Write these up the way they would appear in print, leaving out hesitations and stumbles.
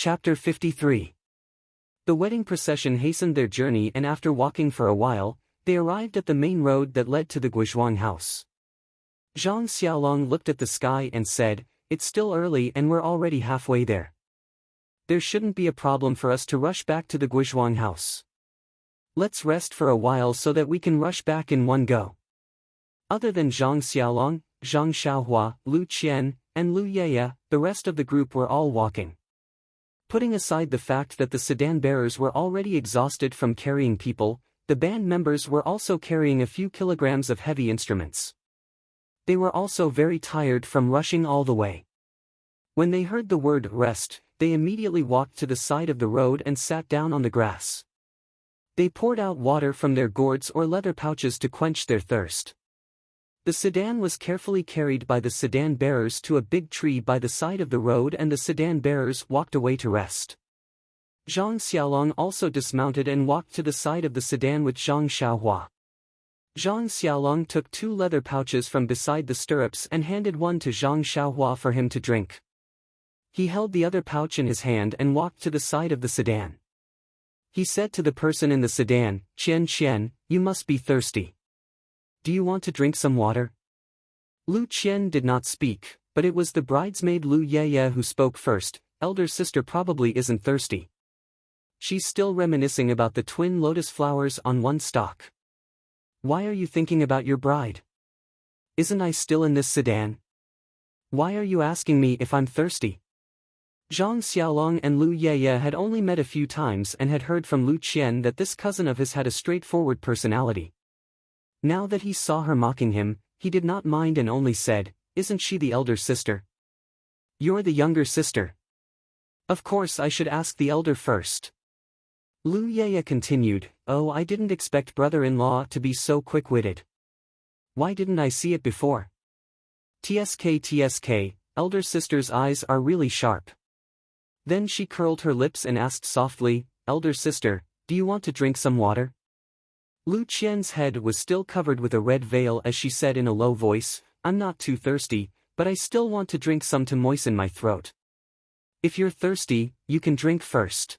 Chapter 53. The wedding procession hastened their journey, and after walking for a while, they arrived at the main road that led to the Guizhuang house. Zhang Xiaolong looked at the sky and said, "It's still early and we're already halfway there. There shouldn't be a problem for us to rush back to the Guizhuang house. Let's rest for a while so that we can rush back in one go." Other than Zhang Xiaolong, Zhang Xiaohua, Lu Qian, and Lu Yeye, the rest of the group were all walking. Putting aside the fact that the sedan bearers were already exhausted from carrying people, the band members were also carrying a few kilograms of heavy instruments. They were also very tired from rushing all the way. When they heard the word rest, they immediately walked to the side of the road and sat down on the grass. They poured out water from their gourds or leather pouches to quench their thirst. The sedan was carefully carried by the sedan bearers to a big tree by the side of the road, and the sedan bearers walked away to rest. Zhang Xiaolong also dismounted and walked to the side of the sedan with Zhang Xiaohua. Zhang Xiaolong took 2 leather pouches from beside the stirrups and handed one to Zhang Xiaohua for him to drink. He held the other pouch in his hand and walked to the side of the sedan. He said to the person in the sedan, "Qian, you must be thirsty. Do you want to drink some water?" Lu Qian did not speak, but it was the bridesmaid Lu Yeye who spoke first. "Elder sister probably isn't thirsty. She's still reminiscing about the twin lotus flowers on one stalk. Why are you thinking about your bride? Isn't I still in this sedan? Why are you asking me if I'm thirsty?" Zhang Xiaolong and Lu Yeye had only met a few times and had heard from Lu Qian that this cousin of his had a straightforward personality. Now that he saw her mocking him, he did not mind and only said, "Isn't she the elder sister? You're the younger sister. Of course I should ask the elder first." Lu Yeye continued, "Oh, I didn't expect brother-in-law to be so quick-witted. Why didn't I see it before? TSK, elder sister's eyes are really sharp." Then she curled her lips and asked softly, "Elder sister, do you want to drink some water?" Lu Qian's head was still covered with a red veil as she said in a low voice, "I'm not too thirsty, but I still want to drink some to moisten my throat." "If you're thirsty, you can drink first."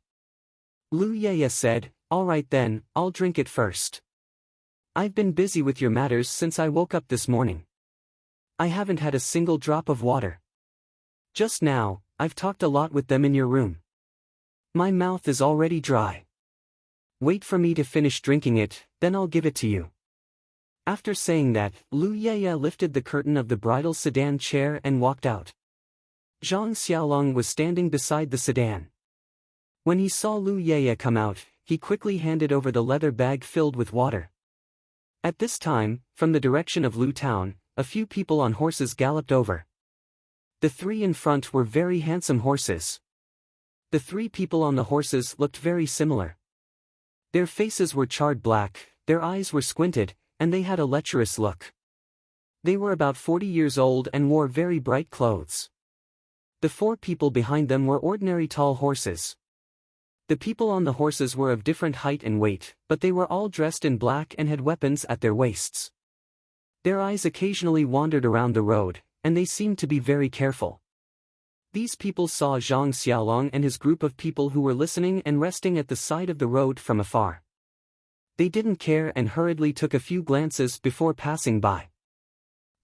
Lu Yeye said, "All right then, I'll drink it first. I've been busy with your matters since I woke up this morning. I haven't had a single drop of water. Just now, I've talked a lot with them in your room. My mouth is already dry. Wait for me to finish drinking it, then I'll give it to you." After saying that, Lu Yeye lifted the curtain of the bridal sedan chair and walked out. Zhang Xiaolong was standing beside the sedan. When he saw Lu Yeye come out, he quickly handed over the leather bag filled with water. At this time, from the direction of Lu Town, a few people on horses galloped over. The 3 in front were very handsome horses. The 3 people on the horses looked very similar. Their faces were charred black, their eyes were squinted, and they had a lecherous look. They were about 40 years old and wore very bright clothes. The 4 people behind them were ordinary tall horses. The people on the horses were of different height and weight, but they were all dressed in black and had weapons at their waists. Their eyes occasionally wandered around the road, and they seemed to be very careful. These people saw Zhang Xiaolong and his group of people who were listening and resting at the side of the road from afar. They didn't care and hurriedly took a few glances before passing by.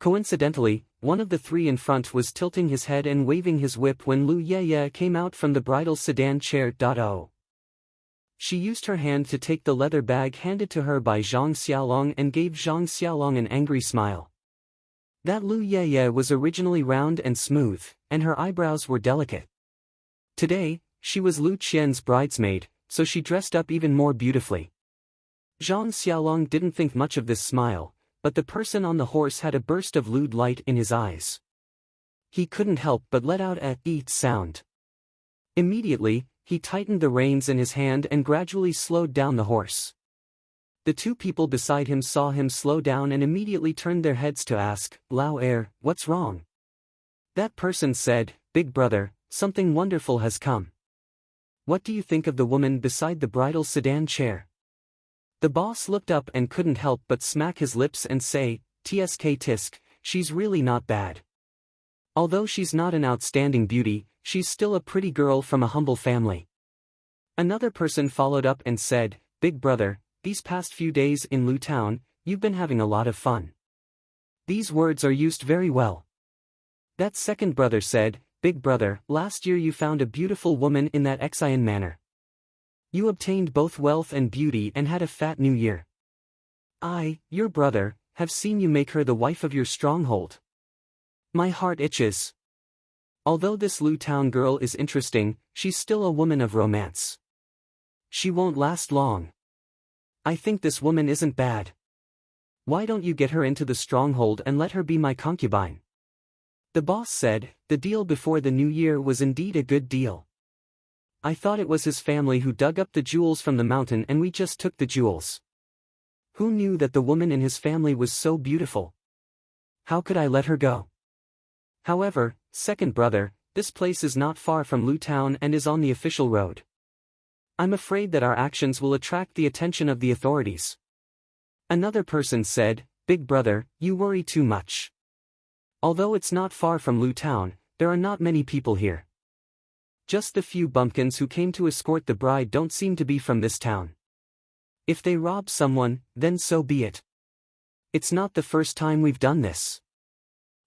Coincidentally, one of the 3 in front was tilting his head and waving his whip when Lu Yeye came out from the bridal sedan chair. She used her hand to take the leather bag handed to her by Zhang Xiaolong and gave Zhang Xiaolong an angry smile. That Lu Yeye was originally round and smooth, and her eyebrows were delicate. Today, she was Lu Qian's bridesmaid, so she dressed up even more beautifully. Zhang Xiaolong didn't think much of this smile, but the person on the horse had a burst of lewd light in his eyes. He couldn't help but let out a "eet" sound. Immediately, he tightened the reins in his hand and gradually slowed down the horse. The 2 people beside him saw him slow down and immediately turned their heads to ask, "Lao Er, what's wrong?" That person said, "Big brother, something wonderful has come." "What do you think of the woman beside the bridal sedan chair?" The boss looked up and couldn't help but smack his lips and say, "Tsk tisk, she's really not bad." Although she's not an outstanding beauty, she's still a pretty girl from a humble family. Another person followed up and said, Big brother, these past few days in Lu Town, you've been having a lot of fun. These words are used very well. That second brother said, Big brother, last year you found a beautiful woman in that Xian manor. You obtained both wealth and beauty and had a fat new year. I, your brother, have seen you make her the wife of your stronghold. My heart itches. Although this Lu Town girl is interesting, she's still a woman of romance. She won't last long. I think this woman isn't bad. Why don't you get her into the stronghold and let her be my concubine? The boss said, the deal before the new year was indeed a good deal. I thought it was his family who dug up the jewels from the mountain and we just took the jewels. Who knew that the woman in his family was so beautiful? How could I let her go? However, second brother, this place is not far from Lu Town and is on the official road. I'm afraid that our actions will attract the attention of the authorities. Another person said, Big brother, you worry too much. Although it's not far from Lu Town, there are not many people here. Just the few bumpkins who came to escort the bride don't seem to be from this town. If they rob someone, then so be it. It's not the first time we've done this.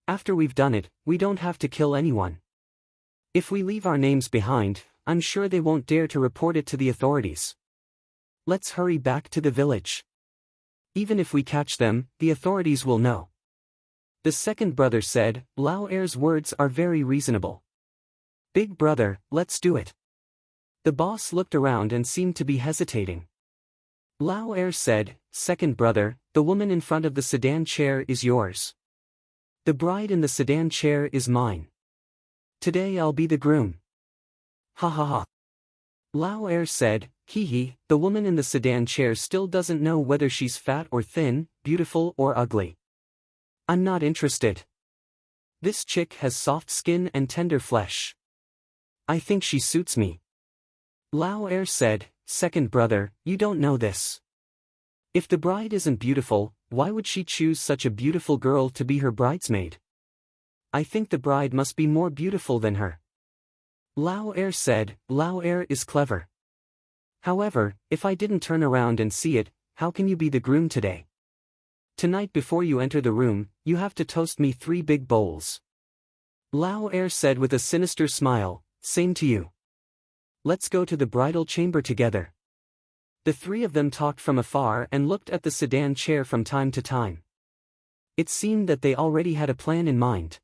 After we've done it, we don't have to kill anyone. If we leave our names behind, I'm sure they won't dare to report it to the authorities. Let's hurry back to the village. Even if we catch them, the authorities will know. The second brother said, Lao Er's words are very reasonable. Big brother, let's do it. The boss looked around and seemed to be hesitating. Lao Er said, Second brother, the woman in front of the sedan chair is yours. The bride in the sedan chair is mine. Today I'll be the groom. Ha ha ha. Lao Er said, Hee hee, the woman in the sedan chair still doesn't know whether she's fat or thin, beautiful or ugly. I'm not interested. This chick has soft skin and tender flesh. I think she suits me. Lao Er said, Second brother, you don't know this. If the bride isn't beautiful, why would she choose such a beautiful girl to be her bridesmaid? I think the bride must be more beautiful than her. Lao Er said, Lao Er is clever. However, if I didn't turn around and see it, how can you be the groom today? Tonight before you enter the room, you have to toast me 3 big bowls. Lao Er said with a sinister smile, Same to you. Let's go to the bridal chamber together. The 3 of them talked from afar and looked at the sedan chair from time to time. It seemed that they already had a plan in mind.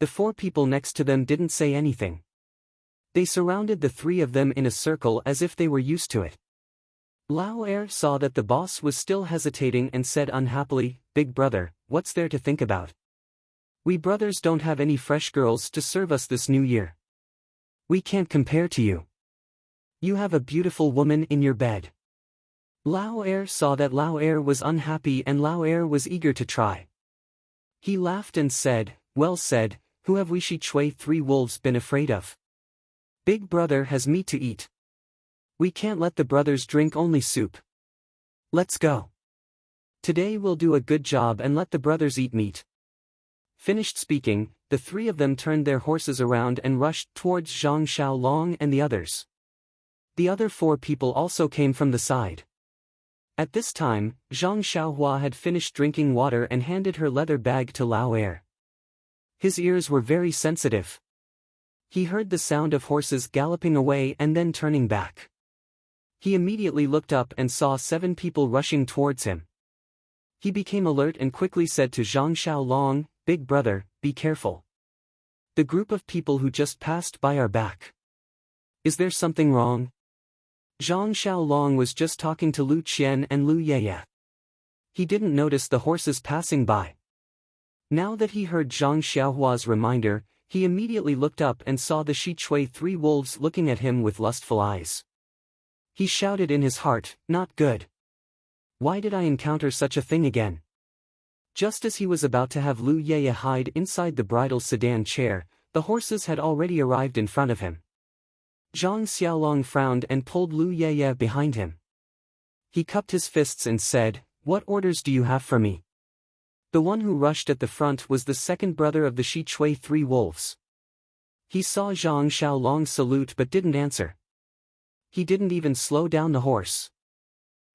The 4 people next to them didn't say anything. They surrounded the 3 of them in a circle as if they were used to it. Lao Er saw that the boss was still hesitating and said unhappily, Big brother, what's there to think about? We brothers don't have any fresh girls to serve us this new year. We can't compare to you. You have a beautiful woman in your bed. Lao Er saw that Lao Er was unhappy and Lao Er was eager to try. He laughed and said, Well said, who have we she chui 3 wolves been afraid of? Big brother has meat to eat. We can't let the brothers drink only soup. Let's go. Today we'll do a good job and let the brothers eat meat. Finished speaking, the 3 of them turned their horses around and rushed towards Zhang Xiaolong and the others. The other 4 people also came from the side. At this time, Zhang Xiaohua had finished drinking water and handed her leather bag to Lao Er. His ears were very sensitive. He heard the sound of horses galloping away and then turning back. He immediately looked up and saw 7 people rushing towards him. He became alert and quickly said to Zhang Xiaolong, Big brother, be careful. The group of people who just passed by are back. Is there something wrong? Zhang Xiaolong was just talking to Lu Qian and Lu Yeye. He didn't notice the horses passing by. Now that he heard Zhang Xiaohua's reminder, he immediately looked up and saw the Shi Chui 3 wolves looking at him with lustful eyes. He shouted in his heart, Not good. Why did I encounter such a thing again? Just as he was about to have Lu Yeye hide inside the bridal sedan chair, the horses had already arrived in front of him. Zhang Xiaolong frowned and pulled Lu Yeye behind him. He cupped his fists and said, What orders do you have for me? The one who rushed at the front was the second brother of the Shi Chui Three Wolves. He saw Zhang Xiaolong salute but didn't answer. He didn't even slow down the horse.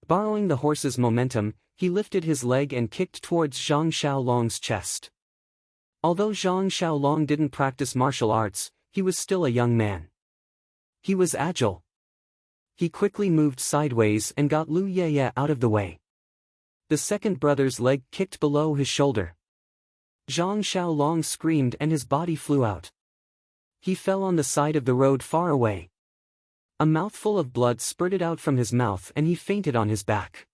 Borrowing the horse's momentum, he lifted his leg and kicked towards Zhang Xiaolong's chest. Although Zhang Xiaolong didn't practice martial arts, he was still a young man. He was agile. He quickly moved sideways and got Lu Yeye out of the way. The second brother's leg kicked below his shoulder. Zhang Xiaolong screamed and his body flew out. He fell on the side of the road far away. A mouthful of blood spurted out from his mouth and he fainted on his back.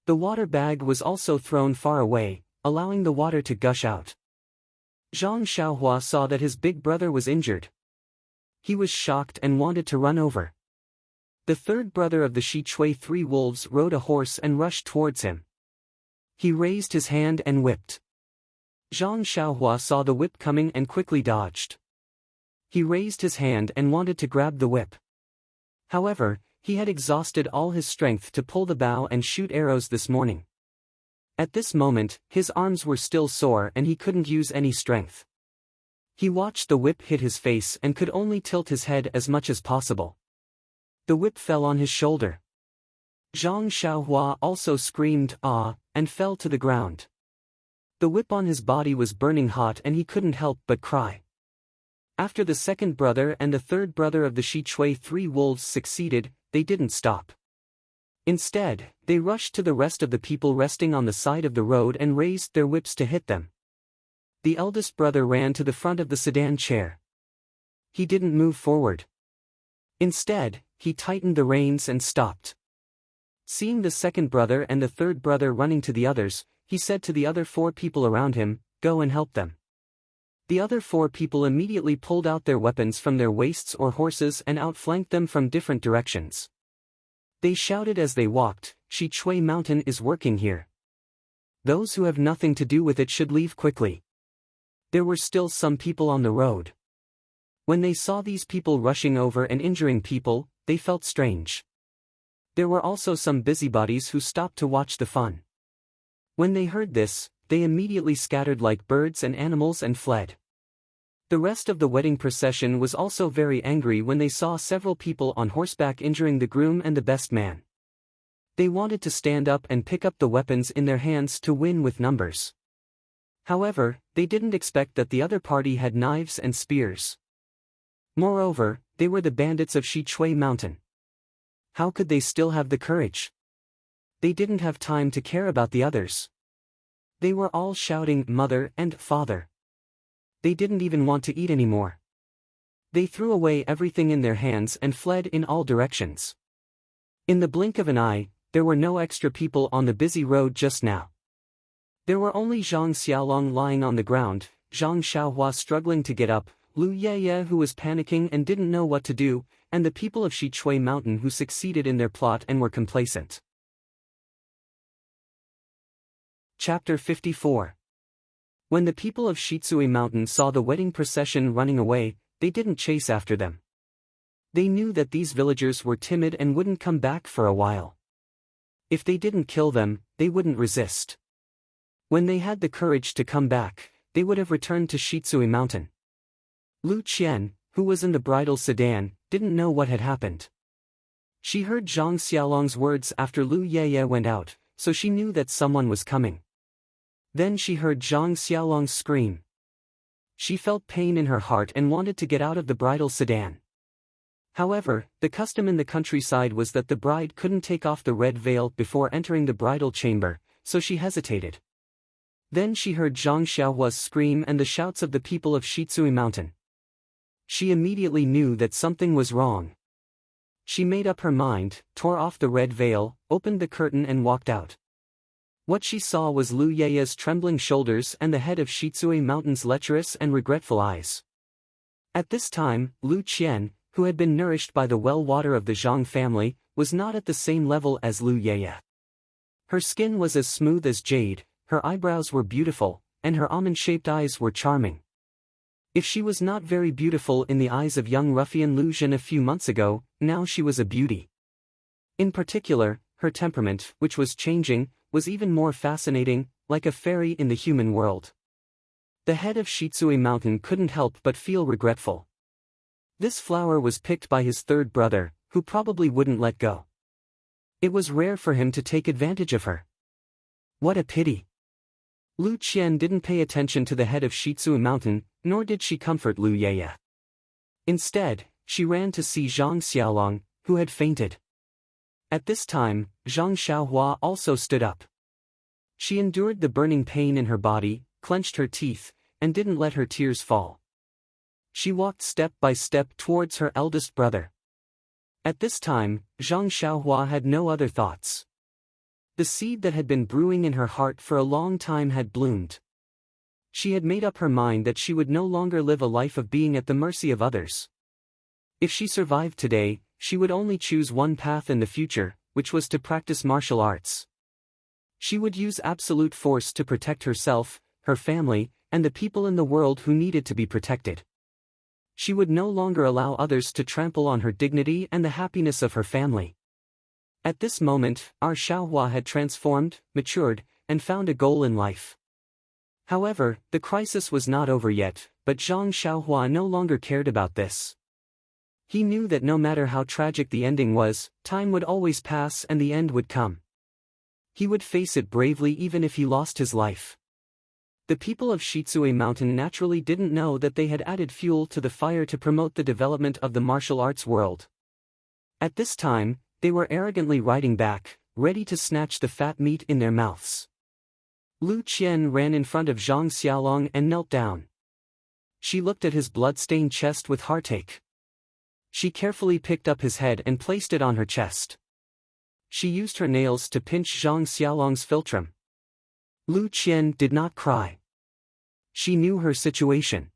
The water bag was also thrown far away, allowing the water to gush out. Zhang Xiaohua saw that his big brother was injured. He was shocked and wanted to run over. The third brother of the Shi Chui Three Wolves rode a horse and rushed towards him. He raised his hand and whipped. Zhang Xiaohua saw the whip coming and quickly dodged. He raised his hand and wanted to grab the whip. However, he had exhausted all his strength to pull the bow and shoot arrows this morning. At this moment, his arms were still sore and he couldn't use any strength. He watched the whip hit his face and could only tilt his head as much as possible. The whip fell on his shoulder. Zhang Xiaohua also screamed "ah" and fell to the ground. The whip on his body was burning hot and he couldn't help but cry. After the second brother and the third brother of the Shi Chui Three Wolves succeeded, they didn't stop. Instead, they rushed to the rest of the people resting on the side of the road and raised their whips to hit them. The eldest brother ran to the front of the sedan chair. He didn't move forward. Instead, he tightened the reins and stopped. Seeing the second brother and the third brother running to the others, he said to the other 4 people around him, "Go and help them." The other 4 people immediately pulled out their weapons from their waists or horses and outflanked them from different directions. They shouted as they walked, "Shi Chui Mountain is working here. Those who have nothing to do with it should leave quickly." There were still some people on the road. When they saw these people rushing over and injuring people, they felt strange. There were also some busybodies who stopped to watch the fun. When they heard this, they immediately scattered like birds and animals and fled. The rest of the wedding procession was also very angry when they saw several people on horseback injuring the groom and the best man. They wanted to stand up and pick up the weapons in their hands to win with numbers. However, they didn't expect that the other party had knives and spears. Moreover, they were the bandits of Shi Chui Mountain. How could they still have the courage? They didn't have time to care about the others. They were all shouting "Mother" and "Father." They didn't even want to eat anymore. They threw away everything in their hands and fled in all directions. In the blink of an eye, there were no extra people on the busy road just now. There were only Zhang Xiaolong lying on the ground, Zhang Xiaohua struggling to get up, Lu Yeye who was panicking and didn't know what to do, and the people of Shi Chui Mountain who succeeded in their plot and were complacent. Chapter 54. When the people of Shitsui Mountain saw the wedding procession running away, they didn't chase after them. They knew that these villagers were timid and wouldn't come back for a while. If they didn't kill them, they wouldn't resist. When they had the courage to come back, they would have returned to Shitsui Mountain. Lu Qian, who was in the bridal sedan, didn't know what had happened. She heard Zhang Xiaolong's words after Lu Yeye went out, so she knew that someone was coming. Then she heard Zhang Xiaolong scream. She felt pain in her heart and wanted to get out of the bridal sedan. However, the custom in the countryside was that the bride couldn't take off the red veil before entering the bridal chamber, so she hesitated. Then she heard Zhang Xiaohua's scream and the shouts of the people of Shitsui Mountain. She immediately knew that something was wrong. She made up her mind, tore off the red veil, opened the curtain and walked out. What she saw was Lu Yeye's trembling shoulders and the head of Shitsui Mountain's lecherous and regretful eyes. At this time, Lu Qian, who had been nourished by the well water of the Zhang family, was not at the same level as Lu Yeye. Her skin was as smooth as jade, her eyebrows were beautiful, and her almond-shaped eyes were charming. If she was not very beautiful in the eyes of young ruffian Lu Zhen a few months ago, now she was a beauty. In particular, her temperament, which was changing, was even more fascinating. like a fairy in the human world. The head of Shitsui Mountain couldn't help but feel regretful. This flower was picked by his third brother, who probably wouldn't let go. It was rare for him to take advantage of her. What a pity. Lu Qian didn't pay attention to the head of Shitsui Mountain, nor did she comfort Lu Yeye. Instead, she ran to see Zhang Xiaolong, who had fainted. At this time, Zhang Xiaohua also stood up. She endured the burning pain in her body, clenched her teeth, and didn't let her tears fall. She walked step by step towards her eldest brother. At this time, Zhang Xiaohua had no other thoughts. The seed that had been brewing in her heart for a long time had bloomed. She had made up her mind that she would no longer live a life of being at the mercy of others. If she survived today, she would only choose one path in the future, which was to practice martial arts. She would use absolute force to protect herself, her family, and the people in the world who needed to be protected. She would no longer allow others to trample on her dignity and the happiness of her family. At this moment, our Xiaohua had transformed, matured, and found a goal in life. However, the crisis was not over yet, but Zhang Xiaohua no longer cared about this. He knew that no matter how tragic the ending was, time would always pass and the end would come. He would face it bravely even if he lost his life. The people of Shitsui Mountain naturally didn't know that they had added fuel to the fire to promote the development of the martial arts world. At this time, they were arrogantly riding back, ready to snatch the fat meat in their mouths. Lu Qian ran in front of Zhang Xiaolong and knelt down. She looked at his blood-stained chest with heartache. She carefully picked up his head and placed it on her chest. She used her nails to pinch Zhang Xiaolong's philtrum. Lu Qian did not cry. She knew her situation.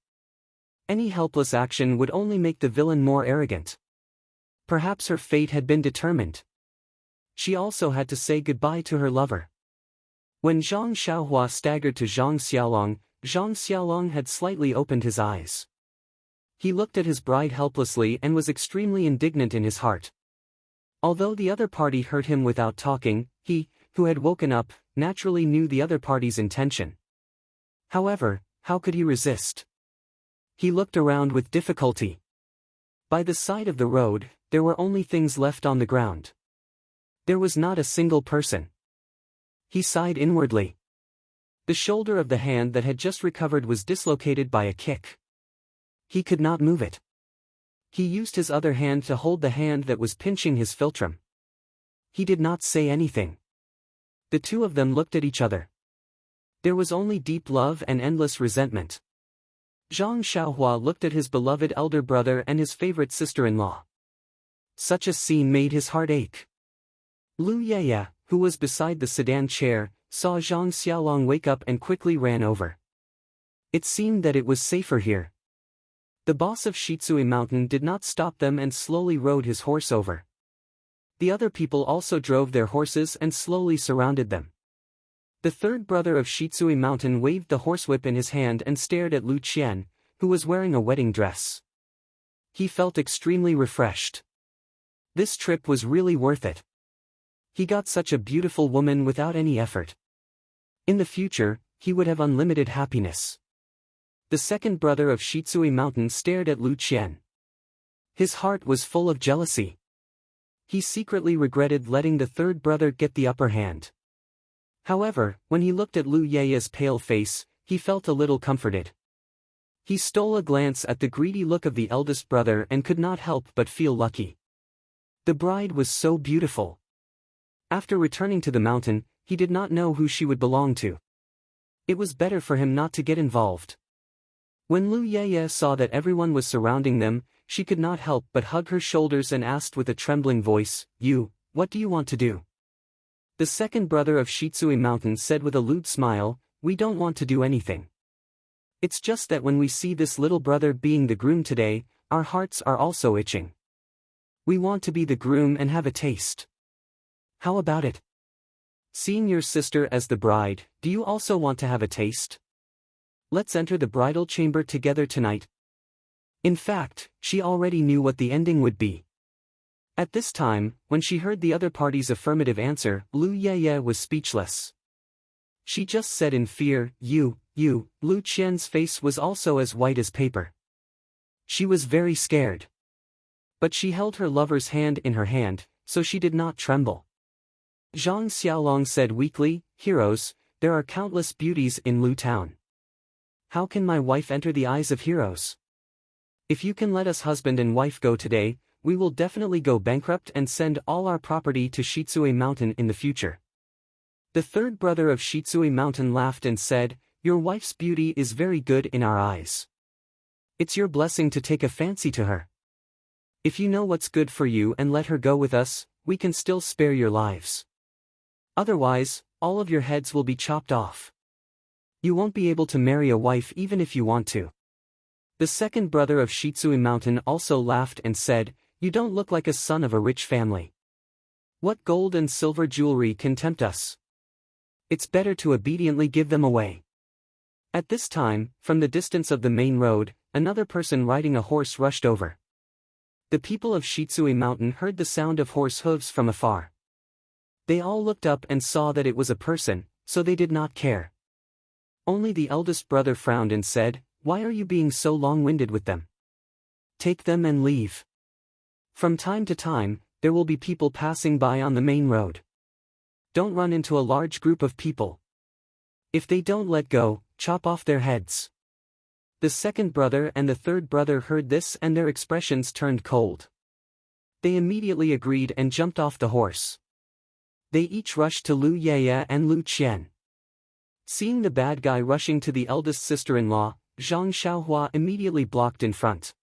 Any helpless action would only make the villain more arrogant. Perhaps her fate had been determined. She also had to say goodbye to her lover. When Zhang Xiaohua staggered to Zhang Xiaolong had slightly opened his eyes. He looked at his bride helplessly and was extremely indignant in his heart. Although the other party hurt him without talking, he, who had woken up, naturally knew the other party's intention. However, how could he resist? He looked around with difficulty. By the side of the road, there were only things left on the ground. There was not a single person. He sighed inwardly. The shoulder of the hand that had just recovered was dislocated by a kick. He could not move it. He used his other hand to hold the hand that was pinching his philtrum. He did not say anything. The two of them looked at each other. There was only deep love and endless resentment. Zhang Xiaohua looked at his beloved elder brother and his favorite sister-in-law. Such a scene made his heart ache. Lu Yeye, who was beside the sedan chair, saw Zhang Xiaolong wake up and quickly ran over. It seemed that it was safer here. The boss of Shitsui Mountain did not stop them and slowly rode his horse over. The other people also drove their horses and slowly surrounded them. The third brother of Shitsui Mountain waved the horsewhip in his hand and stared at Lu Qian, who was wearing a wedding dress. He felt extremely refreshed. This trip was really worth it. He got such a beautiful woman without any effort. In the future, he would have unlimited happiness. The second brother of Shitsui Mountain stared at Lu Qian. His heart was full of jealousy. He secretly regretted letting the third brother get the upper hand. However, when he looked at Lu Yeye's pale face, he felt a little comforted. He stole a glance at the greedy look of the eldest brother and could not help but feel lucky. The bride was so beautiful. After returning to the mountain, he did not know who she would belong to. It was better for him not to get involved. When Lu Yeye saw that everyone was surrounding them, she could not help but hug her shoulders and asked with a trembling voice, what do you want to do?" The second brother of Shitsui Mountain said with a lewd smile, "We don't want to do anything. It's just that when we see this little brother being the groom today, our hearts are also itching. We want to be the groom and have a taste. How about it? Seeing your sister as the bride, do you also want to have a taste? Let's enter the bridal chamber together tonight." In fact, she already knew what the ending would be. At this time, when she heard the other party's affirmative answer, Lu Yeye was speechless. She just said in fear, you. Lu Qian's face was also as white as paper. She was very scared. But she held her lover's hand in her hand, so she did not tremble. Zhang Xiaolong said weakly, heroes, there are countless beauties in Lu town. How can my wife enter the eyes of heroes? If you can let us husband and wife go today, we will definitely go bankrupt and send all our property to Shitsui Mountain in the future. The third brother of Shitsui Mountain laughed and said, your wife's beauty is very good in our eyes. It's your blessing to take a fancy to her. If you know what's good for you and let her go with us, we can still spare your lives. Otherwise, all of your heads will be chopped off. You won't be able to marry a wife even if you want to. The second brother of Shitsui Mountain also laughed and said, you don't look like a son of a rich family. What gold and silver jewelry can tempt us? It's better to obediently give them away. At this time, from the distance of the main road, another person riding a horse rushed over. The people of Shitsui Mountain heard the sound of horse hooves from afar. They all looked up and saw that it was a person, so they did not care. Only the eldest brother frowned and said, why are you being so long-winded with them? Take them and leave. From time to time, there will be people passing by on the main road. Don't run into a large group of people. If they don't let go, chop off their heads. The second brother and the third brother heard this and their expressions turned cold. They immediately agreed and jumped off the horse. They each rushed to Lu Yeye and Lu Qian. Seeing the bad guy rushing to the eldest sister-in-law, Zhang Xiaohua immediately blocked in front.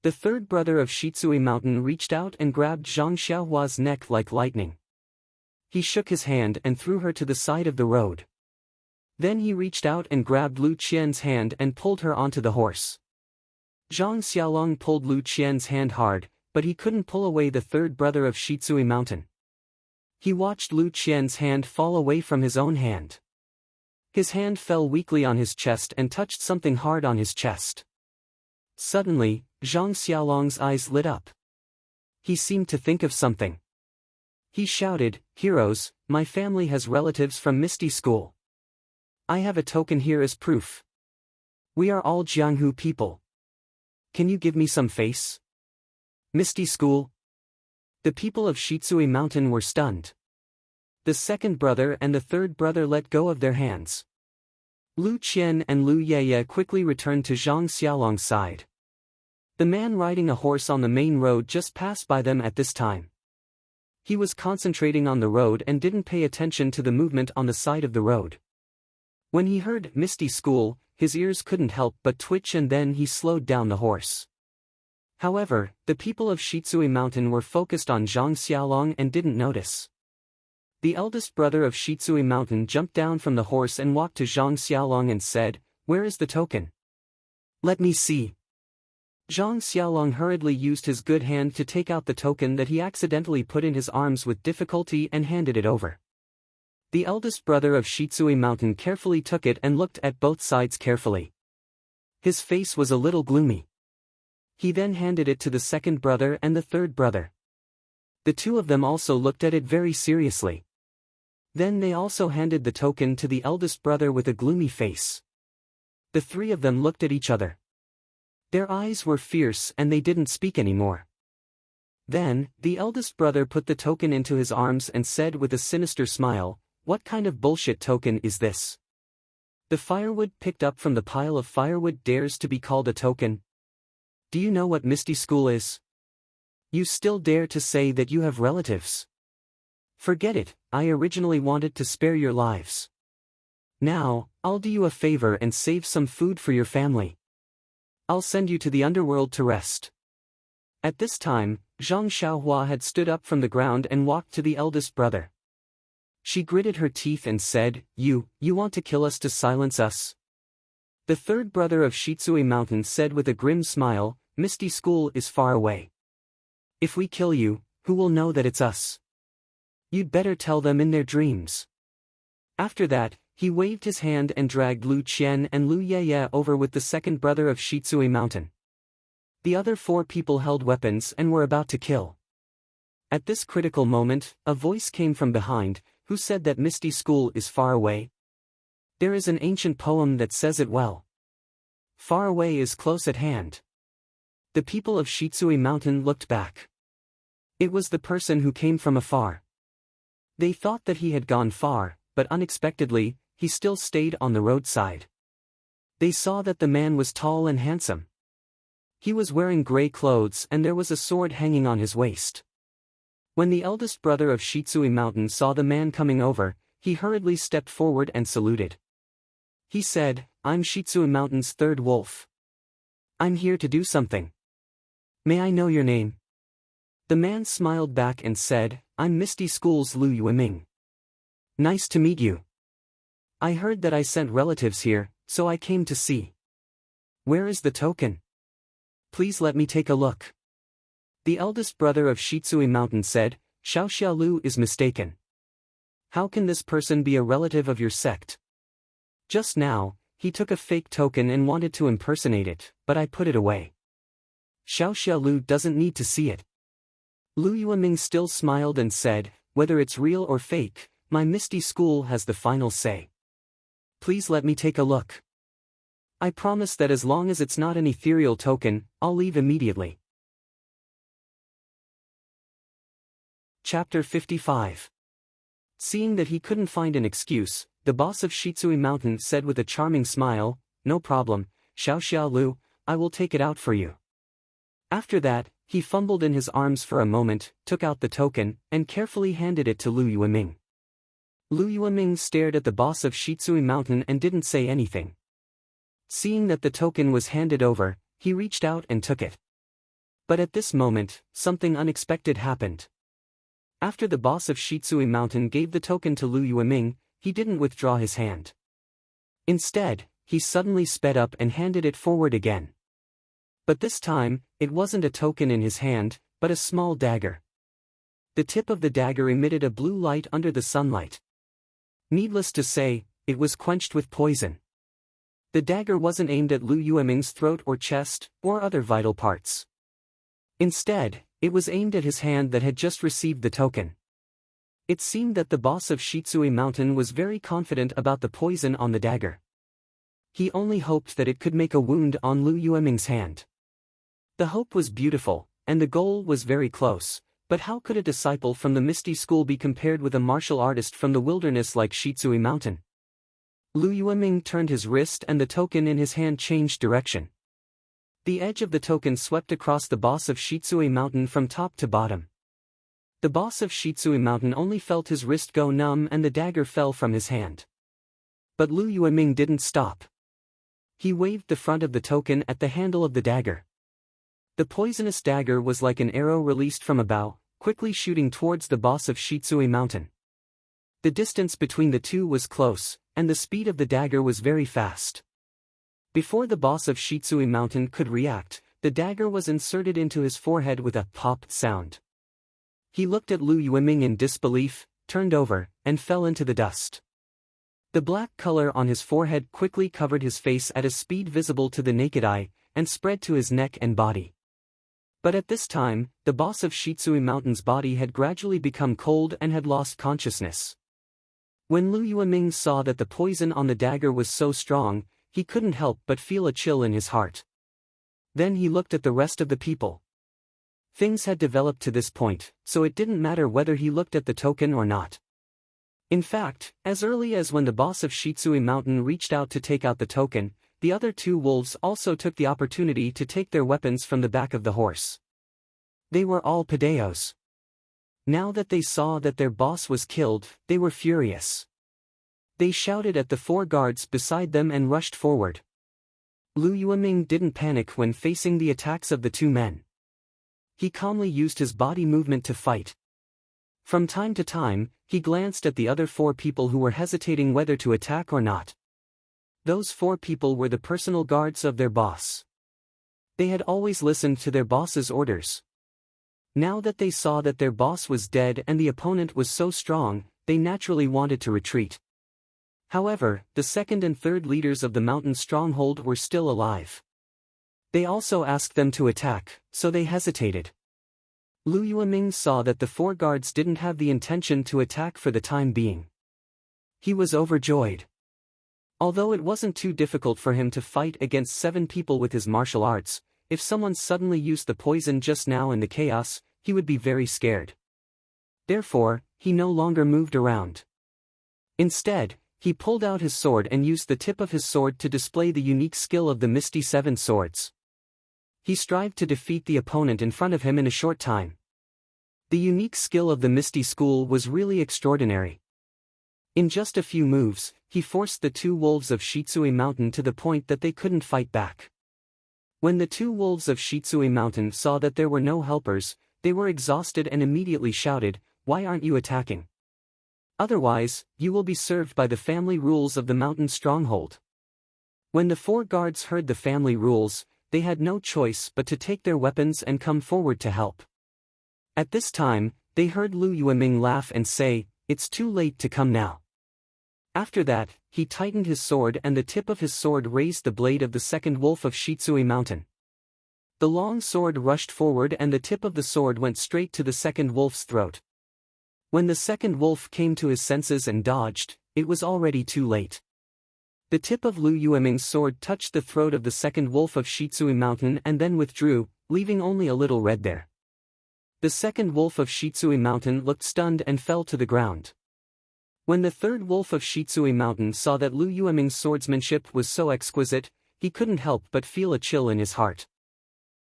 The third brother of Shitsui Mountain reached out and grabbed Zhang Xiaohua's neck like lightning. He shook his hand and threw her to the side of the road. Then he reached out and grabbed Lu Qian's hand and pulled her onto the horse. Zhang Xiaolong pulled Lu Qian's hand hard, but he couldn't pull away the third brother of Shitsui Mountain. He watched Lu Qian's hand fall away from his own hand. His hand fell weakly on his chest and touched something hard on his chest. Suddenly, Zhang Xiaolong's eyes lit up. He seemed to think of something. He shouted, heroes, my family has relatives from Misty School. I have a token here as proof. We are all Jianghu people. Can you give me some face? Misty School? The people of Shitsui Mountain were stunned. The second brother and the third brother let go of their hands. Lu Qian and Lu Yeye quickly returned to Zhang Xiaolong's side. The man riding a horse on the main road just passed by them at this time. He was concentrating on the road and didn't pay attention to the movement on the side of the road. When he heard Misty School, his ears couldn't help but twitch and then he slowed down the horse. However, the people of Shitsui Mountain were focused on Zhang Xiaolong and didn't notice. The eldest brother of Shitsui Mountain jumped down from the horse and walked to Zhang Xiaolong and said, where is the token? Let me see. Zhang Xiaolong hurriedly used his good hand to take out the token that he accidentally put in his arms with difficulty and handed it over. The eldest brother of Shitsui Mountain carefully took it and looked at both sides carefully. His face was a little gloomy. He then handed it to the second brother and the third brother. The two of them also looked at it very seriously. Then they also handed the token to the eldest brother with a gloomy face. The three of them looked at each other. Their eyes were fierce and they didn't speak anymore. Then, the eldest brother put the token into his arms and said with a sinister smile, what kind of bullshit token is this? The firewood picked up from the pile of firewood dares to be called a token? Do you know what Misty School is? You still dare to say that you have relatives? Forget it, I originally wanted to spare your lives. Now, I'll do you a favor and save some food for your family. I'll send you to the underworld to rest. At this time, Zhang Xiaohua had stood up from the ground and walked to the eldest brother. She gritted her teeth and said, You want to kill us to silence us? The third brother of Shitsui Mountain said with a grim smile, Misty School is far away. If we kill you, who will know that it's us? You'd better tell them in their dreams. After that, he waved his hand and dragged Lu Qian and Lu Yeye over with the second brother of Shitsui Mountain. The other four people held weapons and were about to kill. At this critical moment, a voice came from behind, who said that Misty School is far away. There is an ancient poem that says it well. Far away is close at hand. The people of Shitsui Mountain looked back. It was the person who came from afar. They thought that he had gone far, but unexpectedly, he still stayed on the roadside. They saw that the man was tall and handsome. He was wearing gray clothes and there was a sword hanging on his waist. When the eldest brother of Shitsui Mountain saw the man coming over, he hurriedly stepped forward and saluted. He said, "I'm Shitsui Mountain's third wolf. I'm here to do something. May I know your name?" The man smiled back and said, "I'm Misty School's Lu Yueming. Nice to meet you. I heard that I sent relatives here, so I came to see. Where is the token? Please let me take a look." The eldest brother of Shitsui Mountain said, "Xiao Xiaolu is mistaken. How can this person be a relative of your sect? Just now, he took a fake token and wanted to impersonate it, but I put it away. Xiao Xiaolu doesn't need to see it." Lu Yueming still smiled and said, "Whether it's real or fake, my Misty School has the final say. Please let me take a look. I promise that as long as it's not an ethereal token, I'll leave immediately." Chapter 55. Seeing that he couldn't find an excuse, the boss of Shitsui Mountain said with a charming smile, "No problem, Xiao Xiaolu, I will take it out for you." After that, he fumbled in his arms for a moment, took out the token, and carefully handed it to Lu Yueming. Lu Yueming stared at the boss of Shitsui Mountain and didn't say anything. Seeing that the token was handed over, he reached out and took it. But at this moment, something unexpected happened. After the boss of Shitsui Mountain gave the token to Lu Yueming, he didn't withdraw his hand. Instead, he suddenly sped up and handed it forward again. But this time, it wasn't a token in his hand, but a small dagger. The tip of the dagger emitted a blue light under the sunlight. Needless to say, it was quenched with poison. The dagger wasn't aimed at Lu Yueming's throat or chest, or other vital parts. Instead, it was aimed at his hand that had just received the token. It seemed that the boss of Shitsui Mountain was very confident about the poison on the dagger. He only hoped that it could make a wound on Lu Yueming's hand. The hope was beautiful, and the goal was very close, but how could a disciple from the Misty School be compared with a martial artist from the wilderness like Shitsui Mountain? Lu Yueming turned his wrist and the token in his hand changed direction. The edge of the token swept across the boss of Shitsui Mountain from top to bottom. The boss of Shitsui Mountain only felt his wrist go numb and the dagger fell from his hand. But Lu Yueming didn't stop. He waved the front of the token at the handle of the dagger. The poisonous dagger was like an arrow released from a bow, quickly shooting towards the boss of Shitsui Mountain. The distance between the two was close, and the speed of the dagger was very fast. Before the boss of Shitsui Mountain could react, the dagger was inserted into his forehead with a pop sound. He looked at Lu Yueming in disbelief, turned over, and fell into the dust. The black color on his forehead quickly covered his face at a speed visible to the naked eye, and spread to his neck and body. But at this time, the boss of Shitsui Mountain's body had gradually become cold and had lost consciousness. When Lu Yueming saw that the poison on the dagger was so strong, he couldn't help but feel a chill in his heart. Then he looked at the rest of the people. Things had developed to this point, so it didn't matter whether he looked at the token or not. In fact, as early as when the boss of Shitsui Mountain reached out to take out the token, the other two wolves also took the opportunity to take their weapons from the back of the horse. They were all padeos. Now that they saw that their boss was killed, they were furious. They shouted at the four guards beside them and rushed forward. Lu Yueming didn't panic when facing the attacks of the two men. He calmly used his body movement to fight. From time to time, he glanced at the other four people who were hesitating whether to attack or not. Those four people were the personal guards of their boss. They had always listened to their boss's orders. Now that they saw that their boss was dead and the opponent was so strong, they naturally wanted to retreat. However, the second and third leaders of the mountain stronghold were still alive. They also asked them to attack, so they hesitated. Lu Yueming saw that the four guards didn't have the intention to attack for the time being. He was overjoyed. Although it wasn't too difficult for him to fight against 7 people with his martial arts, if someone suddenly used the poison just now in the chaos, he would be very scared. Therefore, he no longer moved around. Instead, he pulled out his sword and used the tip of his sword to display the unique skill of the Misty Seven Swords. He strived to defeat the opponent in front of him in a short time. The unique skill of the Misty School was really extraordinary. In just a few moves, he forced the 2 wolves of Shitsui Mountain to the point that they couldn't fight back. When the 2 wolves of Shitsui Mountain saw that there were no helpers, they were exhausted and immediately shouted, "Why aren't you attacking? Otherwise, you will be served by the family rules of the mountain stronghold." When the 4 guards heard the family rules, they had no choice but to take their weapons and come forward to help. At this time, they heard Lu Yueming laugh and say, "It's too late to come now." After that, he tightened his sword and the tip of his sword raised the blade of the 2nd wolf of Shitsui Mountain. The long sword rushed forward and the tip of the sword went straight to the 2nd wolf's throat. When the 2nd wolf came to his senses and dodged, it was already too late. The tip of Lu Yueming's sword touched the throat of the 2nd wolf of Shitsui Mountain and then withdrew, leaving only a little red there. The 2nd wolf of Shitsui Mountain looked stunned and fell to the ground. When the 3rd wolf of Shitsui Mountain saw that Lu Yueming's swordsmanship was so exquisite, he couldn't help but feel a chill in his heart.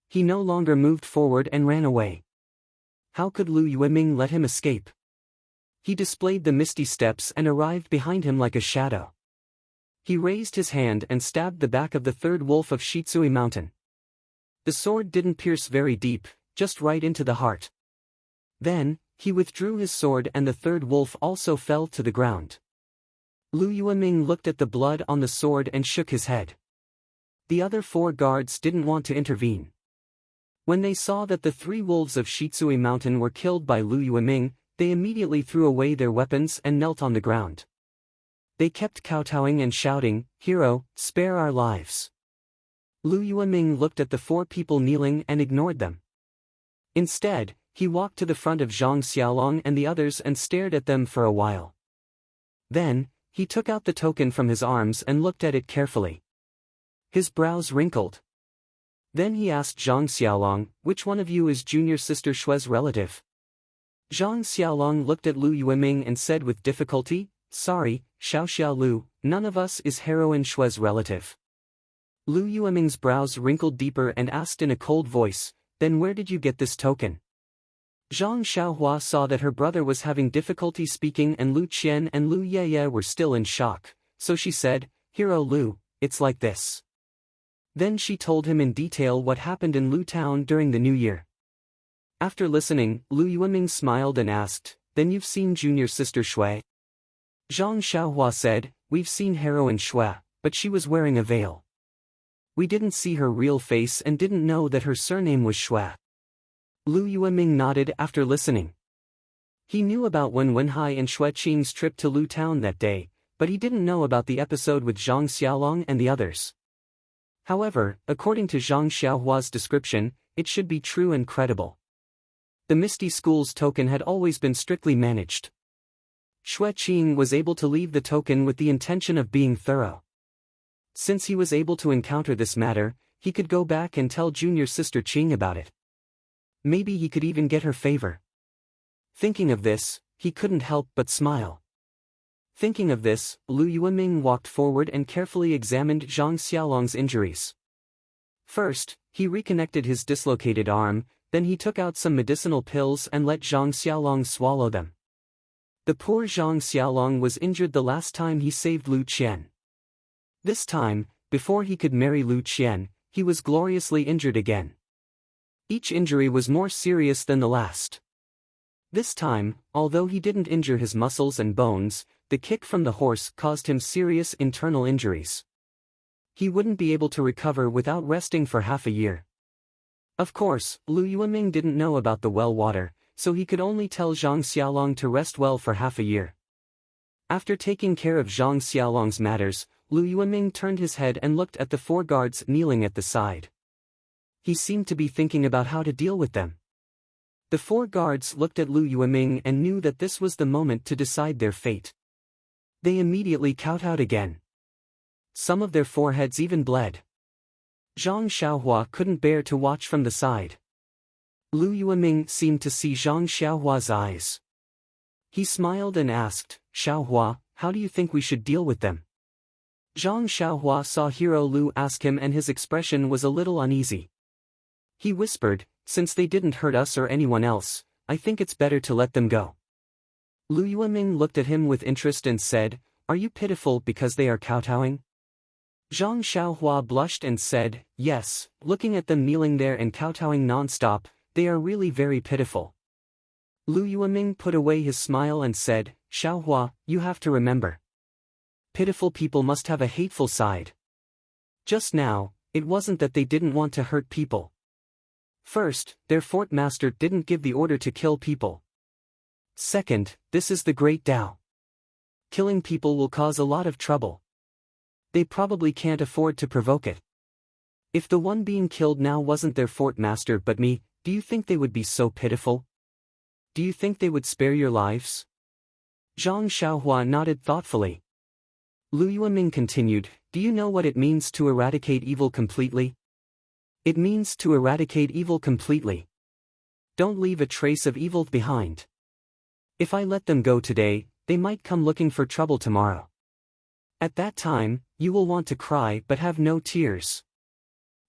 He no longer moved forward and ran away. How could Lu Yueming let him escape? He displayed the misty steps and arrived behind him like a shadow. He raised his hand and stabbed the back of the 3rd wolf of Shitsui Mountain. The sword didn't pierce very deep, just right into the heart. Then, he withdrew his sword and the 3rd wolf also fell to the ground. Lu Yueming looked at the blood on the sword and shook his head. The other 4 guards didn't want to intervene. When they saw that the 3 wolves of Shitsui Mountain were killed by Lu Yueming, they immediately threw away their weapons and knelt on the ground. They kept kowtowing and shouting, "Hero, spare our lives." Lu Yueming looked at the 4 people kneeling and ignored them. Instead, he walked to the front of Zhang Xiaolong and the others and stared at them for a while. Then, he took out the token from his arms and looked at it carefully. His brows wrinkled. Then he asked Zhang Xiaolong, "Which one of you is junior sister Shue's relative?" Zhang Xiaolong looked at Lu Yueming and said with difficulty, "Sorry, Xiao Lu, none of us is heroine Shue's relative." Lu Yueming's brows wrinkled deeper and asked in a cold voice, "Then where did you get this token?" Zhang Xiaohua saw that her brother was having difficulty speaking and Lu Qian and Lu Yeye were still in shock, so she said, "Hero Lu, it's like this." Then she told him in detail what happened in Lu Town during the New Year. After listening, Lu Yueming smiled and asked, "Then you've seen junior sister Shui?" Zhang Xiaohua said, "We've seen heroine Shui, but she was wearing a veil. We didn't see her real face and didn't know that her surname was Shui." Lu Yueming nodded after listening. He knew about Wen Wenhai and Shui Qing's trip to Lu Town that day, but he didn't know about the episode with Zhang Xiaolong and the others. However, according to Zhang Xiaohua's description, it should be true and credible. The Misty School's token had always been strictly managed. Shui Qing was able to leave the token with the intention of being thorough. Since he was able to encounter this matter, he could go back and tell junior sister Qing about it. Maybe he could even get her favor. Thinking of this, he couldn't help but smile. Thinking of this, Lu Yueming walked forward and carefully examined Zhang Xiaolong's injuries. First, he reconnected his dislocated arm, then he took out some medicinal pills and let Zhang Xiaolong swallow them. The poor Zhang Xiaolong was injured the last time he saved Lu Qian. This time, before he could marry Lu Qian, he was gloriously injured again. Each injury was more serious than the last. This time, although he didn't injure his muscles and bones, the kick from the horse caused him serious internal injuries. He wouldn't be able to recover without resting for half a year. Of course, Lu Yueming didn't know about the well water, so he could only tell Zhang Xiaolong to rest well for half a year. After taking care of Zhang Xiaolong's matters, Lu Yueming turned his head and looked at the 4 guards kneeling at the side. He seemed to be thinking about how to deal with them. The 4 guards looked at Lu Yueming and knew that this was the moment to decide their fate. They immediately kowtowed again. Some of their foreheads even bled. Zhang Xiaohua couldn't bear to watch from the side. Lu Yueming seemed to see Zhang Xiaohua's eyes. He smiled and asked, "Xiaohua, how do you think we should deal with them?" Zhang Xiaohua saw Hero Lu ask him and his expression was a little uneasy. He whispered, "Since they didn't hurt us or anyone else, I think it's better to let them go." Lu Yueming looked at him with interest and said, "Are you pitiful because they are kowtowing?" Zhang Xiaohua blushed and said, "Yes, looking at them kneeling there and kowtowing non-stop, they are really very pitiful." Lu Yueming put away his smile and said, "Xiaohua, you have to remember. Pitiful people must have a hateful side. Just now, it wasn't that they didn't want to hurt people. First, their fort master didn't give the order to kill people. Second, this is the Great Tao. Killing people will cause a lot of trouble. They probably can't afford to provoke it. If the one being killed now wasn't their fort master but me, do you think they would be so pitiful? Do you think they would spare your lives?" Zhang Xiaohua nodded thoughtfully. Lu Yueming continued, "Do you know what it means to eradicate evil completely? It means to eradicate evil completely. Don't leave a trace of evil behind. If I let them go today, they might come looking for trouble tomorrow. At that time, you will want to cry but have no tears."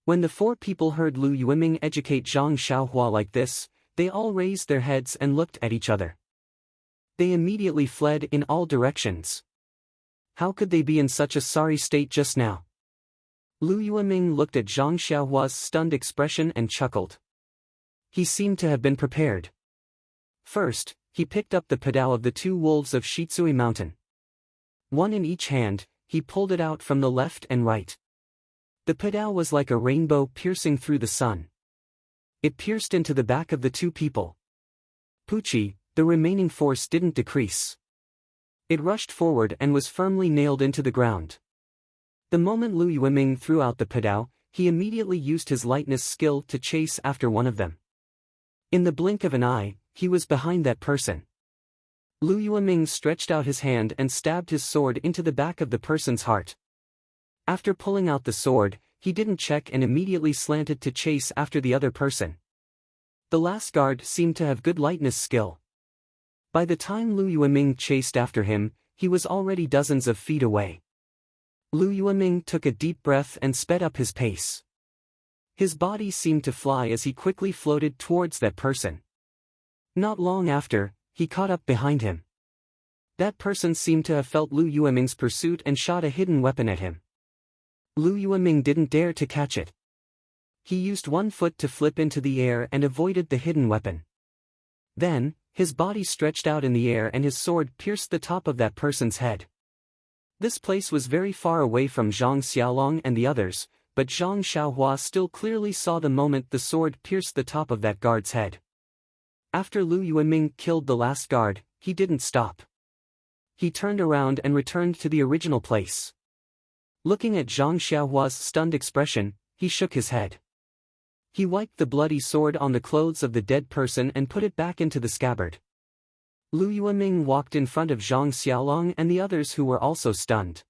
When the four people heard Lu Yueming educate Zhang Xiaohua like this, they all raised their heads and looked at each other. They immediately fled in all directions. How could they be in such a sorry state just now? Lu Yueming looked at Zhang Xiaohua's stunned expression and chuckled. He seemed to have been prepared. First, he picked up the padao of the two wolves of Shitsui Mountain. One in each hand, he pulled it out from the left and right. The padao was like a rainbow piercing through the sun. It pierced into the back of the two people. Pucci, the remaining force didn't decrease. It rushed forward and was firmly nailed into the ground. The moment Lu Yueming threw out the padao, he immediately used his lightness skill to chase after one of them. In the blink of an eye, he was behind that person. Lu Yueming stretched out his hand and stabbed his sword into the back of the person's heart. After pulling out the sword, he didn't check and immediately slanted to chase after the other person. The last guard seemed to have good lightness skill. By the time Lu Yueming chased after him, he was already dozens of feet away. Lu Yueming took a deep breath and sped up his pace. His body seemed to fly as he quickly floated towards that person. Not long after, he caught up behind him. That person seemed to have felt Lu Yueming's pursuit and shot a hidden weapon at him. Lu Yueming didn't dare to catch it. He used one foot to flip into the air and avoided the hidden weapon. Then, his body stretched out in the air and his sword pierced the top of that person's head. This place was very far away from Zhang Xiaolong and the others, but Zhang Xiaohua still clearly saw the moment the sword pierced the top of that guard's head. After Lu Yueming killed the last guard, he didn't stop. He turned around and returned to the original place. Looking at Zhang Xiaohua's stunned expression, he shook his head. He wiped the bloody sword on the clothes of the dead person and put it back into the scabbard. Lu Yueming walked in front of Zhang Xiaolong and the others who were also stunned.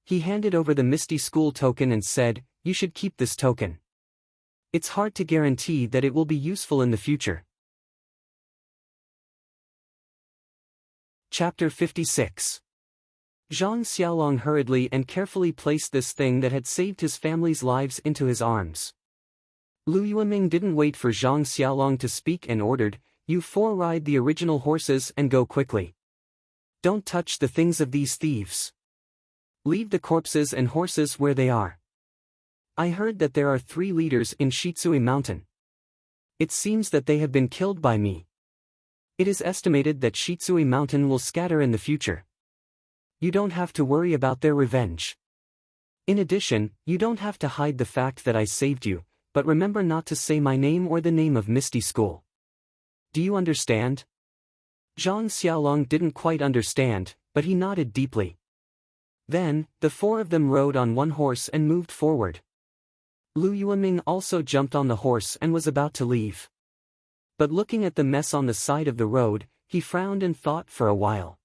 He handed over the Misty School token and said, "You should keep this token. It's hard to guarantee that it will be useful in the future." Chapter 56. Zhang Xiaolong hurriedly and carefully placed this thing that had saved his family's lives into his arms. Lu Yueming didn't wait for Zhang Xiaolong to speak and ordered, "You four ride the original horses and go quickly. Don't touch the things of these thieves. Leave the corpses and horses where they are. I heard that there are 3 leaders in Shitsui Mountain. It seems that they have been killed by me. It is estimated that Shitsui Mountain will scatter in the future. You don't have to worry about their revenge. In addition, you don't have to hide the fact that I saved you, but remember not to say my name or the name of Misty School. Do you understand?" Zhang Xiaolong didn't quite understand, but he nodded deeply. Then, the 4 of them rode on one horse and moved forward. Lu Yueming also jumped on the horse and was about to leave. But looking at the mess on the side of the road, he frowned and thought for a while.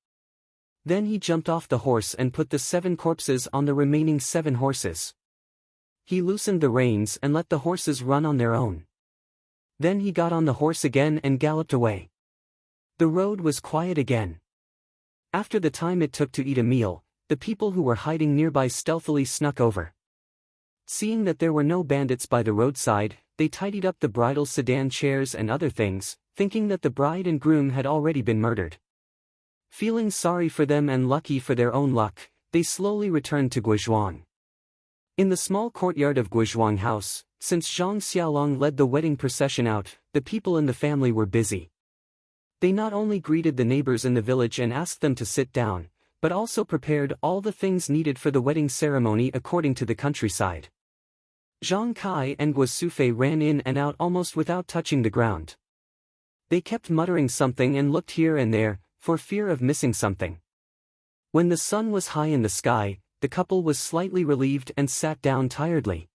Then he jumped off the horse and put the 7 corpses on the remaining 7 horses. He loosened the reins and let the horses run on their own. Then he got on the horse again and galloped away. The road was quiet again. After the time it took to eat a meal, the people who were hiding nearby stealthily snuck over. Seeing that there were no bandits by the roadside, they tidied up the bridal sedan chairs and other things, thinking that the bride and groom had already been murdered. Feeling sorry for them and lucky for their own luck, they slowly returned to Guizhuang. In the small courtyard of Guizhuang House, since Zhang Xiaolong led the wedding procession out, the people in the family were busy. They not only greeted the neighbors in the village and asked them to sit down, but also prepared all the things needed for the wedding ceremony according to the countryside. Zhang Kai and Guo Sufei ran in and out almost without touching the ground. They kept muttering something and looked here and there, for fear of missing something. When the sun was high in the sky, the couple was slightly relieved and sat down tiredly.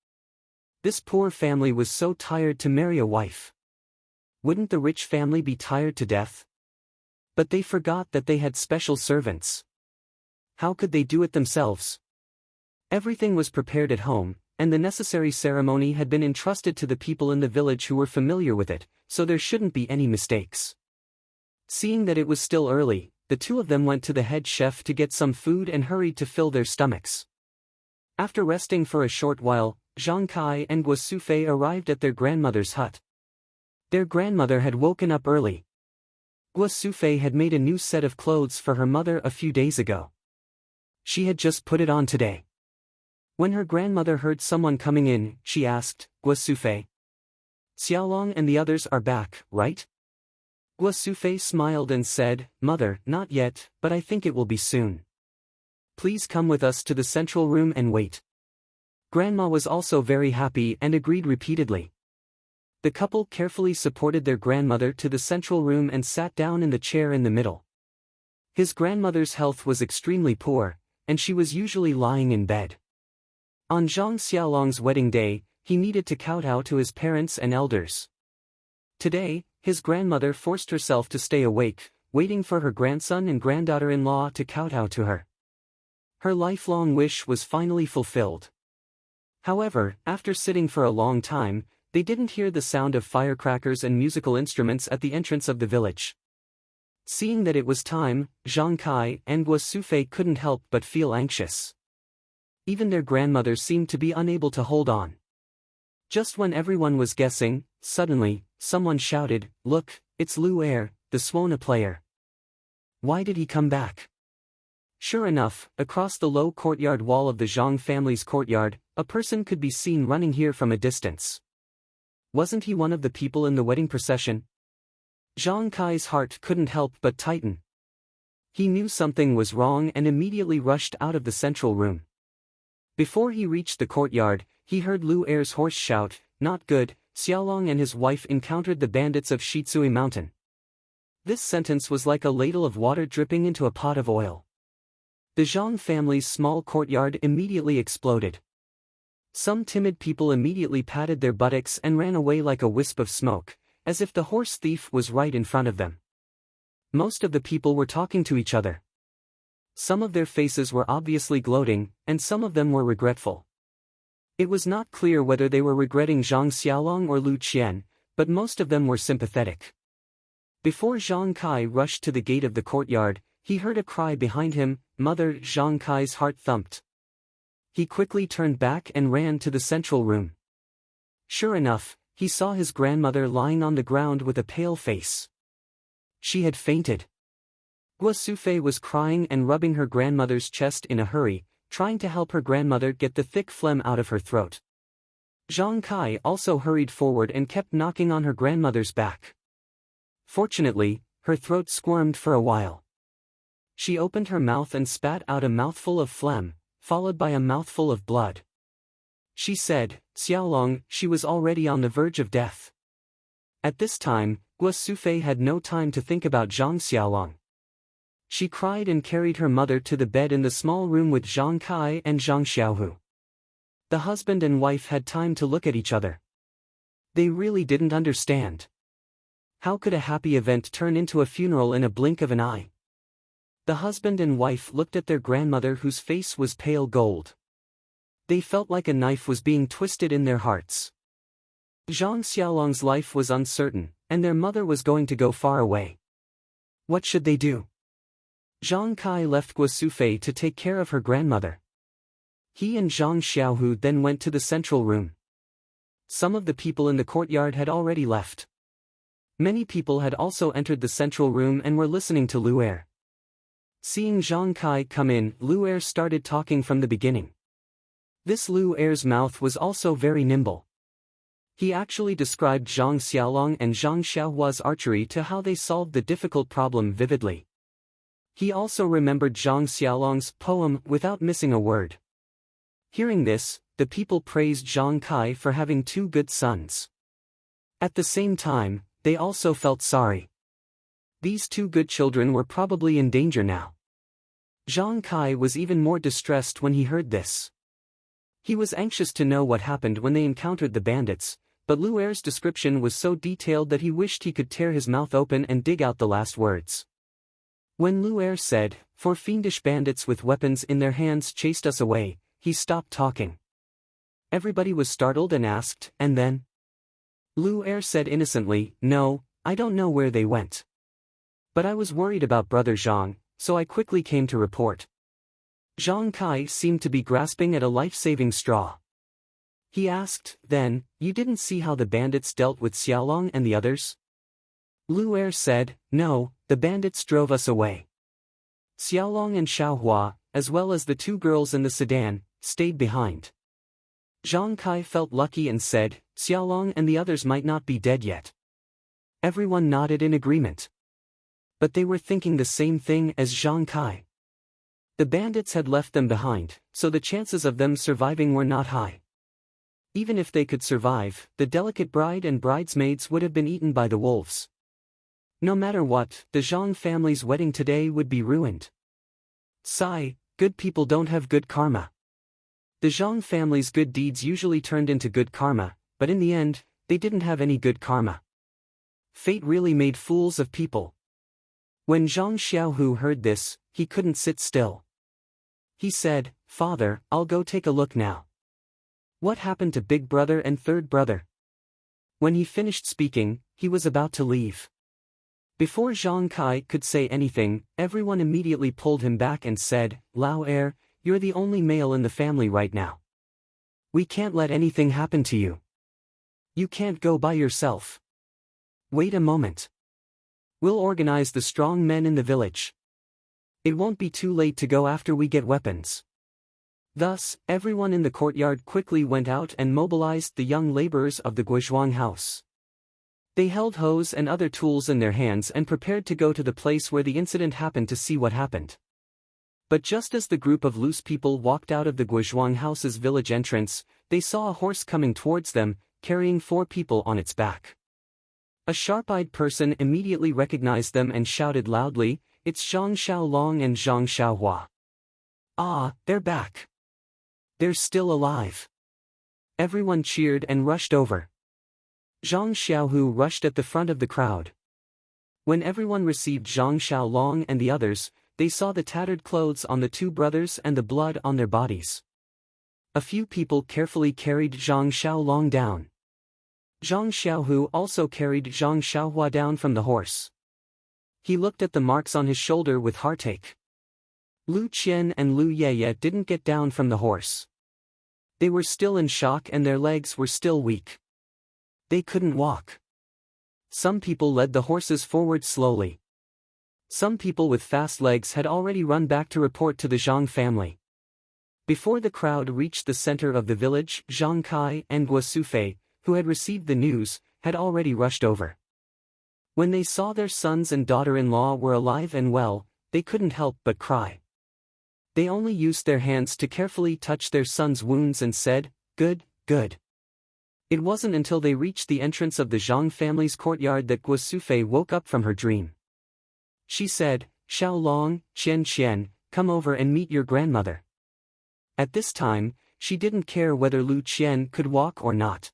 This poor family was so tired to marry a wife. Wouldn't the rich family be tired to death? But they forgot that they had special servants. How could they do it themselves? Everything was prepared at home, and the necessary ceremony had been entrusted to the people in the village who were familiar with it, so there shouldn't be any mistakes. Seeing that it was still early, the two of them went to the head chef to get some food and hurried to fill their stomachs. After resting for a short while, Zhang Kai and Guo Sufei arrived at their grandmother's hut. Their grandmother had woken up early. Guo Sufei had made a new set of clothes for her mother a few days ago. She had just put it on today. When her grandmother heard someone coming in, she asked, "Guo Sufei, Xiaolong and the others are back, right?" Guo Sufei smiled and said, "Mother, not yet, but I think it will be soon. Please come with us to the central room and wait." Grandma was also very happy and agreed repeatedly. The couple carefully supported their grandmother to the central room and sat down in the chair in the middle. His grandmother's health was extremely poor, and she was usually lying in bed. On Zhang Xiaolong's wedding day, he needed to kowtow to his parents and elders. Today, his grandmother forced herself to stay awake, waiting for her grandson and granddaughter-in-law to kowtow to her. Her lifelong wish was finally fulfilled. However, after sitting for a long time, they didn't hear the sound of firecrackers and musical instruments at the entrance of the village. Seeing that it was time, Zhang Kai and Guo Sufei couldn't help but feel anxious. Even their grandmother seemed to be unable to hold on. Just when everyone was guessing, suddenly, someone shouted, "Look, it's Lu Er, the Suona player. Why did he come back?" Sure enough, across the low courtyard wall of the Zhang family's courtyard, a person could be seen running here from a distance. Wasn't he one of the people in the wedding procession? Zhang Kai's heart couldn't help but tighten. He knew something was wrong and immediately rushed out of the central room. Before he reached the courtyard, he heard Lu Er's horse shout, "Not good, Xiaolong and his wife encountered the bandits of Shitsui Mountain." This sentence was like a ladle of water dripping into a pot of oil. The Zhang family's small courtyard immediately exploded. Some timid people immediately patted their buttocks and ran away like a wisp of smoke, as if the horse thief was right in front of them. Most of the people were talking to each other. Some of their faces were obviously gloating, and some of them were regretful. It was not clear whether they were regretting Zhang Xiaolong or Lu Qian, but most of them were sympathetic. Before Zhang Kai rushed to the gate of the courtyard, he heard a cry behind him, "Mother!" Zhang Kai's heart thumped. He quickly turned back and ran to the central room. Sure enough, he saw his grandmother lying on the ground with a pale face. She had fainted. Guo Sufei was crying and rubbing her grandmother's chest in a hurry, trying to help her grandmother get the thick phlegm out of her throat. Zhang Kai also hurried forward and kept knocking on her grandmother's back. Fortunately, her throat squirmed for a while. She opened her mouth and spat out a mouthful of phlegm, followed by a mouthful of blood. She said, "Xiaolong," she was already on the verge of death. At this time, Guo Sufei had no time to think about Zhang Xiaolong. She cried and carried her mother to the bed in the small room with Zhang Kai and Zhang Xiaohu. The husband and wife had time to look at each other. They really didn't understand. How could a happy event turn into a funeral in a blink of an eye? The husband and wife looked at their grandmother whose face was pale gold. They felt like a knife was being twisted in their hearts. Zhang Xiaolong's life was uncertain, and their mother was going to go far away. What should they do? Zhang Kai left Guo Sufei to take care of her grandmother. He and Zhang Xiaohu then went to the central room. Some of the people in the courtyard had already left. Many people had also entered the central room and were listening to Lu Er. Seeing Zhang Kai come in, Lu Er started talking from the beginning. This Lu Er's mouth was also very nimble. He actually described Zhang Xiaolong and Zhang Xiaohua's archery to how they solved the difficult problem vividly. He also remembered Zhang Xiaolong's poem without missing a word. Hearing this, the people praised Zhang Kai for having two good sons. At the same time, they also felt sorry. These two good children were probably in danger now. Zhang Kai was even more distressed when he heard this. He was anxious to know what happened when they encountered the bandits, but Lu Er's description was so detailed that he wished he could tear his mouth open and dig out the last words. When Lu Er said, "Four fiendish bandits with weapons in their hands chased us away," he stopped talking. Everybody was startled and asked, "And then?" Lu Er said innocently, "No, I don't know where they went. But I was worried about Brother Zhang, so I quickly came to report." Zhang Kai seemed to be grasping at a life-saving straw. He asked, "Then, you didn't see how the bandits dealt with Xiaolong and the others?" Lu Er said, "No, the bandits drove us away. Xiaolong and Xiaohua, as well as the two girls in the sedan, stayed behind." Zhang Kai felt lucky and said, "Xiaolong and the others might not be dead yet." Everyone nodded in agreement. But they were thinking the same thing as Zhang Kai. The bandits had left them behind, so the chances of them surviving were not high. Even if they could survive, the delicate bride and bridesmaids would have been eaten by the wolves. No matter what, the Zhang family's wedding today would be ruined. Sigh, good people don't have good karma. The Zhang family's good deeds usually turned into good karma, but in the end, they didn't have any good karma. Fate really made fools of people. When Zhang Xiaohu heard this, he couldn't sit still. He said, "Father, I'll go take a look now. What happened to big brother and third brother?" When he finished speaking, he was about to leave. Before Zhang Kai could say anything, everyone immediately pulled him back and said, "Lao Er, you're the only male in the family right now. We can't let anything happen to you. You can't go by yourself. Wait a moment. We'll organize the strong men in the village. It won't be too late to go after we get weapons." Thus, everyone in the courtyard quickly went out and mobilized the young laborers of the Guozhuang house. They held hoes and other tools in their hands and prepared to go to the place where the incident happened to see what happened. But just as the group of loose people walked out of the Guozhuang house's village entrance, they saw a horse coming towards them, carrying 4 people on its back. A sharp-eyed person immediately recognized them and shouted loudly, "It's Zhang Xiaolong and Zhang Xiaohua. Ah, they're back. They're still alive." Everyone cheered and rushed over. Zhang Xiaohu rushed at the front of the crowd. When everyone received Zhang Xiaolong and the others, they saw the tattered clothes on the 2 brothers and the blood on their bodies. A few people carefully carried Zhang Xiaolong down. Zhang Xiaohu also carried Zhang Xiaohua down from the horse. He looked at the marks on his shoulder with heartache. Lu Qian and Lu Yeye didn't get down from the horse. They were still in shock and their legs were still weak. They couldn't walk. Some people led the horses forward slowly. Some people with fast legs had already run back to report to the Zhang family. Before the crowd reached the center of the village, Zhang Kai and Guo Sufei, who had received the news, had already rushed over. When they saw their sons and daughter-in-law were alive and well, they couldn't help but cry. They only used their hands to carefully touch their sons' wounds and said, "Good, good." It wasn't until they reached the entrance of the Zhang family's courtyard that Guo Sufei woke up from her dream. She said, "Xiaolong, Qian, come over and meet your grandmother." At this time, she didn't care whether Lu Qian could walk or not.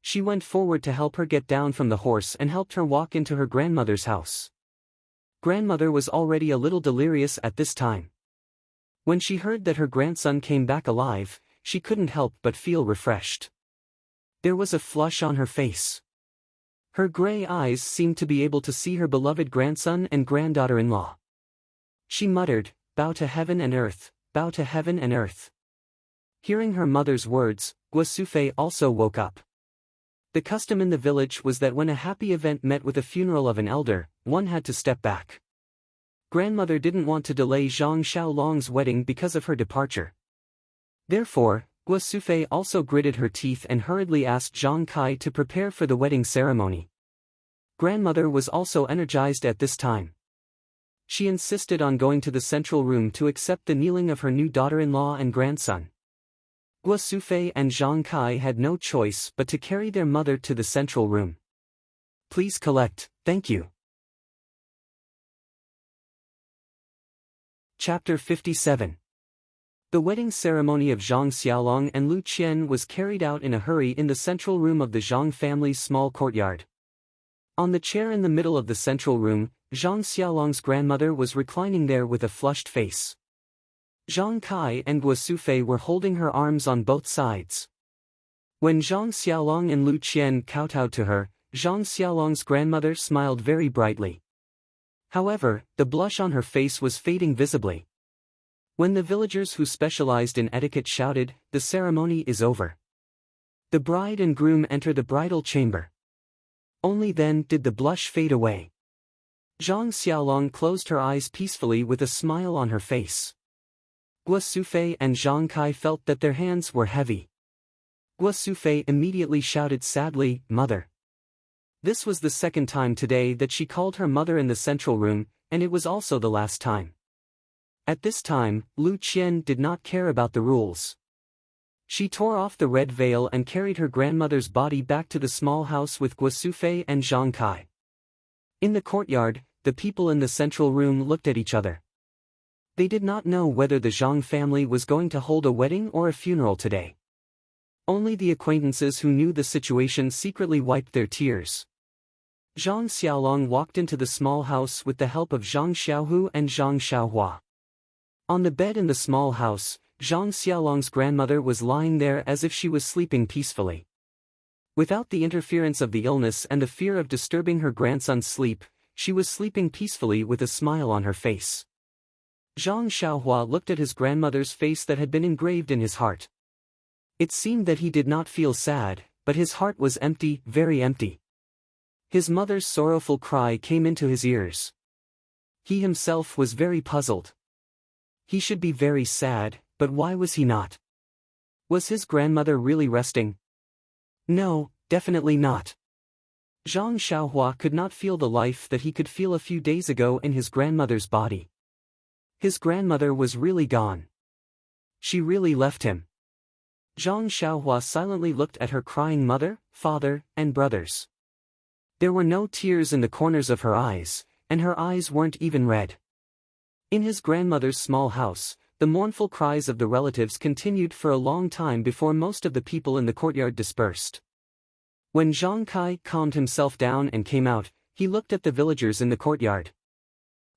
She went forward to help her get down from the horse and helped her walk into her grandmother's house. Grandmother was already a little delirious at this time. When she heard that her grandson came back alive, she couldn't help but feel refreshed. There was a flush on her face. Her gray eyes seemed to be able to see her beloved grandson and granddaughter-in-law. She muttered, "Bow to heaven and earth, bow to heaven and earth." Hearing her mother's words, Guasufei also woke up. The custom in the village was that when a happy event met with a funeral of an elder, one had to step back. Grandmother didn't want to delay Zhang Xiaolong's wedding because of her departure. Therefore, Guasufei also gritted her teeth and hurriedly asked Zhang Kai to prepare for the wedding ceremony. Grandmother was also energized at this time. She insisted on going to the central room to accept the kneeling of her new daughter-in-law and grandson. Guasufei and Zhang Kai had no choice but to carry their mother to the central room. "Please collect, thank you." Chapter 57. The wedding ceremony of Zhang Xiaolong and Lu Qian was carried out in a hurry in the central room of the Zhang family's small courtyard. On the chair in the middle of the central room, Zhang Xiaolong's grandmother was reclining there with a flushed face. Zhang Kai and Guasufei were holding her arms on both sides. When Zhang Xiaolong and Lu Qian kowtowed to her, Zhang Xiaolong's grandmother smiled very brightly. However, the blush on her face was fading visibly. When the villagers who specialized in etiquette shouted, "The ceremony is over," the bride and groom enter the bridal chamber. Only then did the blush fade away. Zhang Xiaolong closed her eyes peacefully with a smile on her face. Guasufei and Zhang Kai felt that their hands were heavy. Guasufei immediately shouted sadly, "Mother." This was the second time today that she called her mother in the central room, and it was also the last time. At this time, Lu Qian did not care about the rules. She tore off the red veil and carried her grandmother's body back to the small house with Guasufei and Zhang Kai. In the courtyard, the people in the central room looked at each other. They did not know whether the Zhang family was going to hold a wedding or a funeral today. Only the acquaintances who knew the situation secretly wiped their tears. Zhang Xiaolong walked into the small house with the help of Zhang Xiaohu and Zhang Xiaohua. On the bed in the small house, Zhang Xiaolong's grandmother was lying there as if she was sleeping peacefully. Without the interference of the illness and the fear of disturbing her grandson's sleep, she was sleeping peacefully with a smile on her face. Zhang Xiaohua looked at his grandmother's face that had been engraved in his heart. It seemed that he did not feel sad, but his heart was empty, very empty. His mother's sorrowful cry came into his ears. He himself was very puzzled. He should be very sad, but why was he not? Was his grandmother really resting? No, definitely not. Zhang Xiaohua could not feel the life that he could feel a few days ago in his grandmother's body. His grandmother was really gone. She really left him. Zhang Xiaohua silently looked at her crying mother, father, and brothers. There were no tears in the corners of her eyes, and her eyes weren't even red. In his grandmother's small house, the mournful cries of the relatives continued for a long time before most of the people in the courtyard dispersed. When Zhang Kai calmed himself down and came out, he looked at the villagers in the courtyard.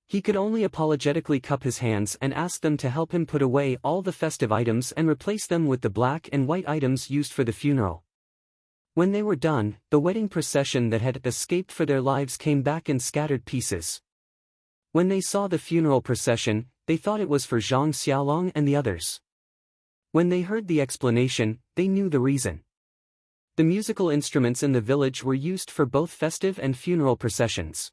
He could only apologetically cup his hands and ask them to help him put away all the festive items and replace them with the black and white items used for the funeral. When they were done, the wedding procession that had escaped for their lives came back in scattered pieces. When they saw the funeral procession, they thought it was for Zhang Xiaolong and the others. When they heard the explanation, they knew the reason. The musical instruments in the village were used for both festive and funeral processions.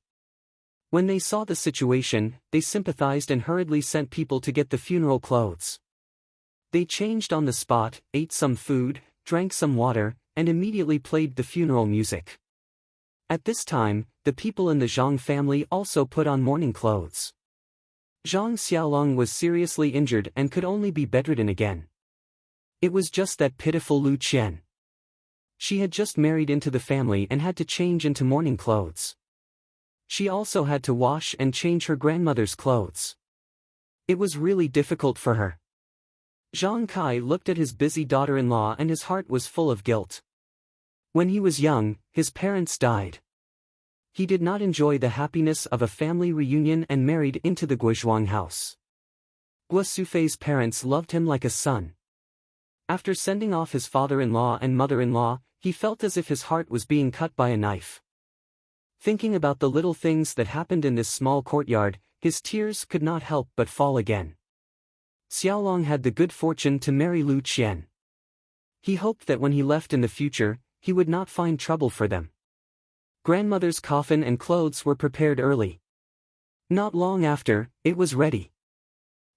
When they saw the situation, they sympathized and hurriedly sent people to get the funeral clothes. They changed on the spot, ate some food, drank some water, and immediately played the funeral music. At this time, the people in the Zhang family also put on mourning clothes. Zhang Xiaolong was seriously injured and could only be bedridden again. It was just that pitiful Lu Qian. She had just married into the family and had to change into mourning clothes. She also had to wash and change her grandmother's clothes. It was really difficult for her. Zhang Kai looked at his busy daughter-in-law and his heart was full of guilt. When he was young, his parents died. He did not enjoy the happiness of a family reunion and married into the Guozhuang house. Guo Sufei's parents loved him like a son. After sending off his father-in-law and mother-in-law, he felt as if his heart was being cut by a knife. Thinking about the little things that happened in this small courtyard, his tears could not help but fall again. Xiaolong had the good fortune to marry Lu Qian. He hoped that when he left in the future, he would not find trouble for them. Grandmother's coffin and clothes were prepared early. Not long after, it was ready.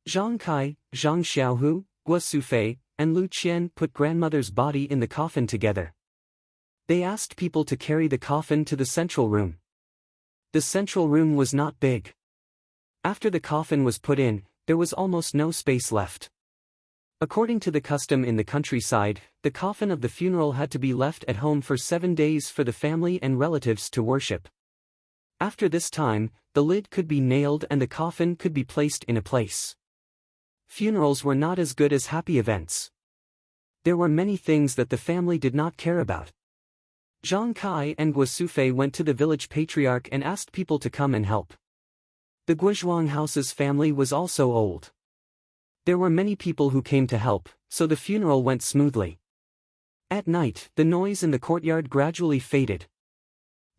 Zhang Kai, Zhang Xiaohu, Guo Sufei, and Lu Qian put grandmother's body in the coffin together. They asked people to carry the coffin to the central room. The central room was not big. After the coffin was put in, there was almost no space left. According to the custom in the countryside, the coffin of the funeral had to be left at home for 7 days for the family and relatives to worship. After this time, the lid could be nailed and the coffin could be placed in a place. Funerals were not as good as happy events. There were many things that the family did not care about. Zhang Kai and Guo Sufei went to the village patriarch and asked people to come and help. The Guozhuang house's family was also old. There were many people who came to help, so the funeral went smoothly. At night, the noise in the courtyard gradually faded.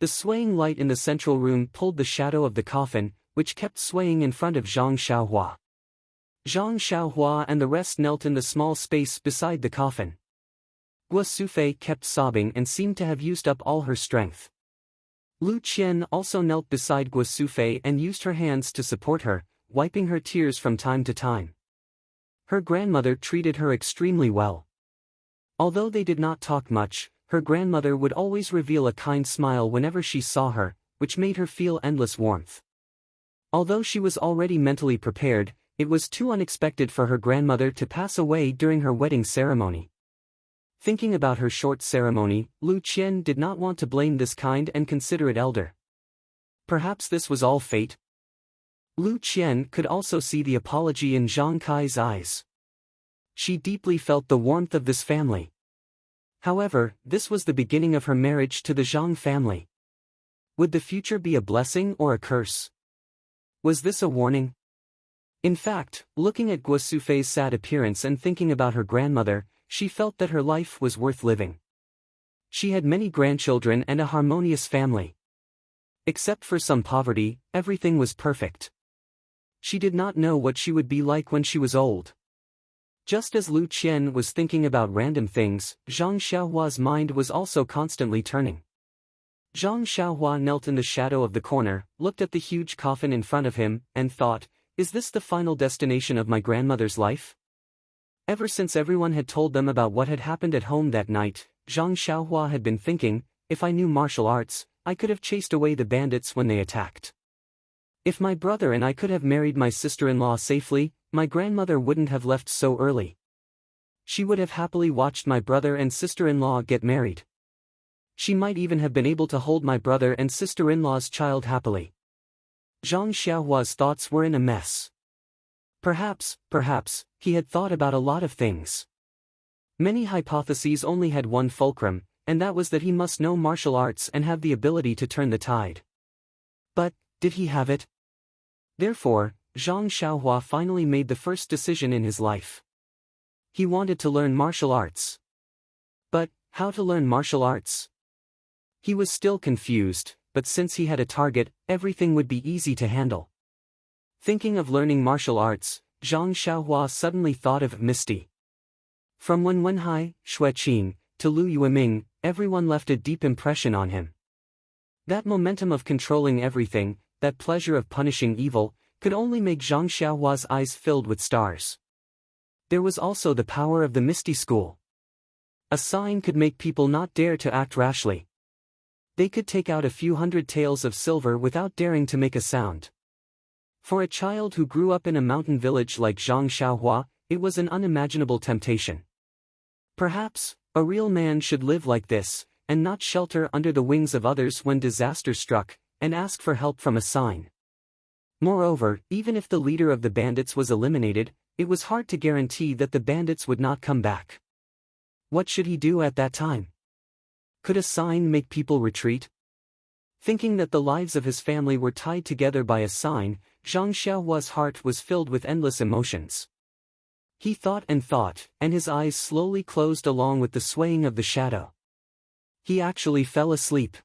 The swaying light in the central room pulled the shadow of the coffin, which kept swaying in front of Zhang Xiaohua. Zhang Xiaohua and the rest knelt in the small space beside the coffin. Guo Sufei kept sobbing and seemed to have used up all her strength. Lu Qian also knelt beside Guo Sufei and used her hands to support her, wiping her tears from time to time. Her grandmother treated her extremely well. Although they did not talk much, her grandmother would always reveal a kind smile whenever she saw her, which made her feel endless warmth. Although she was already mentally prepared, it was too unexpected for her grandmother to pass away during her wedding ceremony. Thinking about her short ceremony, Lu Qian did not want to blame this kind and considerate elder. Perhaps this was all fate? Lu Qian could also see the apology in Zhang Kai's eyes. She deeply felt the warmth of this family. However, this was the beginning of her marriage to the Zhang family. Would the future be a blessing or a curse? Was this a warning? In fact, looking at Guo Sufei's sad appearance and thinking about her grandmother, she felt that her life was worth living. She had many grandchildren and a harmonious family. Except for some poverty, everything was perfect. She did not know what she would be like when she was old. Just as Lu Qian was thinking about random things, Zhang Xiaohua's mind was also constantly turning. Zhang Xiaohua knelt in the shadow of the corner, looked at the huge coffin in front of him, and thought, "Is this the final destination of my grandmother's life?" Ever since everyone had told them about what had happened at home that night, Zhang Xiaohua had been thinking, if I knew martial arts, I could have chased away the bandits when they attacked. If my brother and I could have married my sister-in-law safely, my grandmother wouldn't have left so early. She would have happily watched my brother and sister-in-law get married. She might even have been able to hold my brother and sister-in-law's child happily. Zhang Xiaohua's thoughts were in a mess. Perhaps, he had thought about a lot of things. Many hypotheses only had one fulcrum, and that was that he must know martial arts and have the ability to turn the tide. But, did he have it? Therefore, Zhang Xiaohua finally made the first decision in his life. He wanted to learn martial arts. But, how to learn martial arts? He was still confused, but since he had a target, everything would be easy to handle. Thinking of learning martial arts, Zhang Xiaohua suddenly thought of Misty. From Wen Wenhai, Xueqin, to Lu Yueming, everyone left a deep impression on him. That momentum of controlling everything, that pleasure of punishing evil, could only make Zhang Xiaohua's eyes filled with stars. There was also the power of the Misty School. A sign could make people not dare to act rashly. They could take out a few hundred taels of silver without daring to make a sound. For a child who grew up in a mountain village like Zhang Xiaohua, it was an unimaginable temptation. Perhaps, a real man should live like this, and not shelter under the wings of others when disaster struck, and ask for help from a sign. Moreover, even if the leader of the bandits was eliminated, it was hard to guarantee that the bandits would not come back. What should he do at that time? Could a sign make people retreat? Thinking that the lives of his family were tied together by a sign, Zhang Xiaohua's heart was filled with endless emotions. He thought, and his eyes slowly closed along with the swaying of the shadow. He actually fell asleep.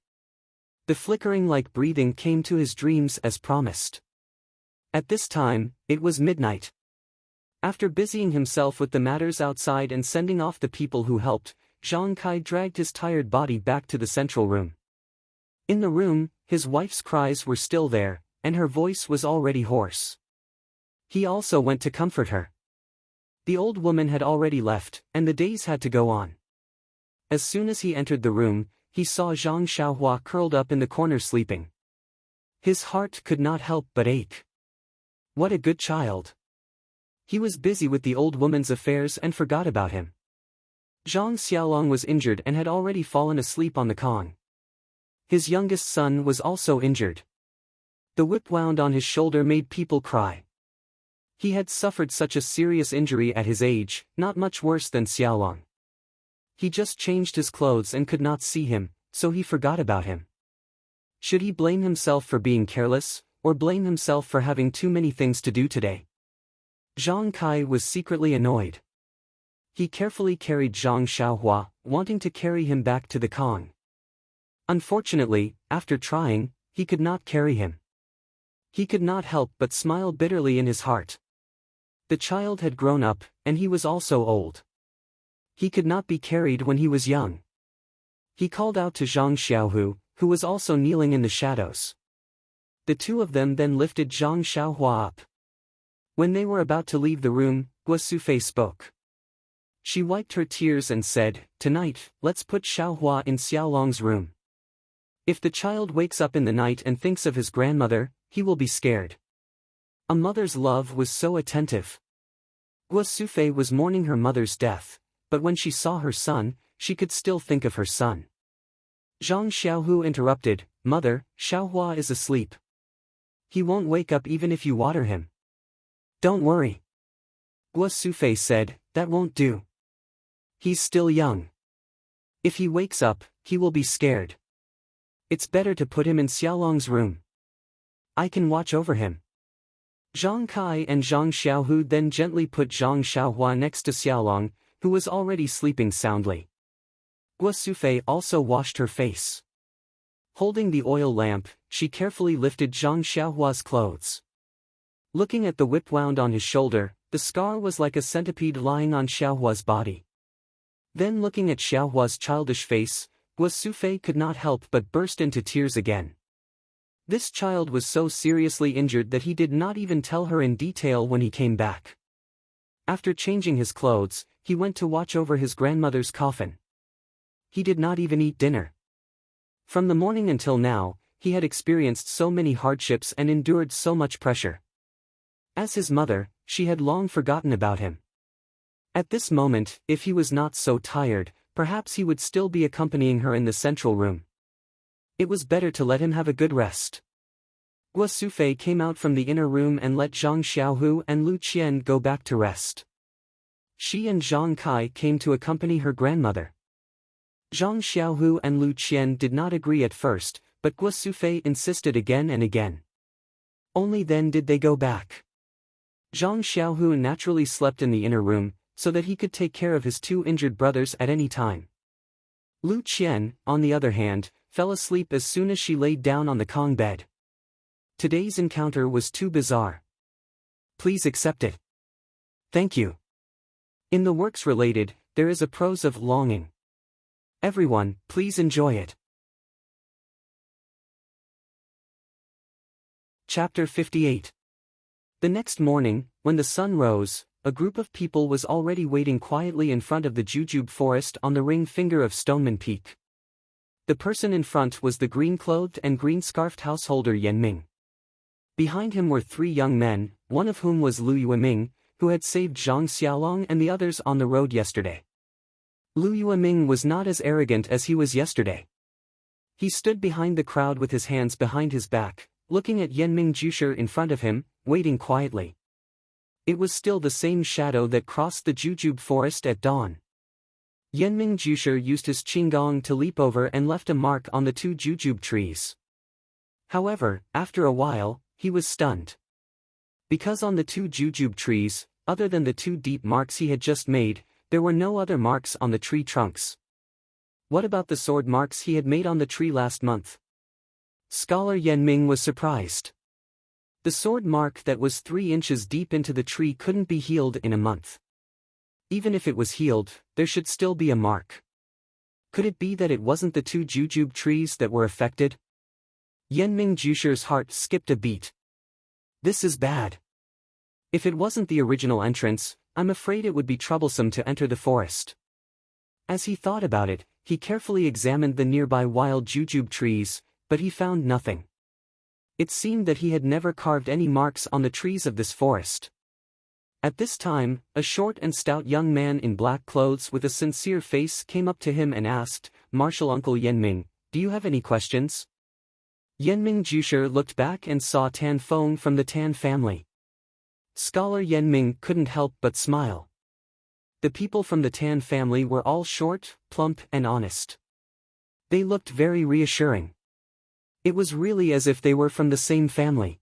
The flickering like breathing came to his dreams as promised. At this time, it was midnight. After busying himself with the matters outside and sending off the people who helped, Zhang Kai dragged his tired body back to the central room. In the room, his wife's cries were still there, and her voice was already hoarse. He also went to comfort her. The old woman had already left, and the days had to go on. As soon as he entered the room, he saw Zhang Xiaohua curled up in the corner sleeping. His heart could not help but ache. What a good child. He was busy with the old woman's affairs and forgot about him. Zhang Xiaolong was injured and had already fallen asleep on the Kong. His youngest son was also injured. The whip wound on his shoulder made people cry. He had suffered such a serious injury at his age, not much worse than Xiaolong. He just changed his clothes and could not see him, so he forgot about him. Should he blame himself for being careless, or blame himself for having too many things to do today? Zhang Kai was secretly annoyed. He carefully carried Zhang Xiaohua, wanting to carry him back to the Kong. Unfortunately, after trying, he could not carry him. He could not help but smile bitterly in his heart. The child had grown up, and he was also old. He could not be carried when he was young. He called out to Zhang Xiaohu, who was also kneeling in the shadows. The two of them then lifted Zhang Xiaohua up. When they were about to leave the room, Guo Sufei spoke. She wiped her tears and said, "Tonight, let's put Xiaohua in Xiaolong's room. If the child wakes up in the night and thinks of his grandmother, he will be scared." A mother's love was so attentive. Guo Sufei was mourning her mother's death, but when she saw her son, she could still think of her son. Zhang Xiaohu interrupted, "Mother, Xiaohua is asleep. He won't wake up even if you water him." "Don't worry." Guo Sufei said, "That won't do. He's still young. If he wakes up, he will be scared. It's better to put him in Xiaolong's room. I can watch over him." Zhang Kai and Zhang Xiaohu then gently put Zhang Xiaohua next to Xiaolong, who was already sleeping soundly. Guo Sufei also washed her face. Holding the oil lamp, she carefully lifted Zhang Xiaohua's clothes. Looking at the whip wound on his shoulder, the scar was like a centipede lying on Xiaohua's body. Then looking at Xiaohua's childish face, Guo Sufei could not help but burst into tears again. This child was so seriously injured that he did not even tell her in detail when he came back. After changing his clothes, he went to watch over his grandmother's coffin. He did not even eat dinner. From the morning until now, he had experienced so many hardships and endured so much pressure. As his mother, she had long forgotten about him. At this moment, if he was not so tired, perhaps he would still be accompanying her in the central room. It was better to let him have a good rest. Guo Sufei came out from the inner room and let Zhang Xiaohu and Lu Qian go back to rest. She and Zhang Kai came to accompany her grandmother. Zhang Xiaohu and Lu Qian did not agree at first, but Guo Sufei insisted again and again. Only then did they go back. Zhang Xiaohu naturally slept in the inner room, so that he could take care of his two injured brothers at any time. Lu Qian, on the other hand, fell asleep as soon as she laid down on the Kong bed. Today's encounter was too bizarre. Please accept it. Thank you. In the works related, there is a prose of longing. Everyone, please enjoy it. Chapter 58. The next morning, when the sun rose, a group of people was already waiting quietly in front of the jujube forest on the ring finger of Stoneman Peak. The person in front was the green-clothed and green-scarfed householder Yan Ming. Behind him were three young men, one of whom was Lu Yueming, who had saved Zhang Xiaolong and the others on the road yesterday. Lu Yueming was not as arrogant as he was yesterday. He stood behind the crowd with his hands behind his back, looking at Yanming Jusher in front of him, waiting quietly. It was still the same shadow that crossed the jujube forest at dawn. Yanming Jusher used his qinggong to leap over and left a mark on the two jujube trees. However, after a while, he was stunned. Because on the two jujube trees, other than the two deep marks he had just made, there were no other marks on the tree trunks. What about the sword marks he had made on the tree last month? Scholar Yenming was surprised. The sword mark that was 3 inches deep into the tree couldn't be healed in a month. Even if it was healed, there should still be a mark. Could it be that it wasn't the two jujube trees that were affected? Yenming Jushi's heart skipped a beat. This is bad. If it wasn't the original entrance, I'm afraid it would be troublesome to enter the forest. As he thought about it, he carefully examined the nearby wild jujube trees, but he found nothing. It seemed that he had never carved any marks on the trees of this forest. At this time, a short and stout young man in black clothes with a sincere face came up to him and asked, "Martial Uncle Yenming, do you have any questions?" Yenming Jushi looked back and saw Tan Feng from the Tan family. Scholar Yenming couldn't help but smile. The people from the Tan family were all short, plump and honest. They looked very reassuring. It was really as if they were from the same family.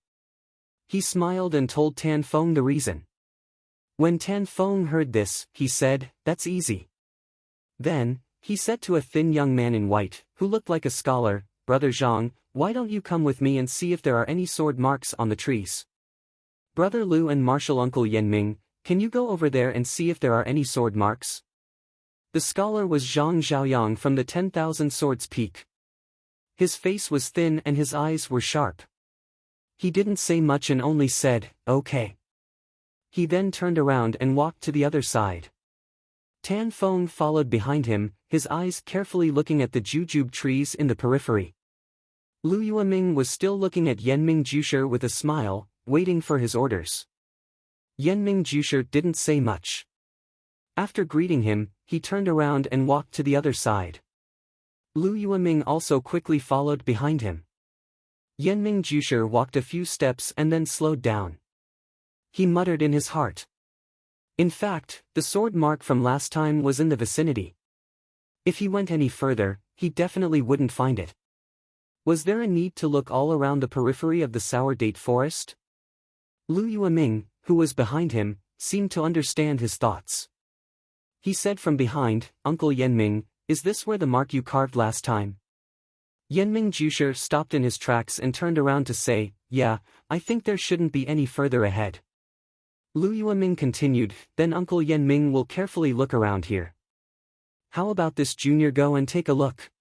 He smiled and told Tan Feng the reason. When Tan Feng heard this, he said, "That's easy." Then, he said to a thin young man in white, who looked like a scholar, "Brother Zhang, why don't you come with me and see if there are any sword marks on the trees? Brother Lu and Martial Uncle Yenming, can you go over there and see if there are any sword marks?" The scholar was Zhang Zhaoyang from the 10,000 Swords Peak. His face was thin and his eyes were sharp. He didn't say much and only said, "Okay." He then turned around and walked to the other side. Tan Feng followed behind him, his eyes carefully looking at the jujube trees in the periphery. Lu Yueming was still looking at Yenming Jushi with a smile, waiting for his orders. Yenming Jushi didn't say much. After greeting him, he turned around and walked to the other side. Lu Yueming also quickly followed behind him. Yenming Jushi walked a few steps and then slowed down. He muttered in his heart. In fact, the sword mark from last time was in the vicinity. If he went any further, he definitely wouldn't find it. Was there a need to look all around the periphery of the sour date forest? Lu Yueming, who was behind him, seemed to understand his thoughts. He said from behind, "Uncle Yenming, is this where the mark you carved last time?" Yenming Jushi stopped in his tracks and turned around to say, "Yeah, I think there shouldn't be any further ahead." Lu Yueming continued, "Then Uncle Yenming will carefully look around here. How about this junior, go and take a look?"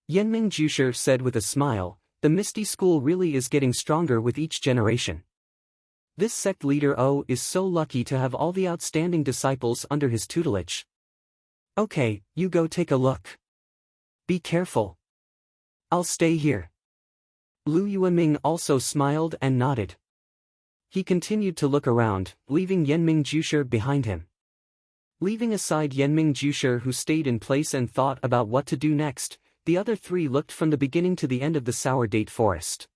Yenming Jushi said with a smile, "The Misty School really is getting stronger with each generation. This sect leader is so lucky to have all the outstanding disciples under his tutelage. Okay, you go take a look. Be careful. I'll stay here." Lu Yueming also smiled and nodded. He continued to look around, leaving Yenming Jushi behind him. Leaving aside Yenming Jushi, who stayed in place and thought about what to do next, the other three looked from the beginning to the end of the sour date forest.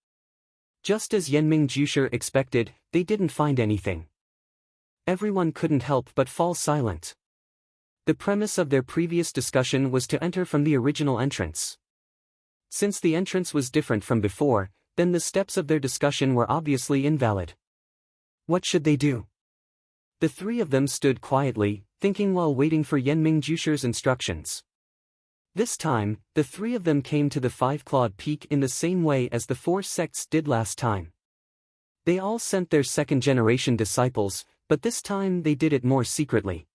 Just as Yenming Jushi expected, they didn't find anything. Everyone couldn't help but fall silent. The premise of their previous discussion was to enter from the original entrance. Since the entrance was different from before, then the steps of their discussion were obviously invalid. What should they do? The three of them stood quietly, thinking while waiting for Yenming Jushi's instructions. This time, the three of them came to the five-clawed peak in the same way as the four sects did last time. They all sent their second-generation disciples, but this time they did it more secretly.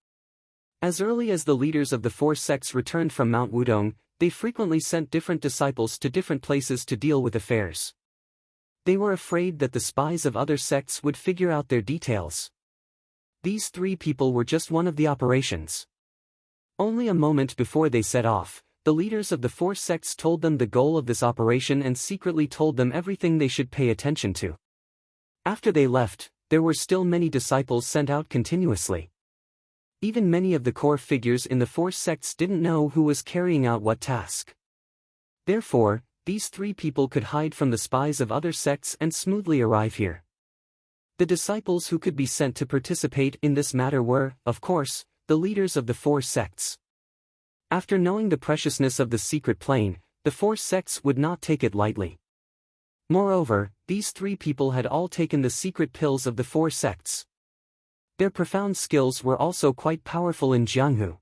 As early as the leaders of the four sects returned from Mount Wudong, they frequently sent different disciples to different places to deal with affairs. They were afraid that the spies of other sects would figure out their details. These three people were just one of the operations. Only a moment before they set off, the leaders of the four sects told them the goal of this operation and secretly told them everything they should pay attention to. After they left, there were still many disciples sent out continuously. Even many of the core figures in the four sects didn't know who was carrying out what task. Therefore, these three people could hide from the spies of other sects and smoothly arrive here. The disciples who could be sent to participate in this matter were, of course, the leaders of the four sects. After knowing the preciousness of the secret plane, the four sects would not take it lightly. Moreover, these three people had all taken the secret pills of the four sects. Their profound skills were also quite powerful in Jianghu.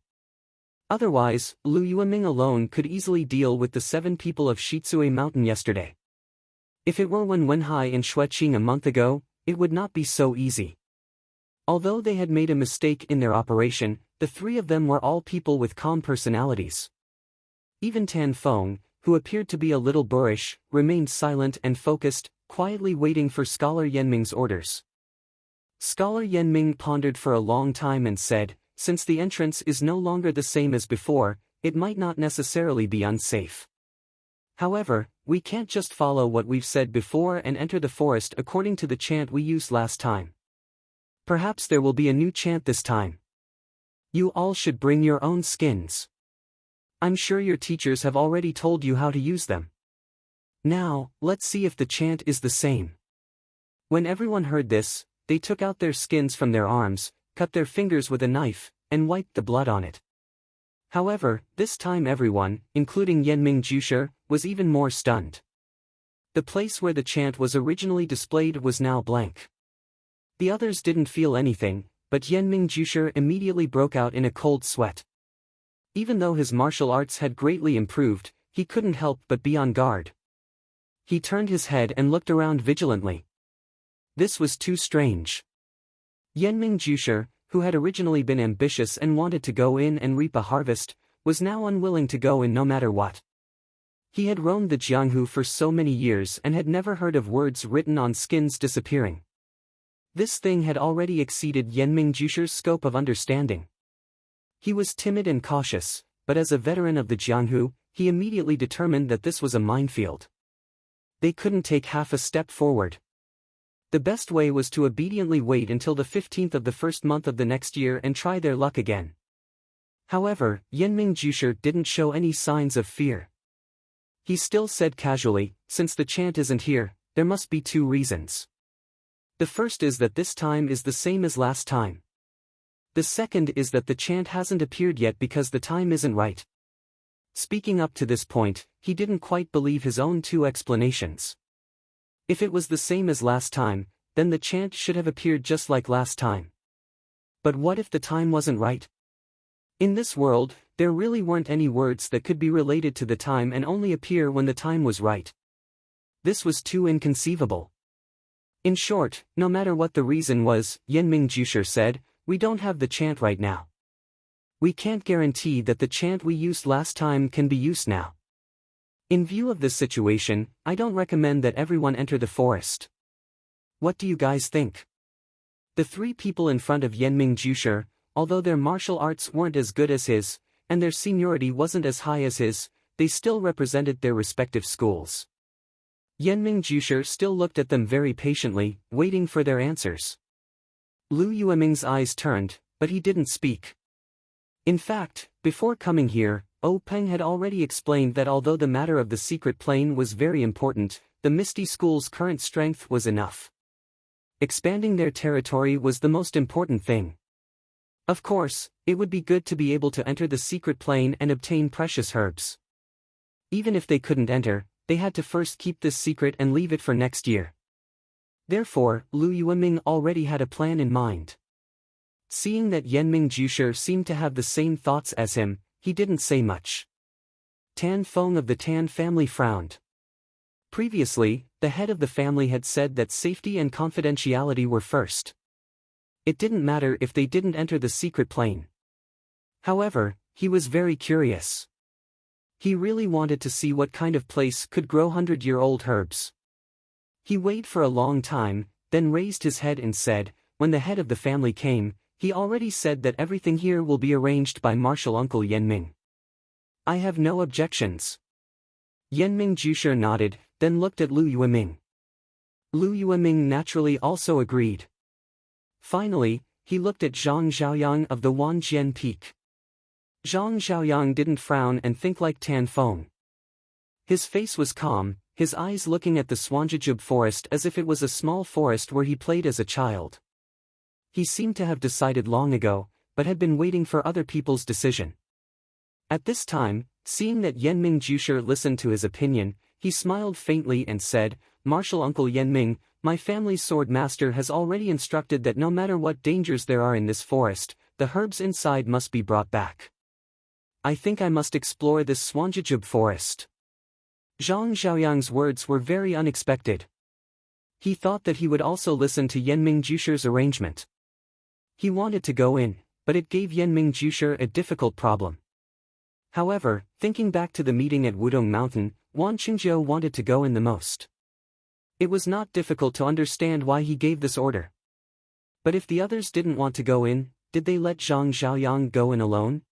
Otherwise, Lu Yueming alone could easily deal with the 7 people of Shizue Mountain yesterday. If it were Wen Wenhai in Shueqing a month ago, it would not be so easy. Although they had made a mistake in their operation, the 3 of them were all people with calm personalities. Even Tan Feng, who appeared to be a little boorish, remained silent and focused, quietly waiting for Scholar Yenming's orders. Scholar Yenming pondered for a long time and said, since the entrance is no longer the same as before, it might not necessarily be unsafe. However, we can't just follow what we've said before and enter the forest according to the chant we used last time. Perhaps there will be a new chant this time. You all should bring your own skins. I'm sure your teachers have already told you how to use them. Now, let's see if the chant is the same. When everyone heard this, they took out their skins from their arms, cut their fingers with a knife, and wiped the blood on it. However, this time everyone, including Yenming Jusher, was even more stunned. The place where the chant was originally displayed was now blank. The others didn't feel anything, but Yenming Jusher immediately broke out in a cold sweat. Even though his martial arts had greatly improved, he couldn't help but be on guard. He turned his head and looked around vigilantly. This was too strange. Yenming Jusher, who had originally been ambitious and wanted to go in and reap a harvest, was now unwilling to go in no matter what. He had roamed the Jianghu for so many years and had never heard of words written on skins disappearing. This thing had already exceeded Yenming Jusher's scope of understanding. He was timid and cautious, but as a veteran of the Jianghu, he immediately determined that this was a minefield. They couldn't take half a step forward. The best way was to obediently wait until the 15th of the first month of the next year and try their luck again. However, Yenming Jusher didn't show any signs of fear. He still said casually, since the chant isn't here, there must be 2 reasons. The first is that this time is the same as last time. The second is that the chant hasn't appeared yet because the time isn't right. Speaking up to this point, he didn't quite believe his own 2 explanations. If it was the same as last time, then the chant should have appeared just like last time. But what if the time wasn't right? In this world, there really weren't any words that could be related to the time and only appear when the time was right. This was too inconceivable. In short, no matter what the reason was, Yenming Jusher said, we don't have the chant right now. We can't guarantee that the chant we used last time can be used now. In view of this situation, I don't recommend that everyone enter the forest. What do you guys think? The 3 people in front of Yenming Jusher, although their martial arts weren't as good as his, and their seniority wasn't as high as his, they still represented their respective schools. Yenming Jusher still looked at them very patiently, waiting for their answers. Lu Yueming's eyes turned, but he didn't speak. In fact, before coming here, Peng had already explained that although the matter of the secret plane was very important, the Misty School's current strength was enough. Expanding their territory was the most important thing. Of course, it would be good to be able to enter the secret plane and obtain precious herbs. Even if they couldn't enter, they had to first keep this secret and leave it for next year. Therefore, Lu Yueming already had a plan in mind. Seeing that Yenming Jusher seemed to have the same thoughts as him, he didn't say much. Tan Feng of the Tan family frowned. Previously, the head of the family had said that safety and confidentiality were first. It didn't matter if they didn't enter the secret plane. However, he was very curious. He really wanted to see what kind of place could grow 100-year-old herbs. He waited for a long time, then raised his head and said, when the head of the family came, he already said that everything here will be arranged by Martial Uncle Yenming. I have no objections. Yenming Jusher nodded, then looked at Lu Yueming. Lu Yueming naturally also agreed. Finally, he looked at Zhang Xiaoyang of the Wanjian Peak. Zhang Xiaoyang didn't frown and think like Tan Feng. His face was calm, his eyes looking at the Swanjijub forest as if it was a small forest where he played as a child. He seemed to have decided long ago, but had been waiting for other people's decision. At this time, seeing that Yenming Jusher listened to his opinion, he smiled faintly and said, Martial Uncle Yenming, my family's sword master has already instructed that no matter what dangers there are in this forest, the herbs inside must be brought back. I think I must explore this Swanjujub forest. Zhang Xiaoyang's words were very unexpected. He thought that he would also listen to Yenming Jushi's arrangement. He wanted to go in, but it gave Yenming Jushi a difficult problem. However, thinking back to the meeting at Wudong Mountain, Wan Qingjiu wanted to go in the most. It was not difficult to understand why he gave this order. But if the others didn't want to go in, did they let Zhang Xiaoyang go in alone?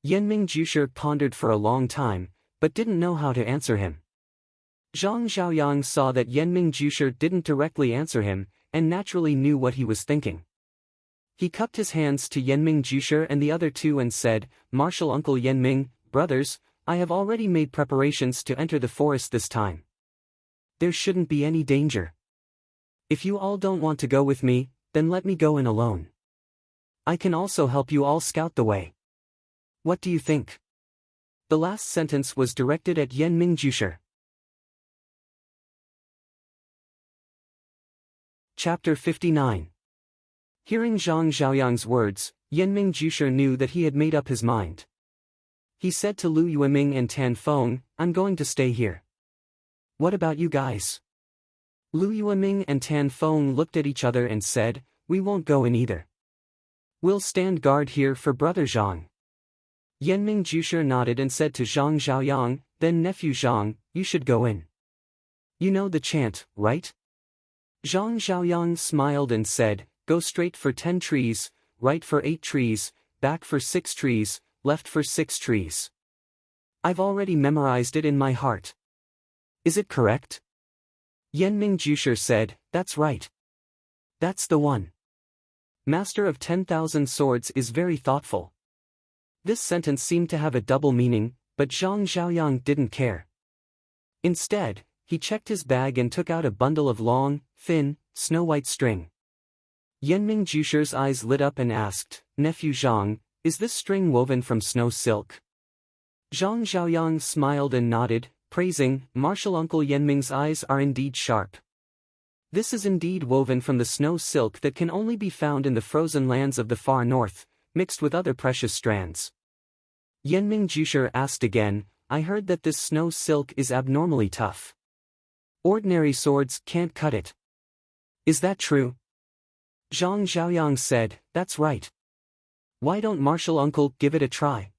Yenming Jushi pondered for a long time, but didn't know how to answer him. Zhang Xiaoyang saw that Yenming Jushi didn't directly answer him, and naturally knew what he was thinking. He cupped his hands to Yenming Jushi and the other two and said, Martial Uncle Yenming, brothers, I have already made preparations to enter the forest this time. There shouldn't be any danger. If you all don't want to go with me, then let me go in alone. I can also help you all scout the way. What do you think? The last sentence was directed at Yenming Jushi. Chapter 59. Hearing Zhang Xiaoyang's words, Yenming Jushi knew that he had made up his mind. He said to Lu Yueming and Tan Feng, I'm going to stay here. What about you guys? Lu Yueming and Tan Feng looked at each other and said, we won't go in either. We'll stand guard here for Brother Zhang. Yenming Jushi nodded and said to Zhang Xiaoyang, then nephew Zhang, you should go in. You know the chant, right? Zhang Xiaoyang smiled and said, go straight for 10 trees, right for 8 trees, back for 6 trees, left for 6 trees. I've already memorized it in my heart. Is it correct? Yenming Jushi said, that's right. That's the one. Master of 10,000 swords is very thoughtful. This sentence seemed to have a double meaning, but Zhang Xiaoyang didn't care. Instead, he checked his bag and took out a bundle of long, thin, snow-white string. Yenming Jushi's eyes lit up and asked, Nephew Zhang, is this string woven from snow silk? Zhang Xiaoyang smiled and nodded, praising, Martial Uncle Yenming's eyes are indeed sharp. This is indeed woven from the snow silk that can only be found in the frozen lands of the far north, mixed with other precious strands. Yenming Jushi asked again, I heard that this snow silk is abnormally tough. Ordinary swords can't cut it. Is that true? Zhang Xiaoyang said, that's right. Why don't Martial Uncle give it a try?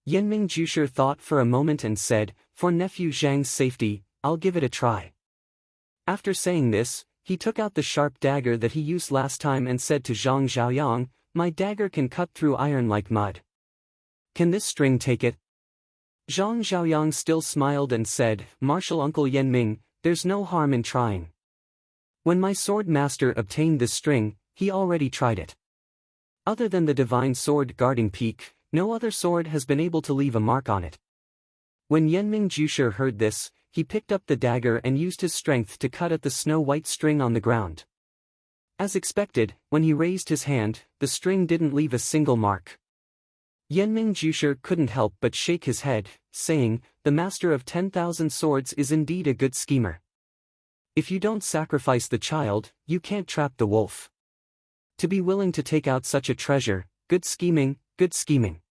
Yenming Jushi thought for a moment and said, for nephew Zhang's safety, I'll give it a try. After saying this, he took out the sharp dagger that he used last time and said to Zhang Xiaoyang, my dagger can cut through iron like mud. Can this string take it? Zhang Xiaoyang still smiled and said, Martial Uncle Yenming, there's no harm in trying. When my sword master obtained this string, he already tried it. Other than the divine sword guarding peak, no other sword has been able to leave a mark on it. When Yenming Jushi heard this, he picked up the dagger and used his strength to cut at the snow-white string on the ground. As expected, when he raised his hand, the string didn't leave a single mark. Yenming Jushi couldn't help but shake his head, saying, the master of 10,000 swords is indeed a good schemer. If you don't sacrifice the child, you can't trap the wolf. To be willing to take out such a treasure, good scheming, good scheming.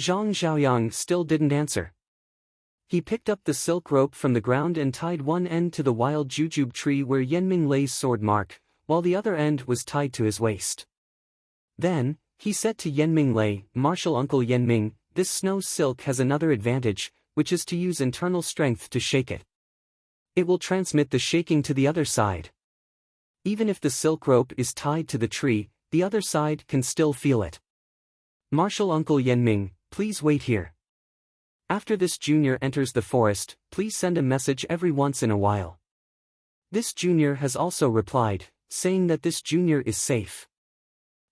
Zhang Xiaoyang still didn't answer. He picked up the silk rope from the ground and tied one end to the wild jujube tree where Yenming Lei's sword mark, while the other end was tied to his waist. Then, he said to Yenming Lei, Martial Uncle Yenming, this snow silk has another advantage, which is to use internal strength to shake it. It will transmit the shaking to the other side. Even if the silk rope is tied to the tree, the other side can still feel it. Martial Uncle Yenming, please wait here. After this junior enters the forest, please send a message every once in a while. This junior has also replied, saying that this junior is safe.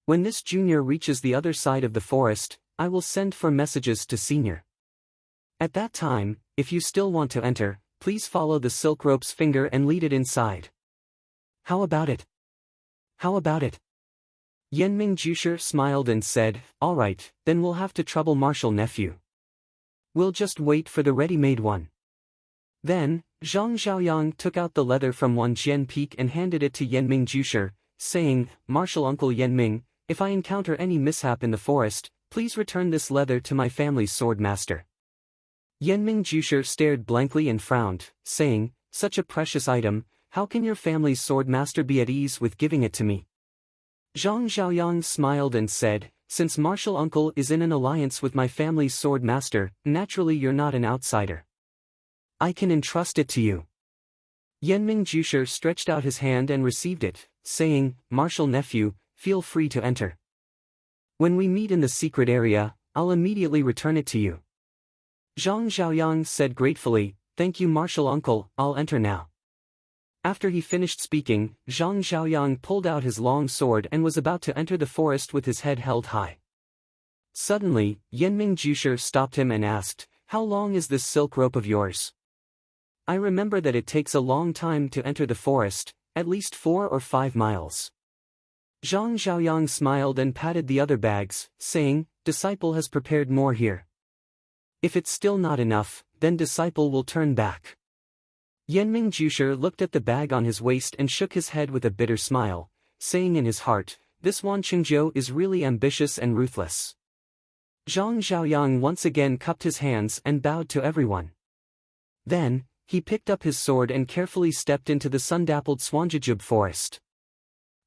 When this junior reaches the other side of the forest, I will send for messages to senior. At that time, if you still want to enter, please follow the silk rope's finger and lead it inside. How about it? How about it? Yenming Jushi smiled and said, all right, then we'll have to trouble Martial nephew. We'll just wait for the ready-made one. Then, Zhang Xiaoyang took out the leather from Wan Jian Peak and handed it to Yanming Jusher, saying, "Martial Uncle Yanming, if I encounter any mishap in the forest, please return this leather to my family's sword master." Yanming Jusher stared blankly and frowned, saying, "Such a precious item, how can your family's sword master be at ease with giving it to me?" Zhang Xiaoyang smiled and said, "Since Martial Uncle is in an alliance with my family's sword master, naturally you're not an outsider. I can entrust it to you." Yanming Jusher stretched out his hand and received it, saying, "Martial nephew, feel free to enter. When we meet in the secret area, I'll immediately return it to you." Zhang Xiaoyang said gratefully, "Thank you Martial Uncle, I'll enter now." After he finished speaking, Zhang Xiaoyang pulled out his long sword and was about to enter the forest with his head held high. Suddenly, Yanming Jusher stopped him and asked, "How long is this silk rope of yours? I remember that it takes a long time to enter the forest, at least 4 or 5 miles. Zhang Xiaoyang smiled and patted the other bags, saying, "Disciple has prepared more here. If it's still not enough, then disciple will turn back." Yanming Jusher looked at the bag on his waist and shook his head with a bitter smile, saying in his heart, "This Wan Qingjiu is really ambitious and ruthless." Zhang Xiaoyang once again cupped his hands and bowed to everyone. Then, he picked up his sword and carefully stepped into the sun-dappled Swanjujub forest.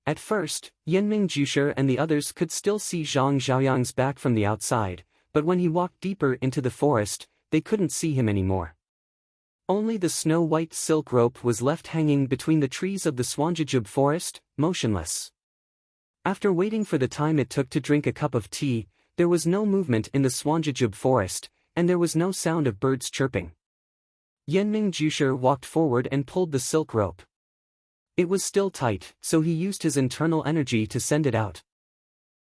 At first, Yanming Jusher and the others could still see Zhang Xiaoyang's back from the outside, but when he walked deeper into the forest, they couldn't see him anymore. Only the snow-white silk rope was left hanging between the trees of the Swanjujub forest, motionless. After waiting for the time it took to drink a cup of tea, there was no movement in the Swanjujub forest, and there was no sound of birds chirping. Yanming Jusher walked forward and pulled the silk rope. It was still tight, so he used his internal energy to send it out.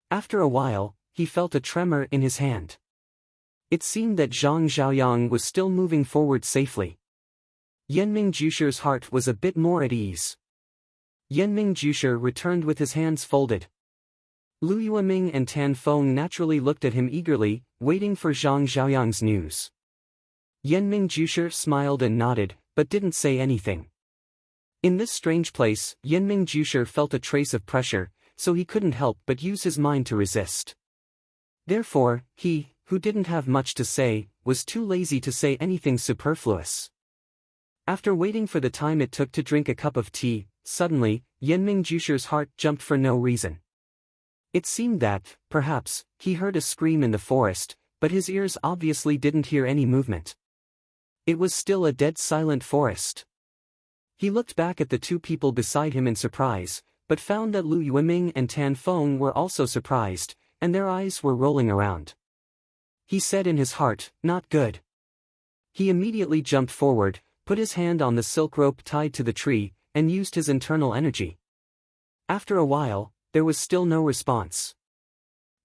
After a while, he felt a tremor in his hand. It seemed that Zhang Xiaoyang was still moving forward safely. Yanming Jusher's heart was a bit more at ease. Yanming Jusher returned with his hands folded. Lu Yueming and Tan Feng naturally looked at him eagerly, waiting for Zhang Xiaoyang's news. Yanming Jusher smiled and nodded, but didn't say anything. In this strange place, Yanming Jusher felt a trace of pressure, so he couldn't help but use his mind to resist. Therefore, he, who didn't have much to say, was too lazy to say anything superfluous. After waiting for the time it took to drink a cup of tea, suddenly, Yanming Jusher's heart jumped for no reason. It seemed that, perhaps, he heard a scream in the forest, but his ears obviously didn't hear any movement. It was still a dead silent forest. He looked back at the two people beside him in surprise, but found that Lu Yueming and Tan Feng were also surprised, and their eyes were rolling around. He said in his heart, "Not good." He immediately jumped forward, put his hand on the silk rope tied to the tree, and used his internal energy. After a while, there was still no response.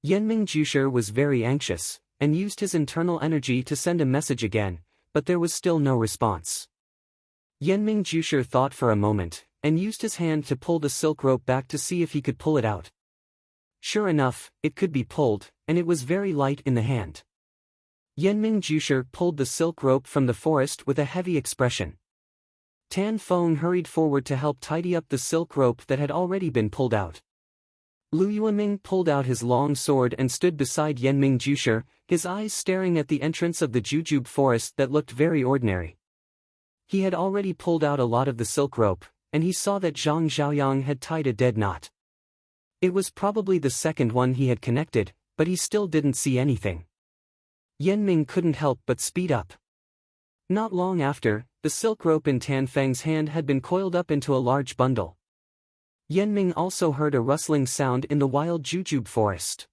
Yanming Jusher was very anxious, and used his internal energy to send a message again, but there was still no response. Yanming Jusher thought for a moment, and used his hand to pull the silk rope back to see if he could pull it out. Sure enough, it could be pulled, and it was very light in the hand. Yanming Jusher pulled the silk rope from the forest with a heavy expression. Tan Feng hurried forward to help tidy up the silk rope that had already been pulled out. Lu Yueming pulled out his long sword and stood beside Yanming Jusher, his eyes staring at the entrance of the Jujube forest that looked very ordinary. He had already pulled out a lot of the silk rope, and he saw that Zhang Xiaoyang had tied a dead knot. It was probably the second one he had connected, but he still didn't see anything. Yanming couldn't help but speed up. Not long after, the silk rope in Tan Feng's hand had been coiled up into a large bundle. Yanming also heard a rustling sound in the wild jujube forest.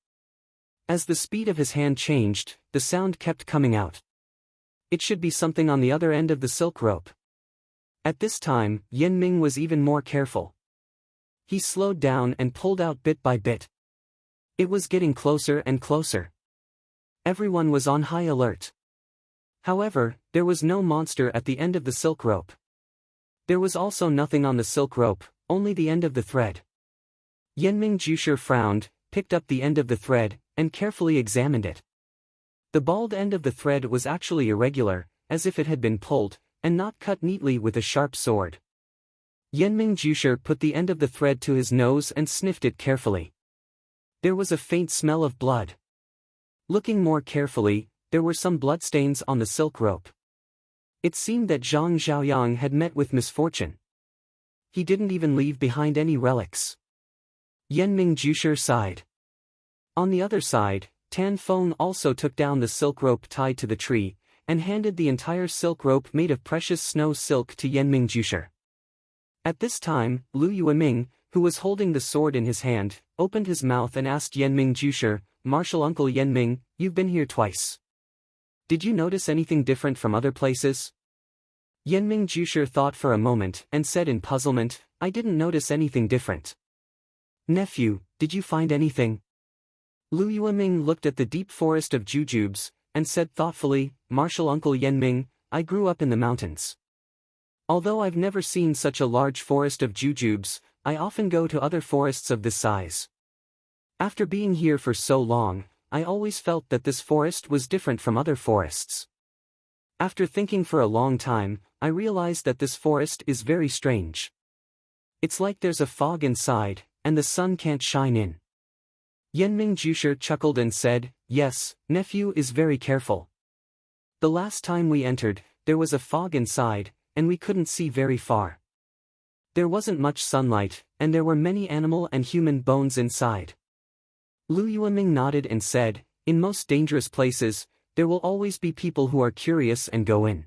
As the speed of his hand changed, the sound kept coming out. It should be something on the other end of the silk rope. At this time, Yanming was even more careful. He slowed down and pulled out bit by bit. It was getting closer and closer. Everyone was on high alert. However, there was no monster at the end of the silk rope. There was also nothing on the silk rope, only the end of the thread. Yanming Jusher frowned, picked up the end of the thread, and carefully examined it. The bald end of the thread was actually irregular, as if it had been pulled, and not cut neatly with a sharp sword. Yenming Jusher put the end of the thread to his nose and sniffed it carefully. There was a faint smell of blood. Looking more carefully, there were some bloodstains on the silk rope. It seemed that Zhang Xiaoyang had met with misfortune. He didn't even leave behind any relics. Yenming Jusher sighed. On the other side, Tan Feng also took down the silk rope tied to the tree, and handed the entire silk rope made of precious snow silk to Yenming Jusher. At this time, Lu Yueming, who was holding the sword in his hand, opened his mouth and asked Yenming Jusher, "Martial Uncle Yenming, you've been here twice. Did you notice anything different from other places?" Yenming Jusher thought for a moment and said in puzzlement, "I didn't notice anything different." "Nephew, did you find anything?" Lu Yueming looked at the deep forest of jujubes, and said thoughtfully, "Martial Uncle Yenming, I grew up in the mountains. Although I've never seen such a large forest of jujubes, I often go to other forests of this size. After being here for so long, I always felt that this forest was different from other forests. After thinking for a long time, I realized that this forest is very strange. It's like there's a fog inside, and the sun can't shine in." Yenming Jusher chuckled and said, "Yes, nephew is very careful. The last time we entered, there was a fog inside, and we couldn't see very far. There wasn't much sunlight, and there were many animal and human bones inside." Lu Yueming nodded and said, "In most dangerous places, there will always be people who are curious and go in.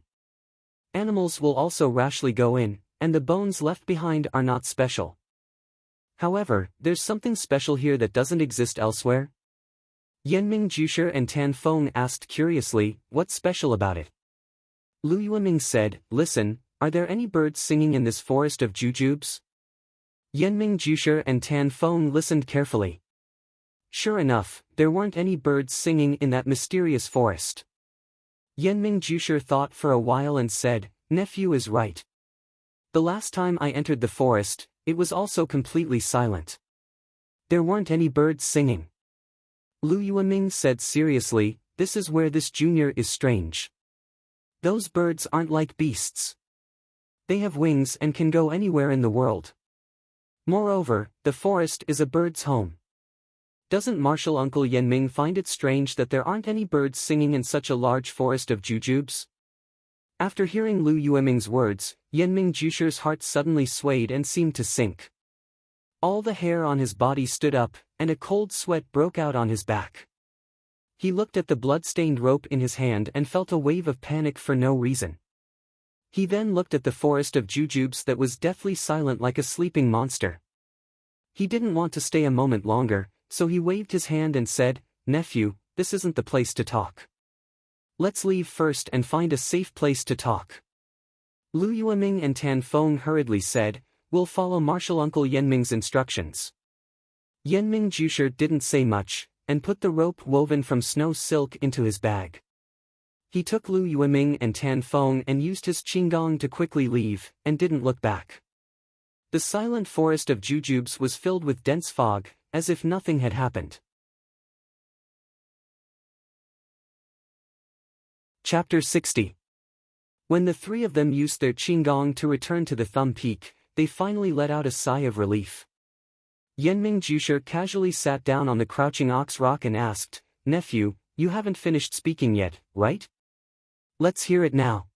Animals will also rashly go in, and the bones left behind are not special. However, there's something special here that doesn't exist elsewhere?" Yenming Jusher and Tan Feng asked curiously, "What's special about it?" Lu Yueming said, "Listen, are there any birds singing in this forest of jujubes?" Yenming Jusher and Tan Feng listened carefully. Sure enough, there weren't any birds singing in that mysterious forest. Yenming Jusher thought for a while and said, "Nephew is right. The last time I entered the forest, it was also completely silent. There weren't any birds singing." Lu Yueming said seriously, "This is where this junior is strange. Those birds aren't like beasts. They have wings and can go anywhere in the world. Moreover, the forest is a bird's home. Doesn't Martial Uncle Yenming find it strange that there aren't any birds singing in such a large forest of jujubes?" After hearing Lu Yueming's words, Yenming Jusher's heart suddenly swayed and seemed to sink. All the hair on his body stood up, and a cold sweat broke out on his back. He looked at the blood-stained rope in his hand and felt a wave of panic for no reason. He then looked at the forest of jujubes that was deathly silent like a sleeping monster. He didn't want to stay a moment longer, so he waved his hand and said, "Nephew, this isn't the place to talk. Let's leave first and find a safe place to talk." Lu Yueming and Tan Feng hurriedly said, "We'll follow Martial Uncle Yenming's instructions." Yenming Jusher didn't say much, and put the rope woven from snow silk into his bag. He took Lu Yueming and Tan Feng and used his qinggong to quickly leave, and didn't look back. The silent forest of jujubes was filled with dense fog, as if nothing had happened. Chapter 60. When the three of them used their qinggong to return to the Thumb Peak, they finally let out a sigh of relief. Yenming Jusher casually sat down on the crouching ox rock and asked, "Nephew, you haven't finished speaking yet, right? Let's hear it now."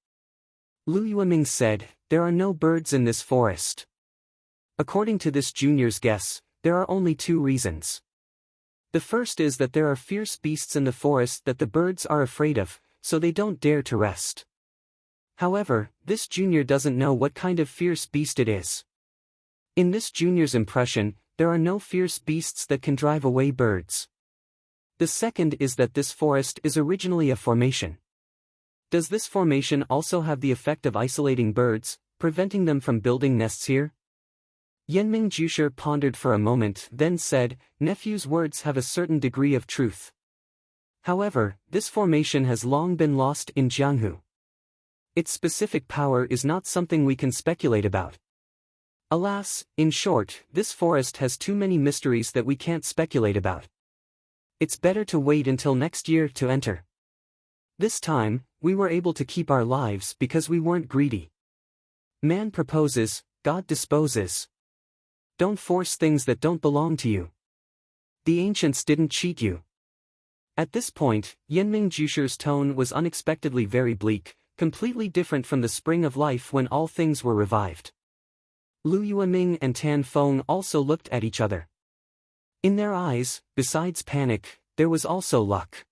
Lu Yueming said, "There are no birds in this forest. According to this junior's guess, there are only two reasons. The first is that there are fierce beasts in the forest that the birds are afraid of, so they don't dare to rest. However, this junior doesn't know what kind of fierce beast it is. In this junior's impression, there are no fierce beasts that can drive away birds. The second is that this forest is originally a formation. Does this formation also have the effect of isolating birds, preventing them from building nests here?" Yenming Jusher pondered for a moment, then said, "Nephew's words have a certain degree of truth. However, this formation has long been lost in Jianghu. Its specific power is not something we can speculate about. Alas, in short, this forest has too many mysteries that we can't speculate about. It's better to wait until next year to enter." This time, we were able to keep our lives because we weren't greedy. Man proposes, God disposes. Don't force things that don't belong to you. The ancients didn't cheat you. At this point, Yenming Jushi's tone was unexpectedly very bleak, completely different from the spring of life when all things were revived. Lu Yueming and Tan Feng also looked at each other. In their eyes, besides panic, there was also luck.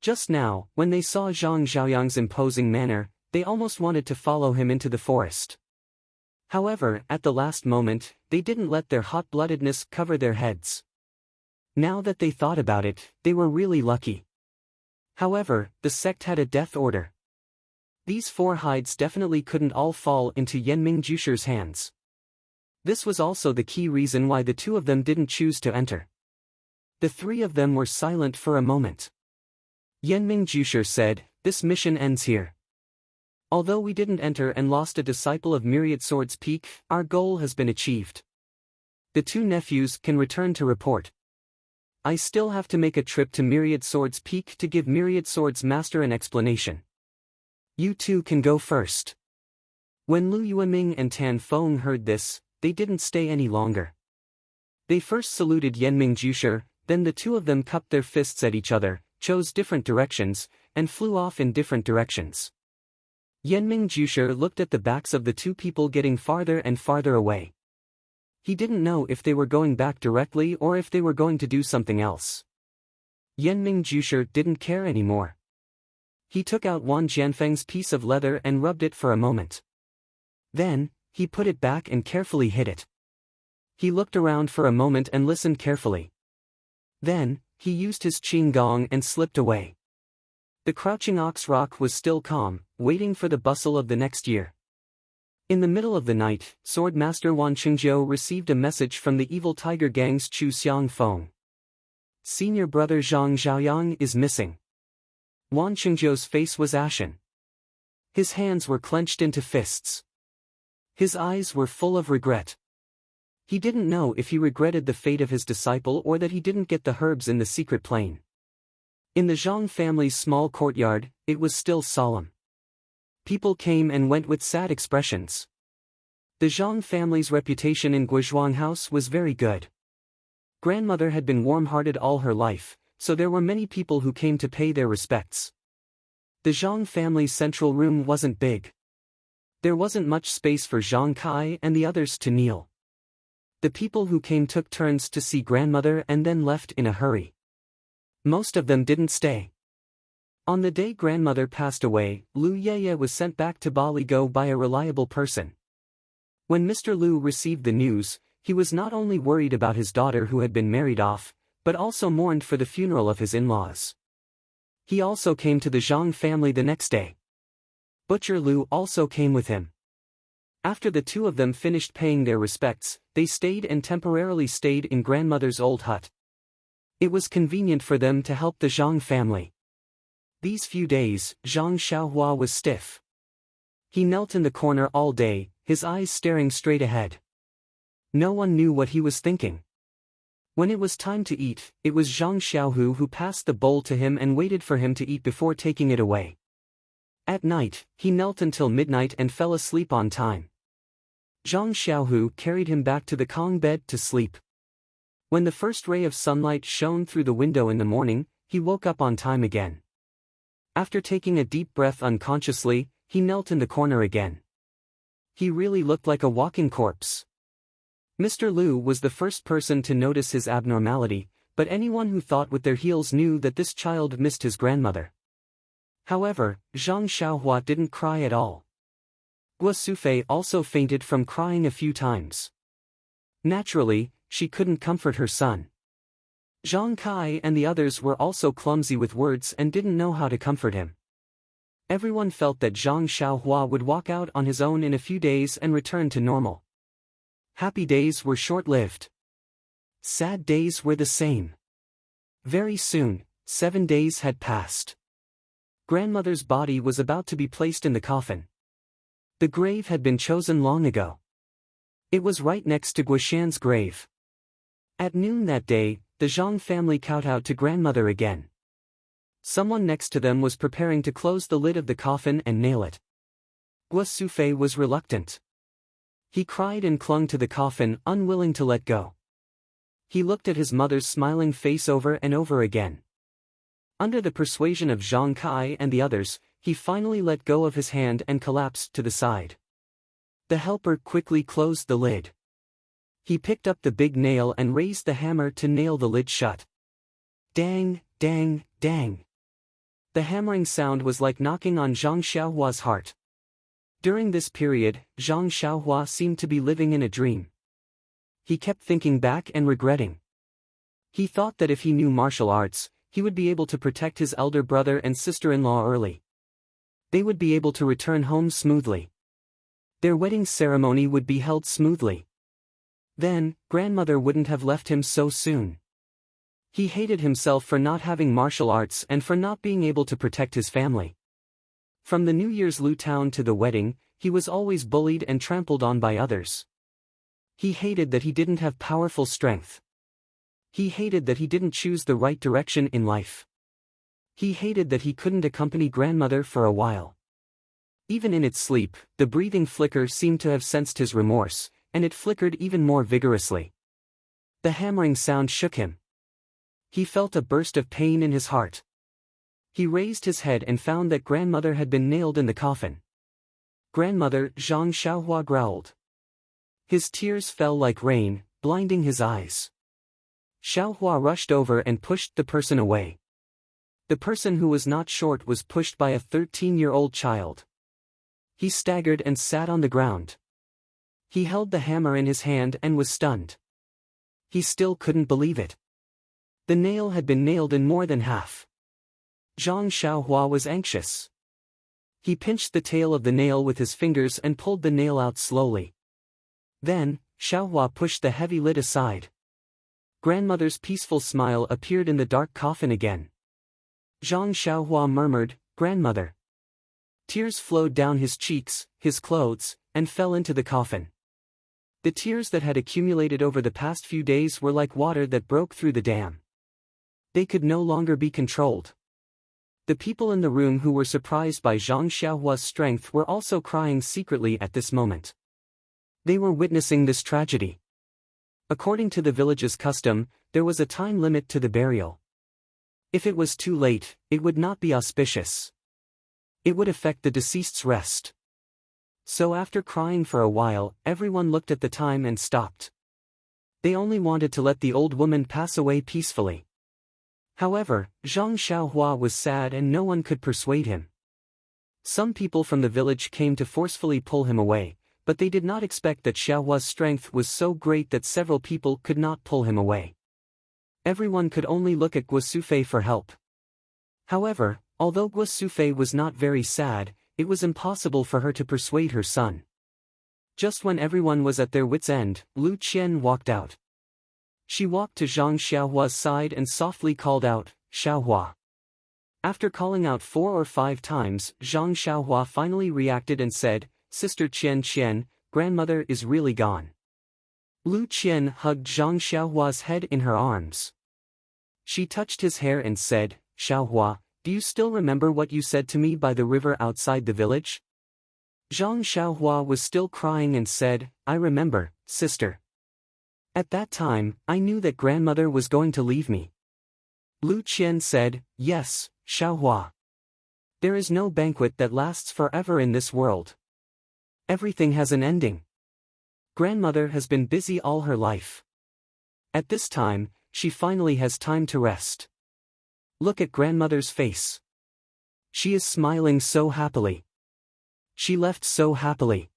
Just now, when they saw Zhang Xiaoyang's imposing manner, they almost wanted to follow him into the forest. However, at the last moment, they didn't let their hot-bloodedness cover their heads. Now that they thought about it, they were really lucky. However, the sect had a death order. These 4 hides definitely couldn't all fall into Yenming Jushi's hands. This was also the key reason why the 2 of them didn't choose to enter. The 3 of them were silent for a moment. Yenming Jushi said, "This mission ends here. Although we didn't enter and lost a disciple of Myriad Swords Peak, our goal has been achieved. The 2 nephews can return to report. I still have to make a trip to Myriad Swords Peak to give Myriad Swords Master an explanation. You 2 can go first." When Lu Yueming and Tan Feng heard this, they didn't stay any longer. They first saluted Yenming Jushi, then the 2 of them cupped their fists at each other, chose different directions, and flew off in different directions. Yenming Jushi looked at the backs of the 2 people getting farther and farther away. He didn't know if they were going back directly or if they were going to do something else. Yenming Jushi didn't care anymore. He took out Wan Jianfeng's piece of leather and rubbed it for a moment. Then, he put it back and carefully hid it. He looked around for a moment and listened carefully. Then, he used his qing gong and slipped away. The crouching ox rock was still calm, waiting for the bustle of the next year. In the middle of the night, Swordmaster Wan Qingjiu received a message from the evil tiger gang's Chu Xiang Feng. Senior brother Zhang Xiaoyang is missing. Wan Qingjiu's face was ashen. His hands were clenched into fists. His eyes were full of regret. He didn't know if he regretted the fate of his disciple or that he didn't get the herbs in the secret plane. In the Zhang family's small courtyard, it was still solemn. People came and went with sad expressions. The Zhang family's reputation in Guizhuang House was very good. Grandmother had been warm-hearted all her life, so there were many people who came to pay their respects. The Zhang family's central room wasn't big. There wasn't much space for Zhang Kai and the others to kneel. The people who came took turns to see grandmother and then left in a hurry. Most of them didn't stay. On the day grandmother passed away, Lu Yeye was sent back to Baligo by a reliable person. When Mr. Lu received the news, he was not only worried about his daughter who had been married off, but also mourned for the funeral of his in-laws. He also came to the Zhang family the next day. Butcher Lu also came with him. After the 2 of them finished paying their respects, they stayed and temporarily stayed in grandmother's old hut. It was convenient for them to help the Zhang family. These few days, Zhang Xiaohua was stiff. He knelt in the corner all day, his eyes staring straight ahead. No one knew what he was thinking. When it was time to eat, it was Zhang Xiaohu who passed the bowl to him and waited for him to eat before taking it away. At night, he knelt until midnight and fell asleep on time. Zhang Xiaohu carried him back to the Kong bed to sleep. When the first ray of sunlight shone through the window in the morning, he woke up on time again. After taking a deep breath unconsciously, he knelt in the corner again. He really looked like a walking corpse. Mr. Lu was the first person to notice his abnormality, but anyone who thought with their heels knew that this child missed his grandmother. However, Zhang Xiaohua didn't cry at all. Guo Sufei also fainted from crying a few times. Naturally, she couldn't comfort her son. Zhang Kai and the others were also clumsy with words and didn't know how to comfort him. Everyone felt that Zhang Xiaohua would walk out on his own in a few days and return to normal. Happy days were short-lived. Sad days were the same. Very soon, 7 days had passed. Grandmother's body was about to be placed in the coffin. The grave had been chosen long ago. It was right next to Guishan's grave. At noon that day, the Zhang family kowtowed to grandmother again. Someone next to them was preparing to close the lid of the coffin and nail it. Guo Sufei was reluctant. He cried and clung to the coffin, unwilling to let go. He looked at his mother's smiling face over and over again. Under the persuasion of Zhang Kai and the others, he finally let go of his hand and collapsed to the side. The helper quickly closed the lid. He picked up the big nail and raised the hammer to nail the lid shut. Dang, dang, dang. The hammering sound was like knocking on Zhang Xiaohua's heart. During this period, Zhang Xiaohua seemed to be living in a dream. He kept thinking back and regretting. He thought that if he knew martial arts, he would be able to protect his elder brother and sister-in-law early. They would be able to return home smoothly. Their wedding ceremony would be held smoothly. Then, grandmother wouldn't have left him so soon. He hated himself for not having martial arts and for not being able to protect his family. From the New Year's Lu town to the wedding, he was always bullied and trampled on by others. He hated that he didn't have powerful strength. He hated that he didn't choose the right direction in life. He hated that he couldn't accompany grandmother for a while. Even in its sleep, the breathing flicker seemed to have sensed his remorse, and it flickered even more vigorously. The hammering sound shook him. He felt a burst of pain in his heart. He raised his head and found that grandmother had been nailed in the coffin. Grandmother, Zhang Xiaohua growled. His tears fell like rain, blinding his eyes. Xiaohua rushed over and pushed the person away. The person who was not short was pushed by a 13-year-old child. He staggered and sat on the ground. He held the hammer in his hand and was stunned. He still couldn't believe it. The nail had been nailed in more than half. Zhang Xiaohua was anxious. He pinched the tail of the nail with his fingers and pulled the nail out slowly. Then, Xiaohua pushed the heavy lid aside. Grandmother's peaceful smile appeared in the dark coffin again. Zhang Xiaohua murmured, "Grandmother." Tears flowed down his cheeks, his clothes, and fell into the coffin. The tears that had accumulated over the past few days were like water that broke through the dam. They could no longer be controlled. The people in the room who were surprised by Zhang Xiaohua's strength were also crying secretly at this moment. They were witnessing this tragedy. According to the village's custom, there was a time limit to the burial. If it was too late, it would not be auspicious. It would affect the deceased's rest. So after crying for a while, everyone looked at the time and stopped. They only wanted to let the old woman pass away peacefully. However, Zhang Xiaohua was sad and no one could persuade him. Some people from the village came to forcefully pull him away, but they did not expect that Xiaohua's strength was so great that several people could not pull him away. Everyone could only look at Guo Sufei for help. However, although Guo Sufei was not very sad, it was impossible for her to persuade her son. Just when everyone was at their wits' end, Lu Qian walked out. She walked to Zhang Xiaohua's side and softly called out, "Xiaohua." After calling out 4 or 5 times, Zhang Xiaohua finally reacted and said, "Sister Qian, grandmother is really gone." Lu Qian hugged Zhang Xiaohua's head in her arms. She touched his hair and said, "Xiaohua, do you still remember what you said to me by the river outside the village?" Zhang Xiaohua was still crying and said, "I remember, sister. At that time, I knew that grandmother was going to leave me." Lu Qian said, "Yes, Xiaohua. There is no banquet that lasts forever in this world. Everything has an ending. Grandmother has been busy all her life. At this time, she finally has time to rest. Look at grandmother's face. She is smiling so happily. She left so happily.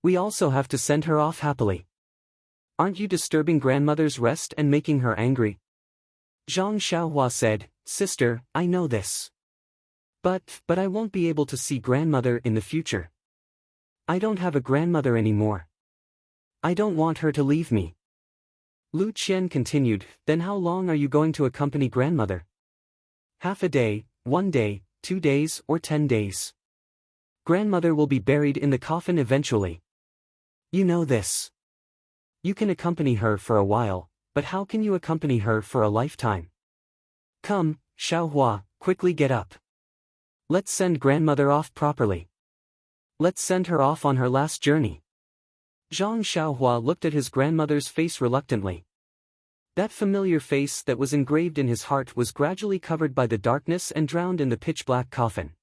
We also have to send her off happily. Aren't you disturbing grandmother's rest and making her angry?" Zhang Xiaohua said, "Sister, I know this. But I won't be able to see grandmother in the future. I don't have a grandmother anymore. I don't want her to leave me." Lu Qian continued, "Then how long are you going to accompany grandmother? Half a day, 1 day, 2 days, or 10 days? Grandmother will be buried in the coffin eventually. You know this. You can accompany her for a while, but how can you accompany her for a lifetime? Come, Xiaohua, quickly get up. Let's send grandmother off properly. Let's send her off on her last journey. Zhang Xiaohua looked at his grandmother's face reluctantly. That familiar face that was engraved in his heart was gradually covered by the darkness and drowned in the pitch-black coffin.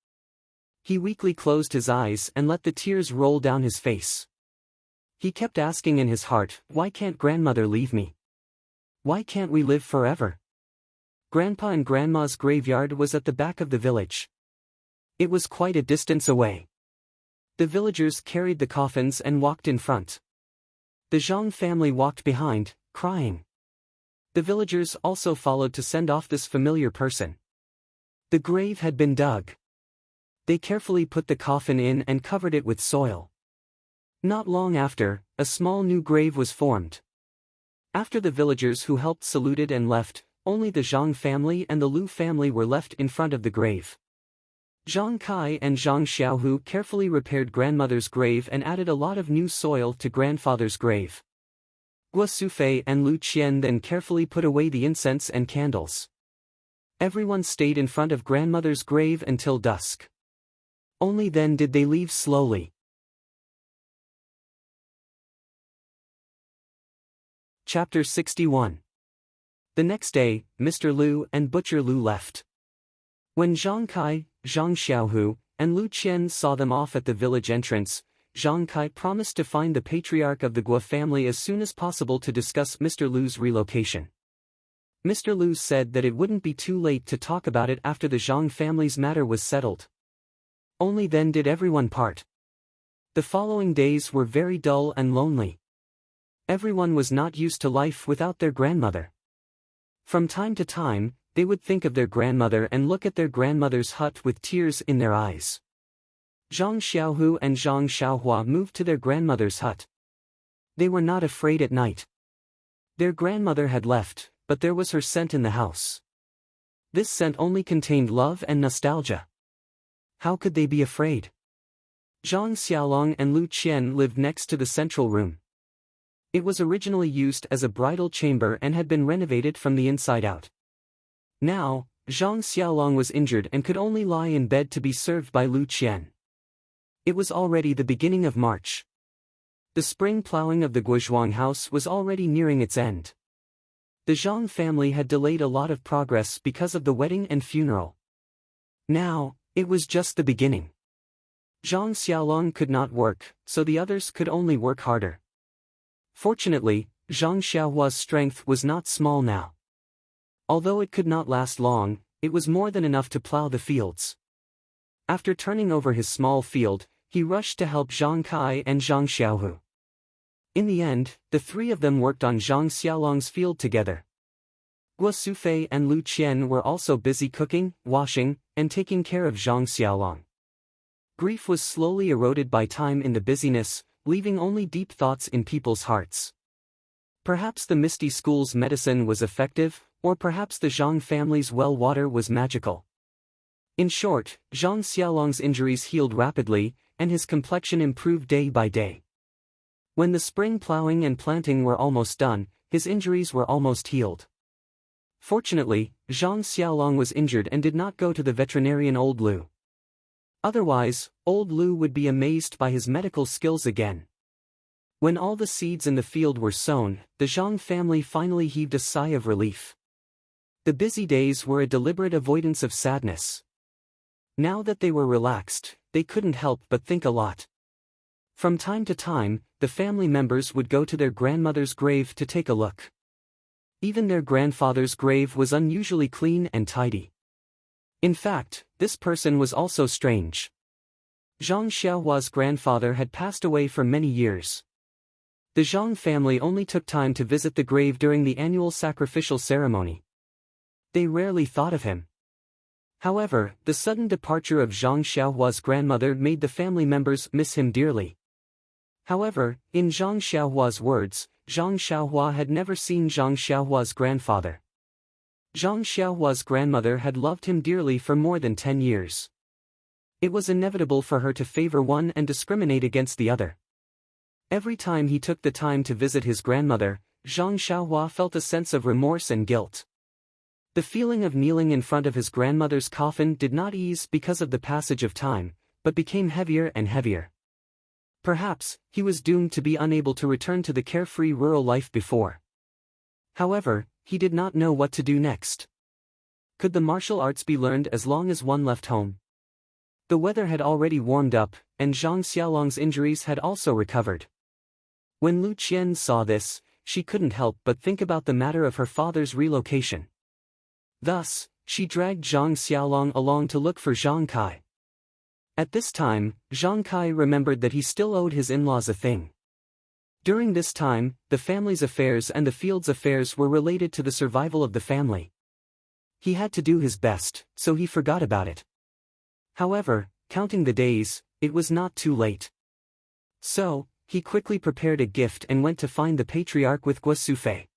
He weakly closed his eyes and let the tears roll down his face. He kept asking in his heart, why can't grandmother leave me? Why can't we live forever? Grandpa and Grandma's graveyard was at the back of the village. It was quite a distance away. The villagers carried the coffins and walked in front. The Zhang family walked behind, crying. The villagers also followed to send off this familiar person. The grave had been dug. They carefully put the coffin in and covered it with soil. Not long after, a small new grave was formed. After the villagers who helped saluted and left, only the Zhang family and the Lu family were left in front of the grave. Zhang Kai and Zhang Xiaohu carefully repaired grandmother's grave and added a lot of new soil to grandfather's grave. Guo Sufei and Lu Qian then carefully put away the incense and candles. Everyone stayed in front of grandmother's grave until dusk. Only then did they leave slowly. Chapter 61. The next day, Mr. Lu and Butcher Lu left. When Zhang Kai, Zhang Xiaohu, and Lu Qian saw them off at the village entrance, Zhang Kai promised to find the patriarch of the Guo family as soon as possible to discuss Mr. Lu's relocation. Mr. Lu said that it wouldn't be too late to talk about it after the Zhang family's matter was settled. Only then did everyone part. The following days were very dull and lonely. Everyone was not used to life without their grandmother. From time to time, they would think of their grandmother and look at their grandmother's hut with tears in their eyes. Zhang Xiaohu and Zhang Xiaohua moved to their grandmother's hut. They were not afraid at night. Their grandmother had left, but there was her scent in the house. This scent only contained love and nostalgia. How could they be afraid? Zhang Xiaolong and Lu Qian lived next to the central room. It was originally used as a bridal chamber and had been renovated from the inside out. Now, Zhang Xiaolong was injured and could only lie in bed to be served by Lu Qian. It was already the beginning of March. The spring plowing of the Guozhuang house was already nearing its end. The Zhang family had delayed a lot of progress because of the wedding and funeral. Now, it was just the beginning. Zhang Xiaolong could not work, so the others could only work harder. Fortunately, Zhang Xiaohua's strength was not small now. Although it could not last long, it was more than enough to plow the fields. After turning over his small field, he rushed to help Zhang Kai and Zhang Xiaohu. In the end, the three of them worked on Zhang Xiaolong's field together. Guo Sufei and Lu Qian were also busy cooking, washing, and taking care of Zhang Xiaolong. Grief was slowly eroded by time in the busyness, leaving only deep thoughts in people's hearts. Perhaps the Misty School's medicine was effective, or perhaps the Zhang family's well water was magical. In short, Zhang Xiaolong's injuries healed rapidly, and his complexion improved day by day. When the spring plowing and planting were almost done, his injuries were almost healed. Fortunately, Zhang Xiaolong was injured and did not go to the veterinarian Old Lu. Otherwise, Old Lu would be amazed by his medical skills again. When all the seeds in the field were sown, the Zhang family finally heaved a sigh of relief. The busy days were a deliberate avoidance of sadness. Now that they were relaxed, they couldn't help but think a lot. From time to time, the family members would go to their grandmother's grave to take a look. Even their grandfather's grave was unusually clean and tidy. In fact, this person was also strange. Zhang Xiaohua's grandfather had passed away for many years. The Zhang family only took time to visit the grave during the annual sacrificial ceremony. They rarely thought of him. However, the sudden departure of Zhang Xiaohua's grandmother made the family members miss him dearly. However, in Zhang Xiaohua's words, Zhang Xiaohua had never seen Zhang Xiaohua's grandfather. Zhang Xiaohua's grandmother had loved him dearly for more than 10 years. It was inevitable for her to favor one and discriminate against the other. Every time he took the time to visit his grandmother, Zhang Xiaohua felt a sense of remorse and guilt. The feeling of kneeling in front of his grandmother's coffin did not ease because of the passage of time, but became heavier and heavier. Perhaps, he was doomed to be unable to return to the carefree rural life before. However, he did not know what to do next. Could the martial arts be learned as long as one left home? The weather had already warmed up, and Zhang Xiaolong's injuries had also recovered. When Lu Qian saw this, she couldn't help but think about the matter of her father's relocation. Thus, she dragged Zhang Xiaolong along to look for Zhang Kai. At this time, Zhang Kai remembered that he still owed his in-laws a thing. During this time, the family's affairs and the field's affairs were related to the survival of the family. He had to do his best, so he forgot about it. However, counting the days, it was not too late. So, he quickly prepared a gift and went to find the patriarch with Guo Sufei.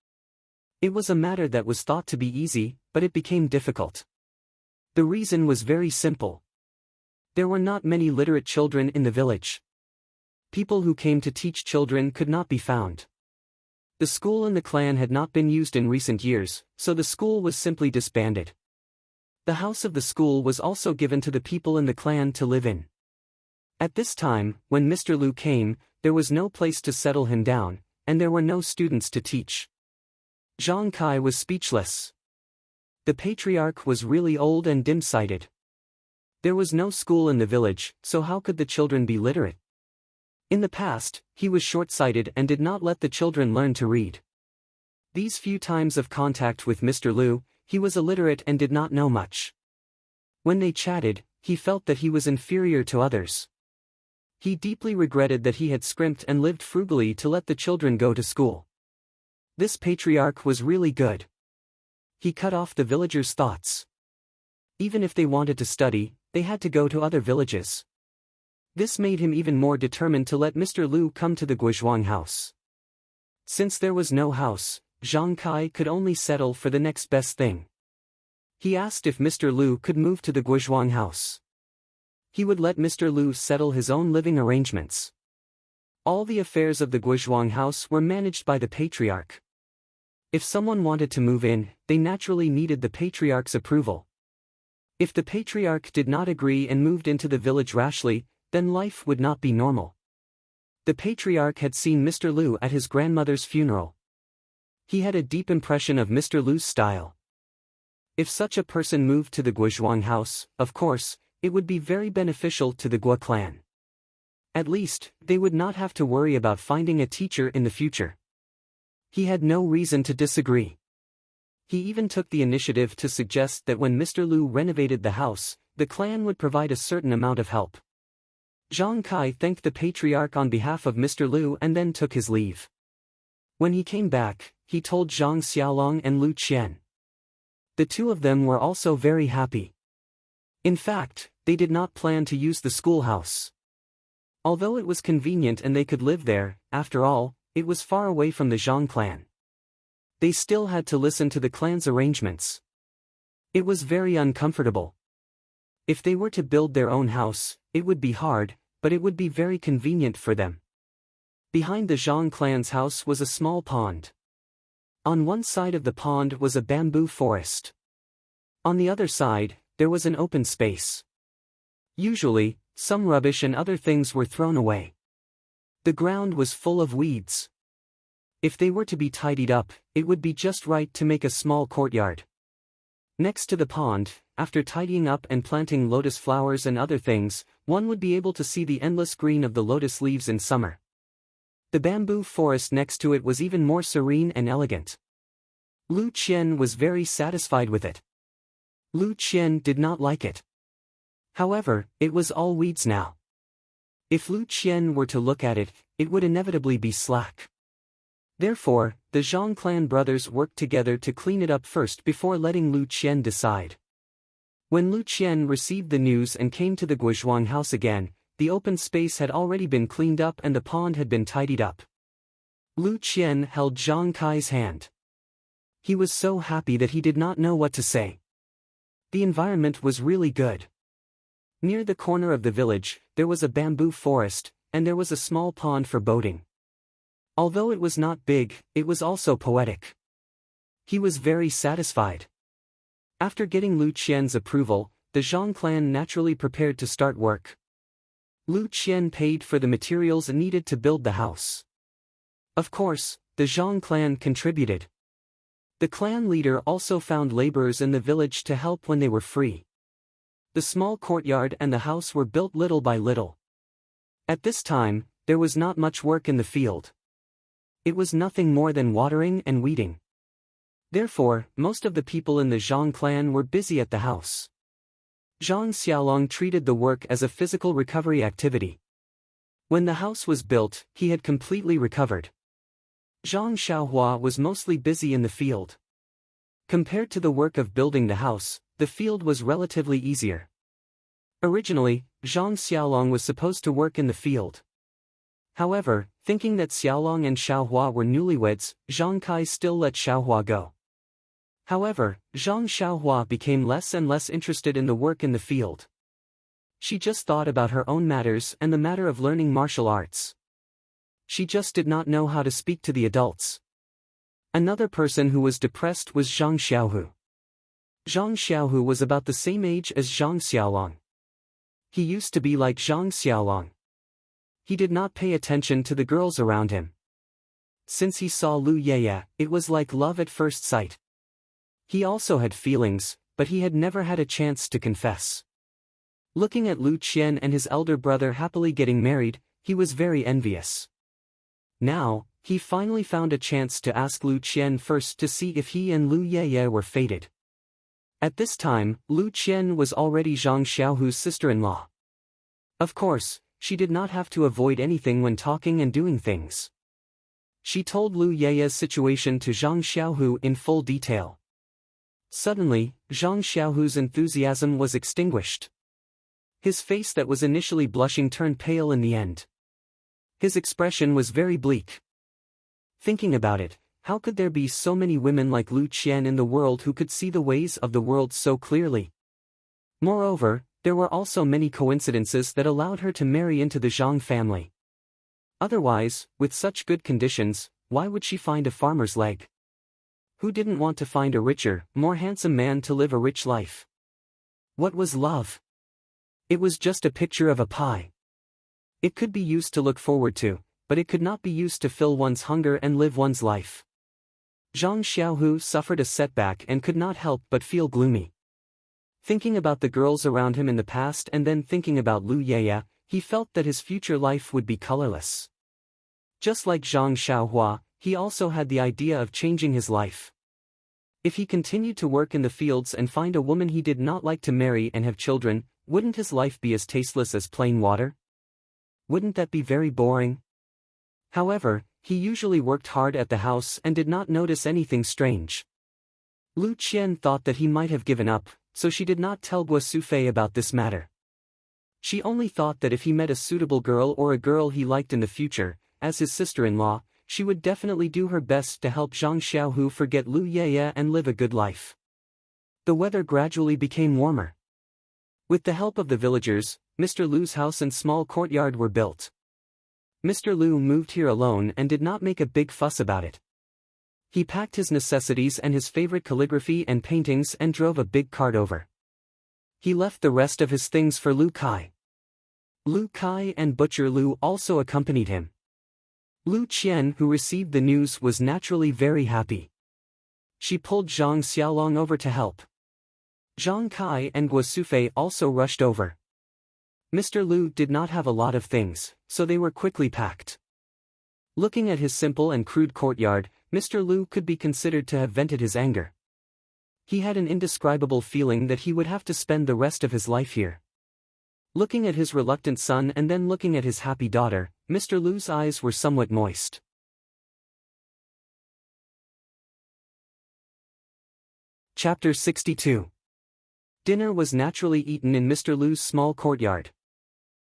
It was a matter that was thought to be easy, but it became difficult. The reason was very simple. There were not many literate children in the village. People who came to teach children could not be found. The school and the clan had not been used in recent years, so the school was simply disbanded. The house of the school was also given to the people in the clan to live in. At this time, when Mr. Liu came, there was no place to settle him down, and there were no students to teach. Zhang Kai was speechless. The patriarch was really old and dim-sighted. There was no school in the village, so how could the children be literate? In the past, he was short-sighted and did not let the children learn to read. These few times of contact with Mr. Liu, he was illiterate and did not know much. When they chatted, he felt that he was inferior to others. He deeply regretted that he had scrimped and lived frugally to let the children go to school. This patriarch was really good. He cut off the villagers' thoughts. Even if they wanted to study, they had to go to other villages. This made him even more determined to let Mr. Liu come to the Guizhuang house. Since there was no house, Zhang Kai could only settle for the next best thing. He asked if Mr. Liu could move to the Guizhuang house. He would let Mr. Liu settle his own living arrangements. All the affairs of the Guizhuang house were managed by the patriarch. If someone wanted to move in, they naturally needed the patriarch's approval. If the patriarch did not agree and moved into the village rashly, then life would not be normal. The patriarch had seen Mr. Liu at his grandmother's funeral. He had a deep impression of Mr. Liu's style. If such a person moved to the Guizhuang house, of course, it would be very beneficial to the Guo clan. At least, they would not have to worry about finding a teacher in the future. He had no reason to disagree. He even took the initiative to suggest that when Mr. Liu renovated the house, the clan would provide a certain amount of help. Zhang Kai thanked the patriarch on behalf of Mr. Liu and then took his leave. When he came back, he told Zhang Xiaolong and Lu Qian. The two of them were also very happy. In fact, they did not plan to use the schoolhouse. Although it was convenient and they could live there, after all, it was far away from the Zhang clan. They still had to listen to the clan's arrangements. It was very uncomfortable. If they were to build their own house, it would be hard, but it would be very convenient for them. Behind the Zhang clan's house was a small pond. On one side of the pond was a bamboo forest. On the other side, there was an open space. Usually, some rubbish and other things were thrown away. The ground was full of weeds. If they were to be tidied up, it would be just right to make a small courtyard. Next to the pond, after tidying up and planting lotus flowers and other things, one would be able to see the endless green of the lotus leaves in summer. The bamboo forest next to it was even more serene and elegant. Lu Qian was very satisfied with it. Lu Qian did not like it. However, it was all weeds now. If Lu Qian were to look at it, it would inevitably be slack. Therefore, the Zhang clan brothers worked together to clean it up first before letting Lu Qian decide. When Lu Qian received the news and came to the Guizhuang house again, the open space had already been cleaned up and the pond had been tidied up. Lu Qian held Zhang Kai's hand. He was so happy that he did not know what to say. The environment was really good. Near the corner of the village, there was a bamboo forest, and there was a small pond for boating. Although it was not big, it was also poetic. He was very satisfied. After getting Lu Qian's approval, the Zhang clan naturally prepared to start work. Lu Qian paid for the materials needed to build the house. Of course, the Zhang clan contributed. The clan leader also found laborers in the village to help when they were free. The small courtyard and the house were built little by little. At this time, there was not much work in the field. It was nothing more than watering and weeding. Therefore, most of the people in the Zhang clan were busy at the house. Zhang Xiaolong treated the work as a physical recovery activity. When the house was built, he had completely recovered. Zhang Xiaohua was mostly busy in the field. Compared to the work of building the house, the field was relatively easier. Originally, Zhang Xiaolong was supposed to work in the field. However, thinking that Xiaolong and Xiaohua were newlyweds, Zhang Kai still let Xiaohua go. However, Zhang Xiaohua became less and less interested in the work in the field. She just thought about her own matters and the matter of learning martial arts. She just did not know how to speak to the adults. Another person who was depressed was Zhang Xiaohu. Zhang Xiaohu was about the same age as Zhang Xiaolong. He used to be like Zhang Xiaolong. He did not pay attention to the girls around him. Since he saw Lu Yeye, it was like love at first sight. He also had feelings, but he had never had a chance to confess. Looking at Lu Qian and his elder brother happily getting married, he was very envious. Now, he finally found a chance to ask Lu Qian first to see if he and Lu Yeye were fated. At this time, Lu Qian was already Zhang Xiaohu's sister-in-law. Of course, she did not have to avoid anything when talking and doing things. She told Lu Yeye's situation to Zhang Xiaohu in full detail. Suddenly, Zhang Xiaohu's enthusiasm was extinguished. His face that was initially blushing turned pale in the end. His expression was very bleak. Thinking about it, how could there be so many women like Lu Qian in the world who could see the ways of the world so clearly? Moreover, there were also many coincidences that allowed her to marry into the Zhang family. Otherwise, with such good conditions, why would she find a farmer's leg? Who didn't want to find a richer, more handsome man to live a rich life? What was love? It was just a picture of a pie. It could be used to look forward to, but it could not be used to fill one's hunger and live one's life. Zhang Xiaohu suffered a setback and could not help but feel gloomy. Thinking about the girls around him in the past and then thinking about Lu Yeye, he felt that his future life would be colorless. Just like Zhang Xiaohua, he also had the idea of changing his life. If he continued to work in the fields and find a woman he did not like to marry and have children, wouldn't his life be as tasteless as plain water? Wouldn't that be very boring? However, he usually worked hard at the house and did not notice anything strange. Lu Qian thought that he might have given up, so she did not tell Guo Sufei about this matter. She only thought that if he met a suitable girl or a girl he liked in the future, as his sister-in-law, she would definitely do her best to help Zhang Xiaohu forget Lu Yeye and live a good life. The weather gradually became warmer. With the help of the villagers, Mr. Lu's house and small courtyard were built. Mr. Lu moved here alone and did not make a big fuss about it. He packed his necessities and his favorite calligraphy and paintings and drove a big cart over. He left the rest of his things for Lu Kai. Lu Kai and Butcher Lu also accompanied him. Lu Qian, who received the news, was naturally very happy. She pulled Zhang Xiaolong over to help. Zhang Kai and Guo Sufei also rushed over. Mr. Lu did not have a lot of things, so they were quickly packed. Looking at his simple and crude courtyard, Mr. Lu could be considered to have vented his anger. He had an indescribable feeling that he would have to spend the rest of his life here. Looking at his reluctant son and then looking at his happy daughter, Mr. Lu's eyes were somewhat moist. Chapter 62. Dinner was naturally eaten in Mr. Lu's small courtyard.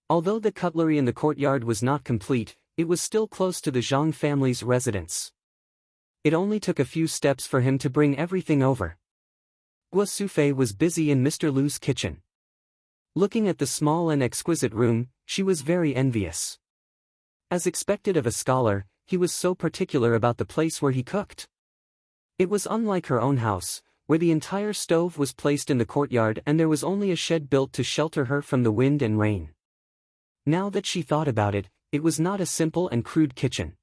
Although the cutlery in the courtyard was not complete, it was still close to the Zhang family's residence. It only took a few steps for him to bring everything over. Guo Sufei was busy in Mr. Lu's kitchen. Looking at the small and exquisite room, she was very envious. As expected of a scholar, he was so particular about the place where he cooked. It was unlike her own house, where the entire stove was placed in the courtyard and there was only a shed built to shelter her from the wind and rain. Now that she thought about it, it was not a simple and crude kitchen.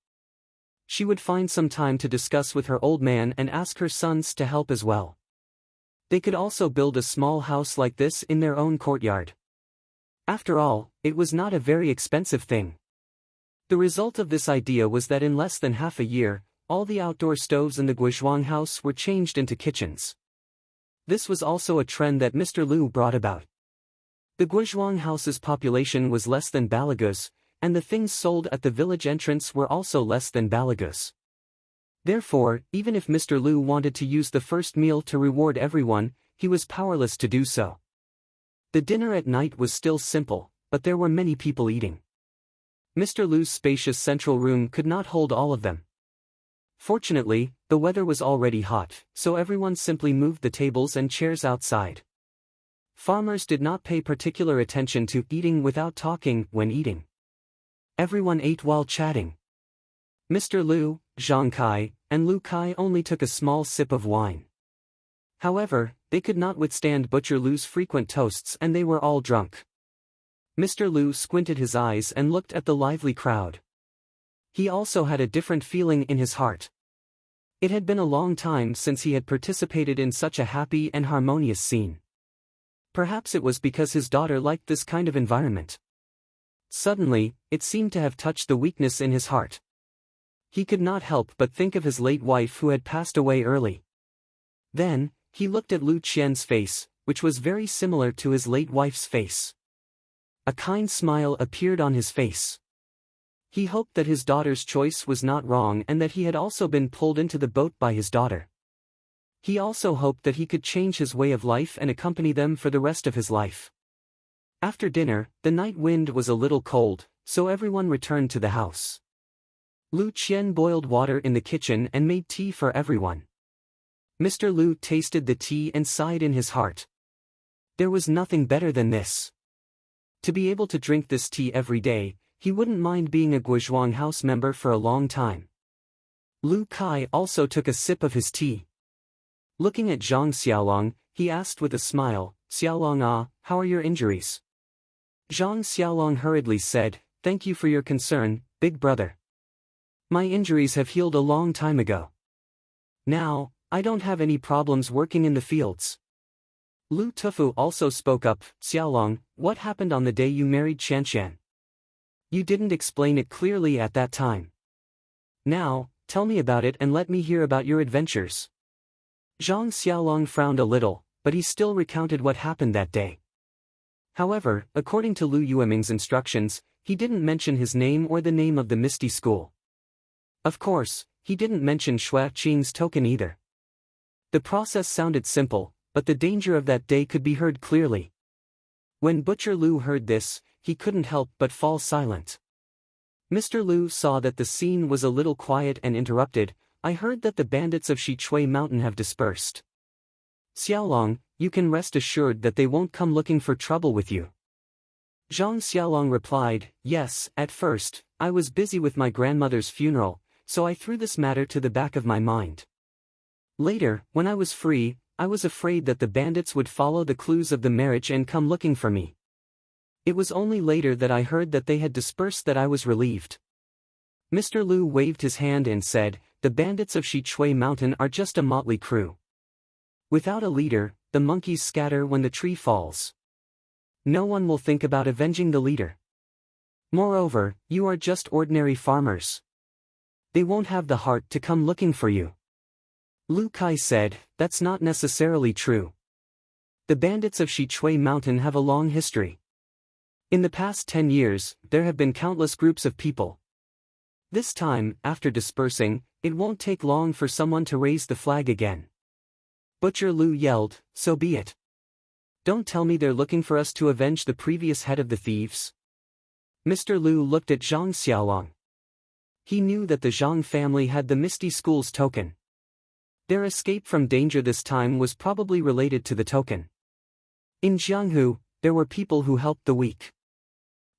She would find some time to discuss with her old man and ask her sons to help as well. They could also build a small house like this in their own courtyard. After all, it was not a very expensive thing. The result of this idea was that in less than half a year, all the outdoor stoves in the Guizhuang house were changed into kitchens. This was also a trend that Mr. Liu brought about. The Guizhuang house's population was less than Balagus, and the things sold at the village entrance were also less than Balagus. Therefore, even if Mr. Liu wanted to use the first meal to reward everyone, he was powerless to do so. The dinner at night was still simple, but there were many people eating. Mr. Liu's spacious central room could not hold all of them. Fortunately, the weather was already hot, so everyone simply moved the tables and chairs outside. Farmers did not pay particular attention to eating without talking when eating. Everyone ate while chatting. Mr. Liu, Zhang Kai, and Lu Kai only took a small sip of wine. However, they could not withstand Butcher Liu's frequent toasts and they were all drunk. Mr. Liu squinted his eyes and looked at the lively crowd. He also had a different feeling in his heart. It had been a long time since he had participated in such a happy and harmonious scene. Perhaps it was because his daughter liked this kind of environment. Suddenly, it seemed to have touched the weakness in his heart. He could not help but think of his late wife who had passed away early. Then, he looked at Lu Qian's face, which was very similar to his late wife's face. A kind smile appeared on his face. He hoped that his daughter's choice was not wrong and that he had also been pulled into the boat by his daughter. He also hoped that he could change his way of life and accompany them for the rest of his life. After dinner, the night wind was a little cold, so everyone returned to the house. Lu Qian boiled water in the kitchen and made tea for everyone. Mr. Liu tasted the tea and sighed in his heart. There was nothing better than this. To be able to drink this tea every day, he wouldn't mind being a Guizhuang house member for a long time. Lu Kai also took a sip of his tea. Looking at Zhang Xiaolong, he asked with a smile, "Xiaolong ah, how are your injuries?" Zhang Xiaolong hurriedly said, "Thank you for your concern, big brother. My injuries have healed a long time ago. Now, I don't have any problems working in the fields." Lu Tufu also spoke up, "Xiaolong, what happened on the day you married Shanshan? You didn't explain it clearly at that time. Now, tell me about it and let me hear about your adventures." Zhang Xiaolong frowned a little, but he still recounted what happened that day. However, according to Lu Yueming's instructions, he didn't mention his name or the name of the Misty School. Of course, he didn't mention Xue Qing's token either. The process sounded simple, but the danger of that day could be heard clearly. When Butcher Liu heard this, he couldn't help but fall silent. Mr. Liu saw that the scene was a little quiet and interrupted. "I heard that the bandits of Shichui Mountain have dispersed. Xiaolong, you can rest assured that they won't come looking for trouble with you." Zhang Xiaolong replied, "Yes, at first, I was busy with my grandmother's funeral, so I threw this matter to the back of my mind. Later, when I was free, I was afraid that the bandits would follow the clues of the marriage and come looking for me. It was only later that I heard that they had dispersed that I was relieved." Mr. Liu waved his hand and said, "The bandits of Shichui Mountain are just a motley crew. Without a leader, the monkeys scatter when the tree falls. No one will think about avenging the leader. Moreover, you are just ordinary farmers. They won't have the heart to come looking for you." Lu Kai said, "That's not necessarily true. The bandits of Shichui Mountain have a long history. In the past 10 years, there have been countless groups of people. This time, after dispersing, it won't take long for someone to raise the flag again." Butcher Liu yelled, "So be it. Don't tell me they're looking for us to avenge the previous head of the thieves." Mr. Liu looked at Zhang Xiaolong. He knew that the Zhang family had the Misty School's token. Their escape from danger this time was probably related to the token. In Jianghu, there were people who helped the weak.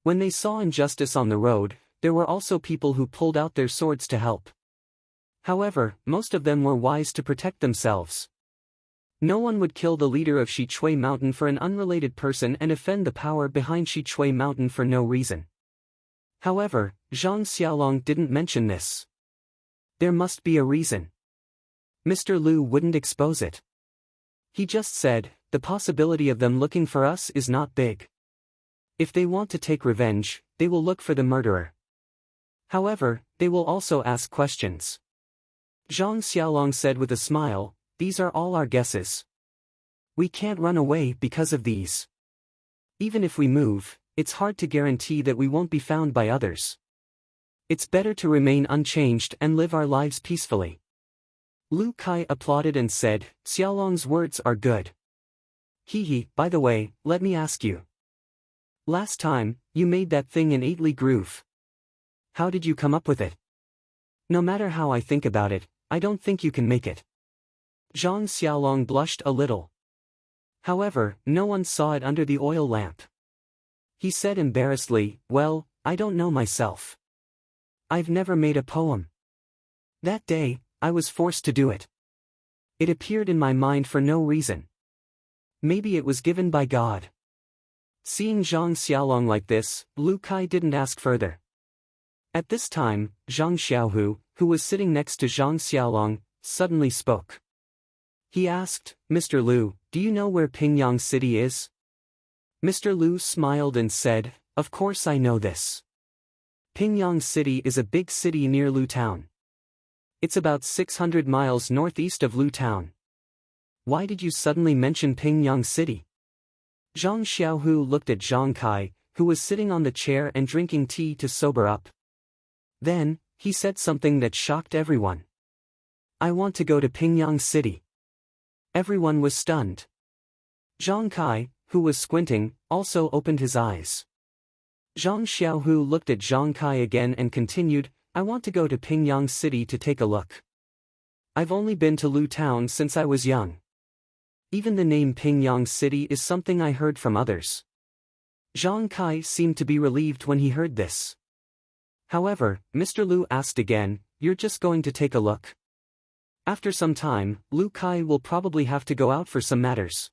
When they saw injustice on the road, there were also people who pulled out their swords to help. However, most of them were wise to protect themselves. No one would kill the leader of Shui Mountain for an unrelated person and offend the power behind Shui Mountain for no reason. However, Zhang Xiaolong didn't mention this. There must be a reason. Mr. Lu wouldn't expose it. He just said, the possibility of them looking for us is not big. If they want to take revenge, they will look for the murderer. However, they will also ask questions. Zhang Xiaolong said with a smile, these are all our guesses. We can't run away because of these. Even if we move, it's hard to guarantee that we won't be found by others. It's better to remain unchanged and live our lives peacefully. Lu Kai applauded and said, Xiaolong's words are good. Hehe, by the way, let me ask you. Last time, you made that thing in 8-Li Groove. How did you come up with it? No matter how I think about it, I don't think you can make it. Zhang Xiaolong blushed a little. However, no one saw it under the oil lamp. He said embarrassedly, well, I don't know myself. I've never made a poem. That day, I was forced to do it. It appeared in my mind for no reason. Maybe it was given by God. Seeing Zhang Xiaolong like this, Lu Kai didn't ask further. At this time, Zhang Xiaohu, who was sitting next to Zhang Xiaolong, suddenly spoke. He asked, Mr. Lu, do you know where Pingyang City is? Mr. Lu smiled and said, of course I know this. Pingyang City is a big city near Lu Town. It's about 600 miles northeast of Lu Town. Why did you suddenly mention Pingyang City? Zhang Xiaohu looked at Zhang Kai, who was sitting on the chair and drinking tea to sober up. Then, he said something that shocked everyone. I want to go to Pingyang City. Everyone was stunned. Zhang Kai, who was squinting, also opened his eyes. Zhang Xiaohu looked at Zhang Kai again and continued, I want to go to Pingyang City to take a look. I've only been to Lu Town since I was young. Even the name Pingyang City is something I heard from others. Zhang Kai seemed to be relieved when he heard this. However, Mr. Lu asked again, you're just going to take a look? After some time, Lu Kai will probably have to go out for some matters.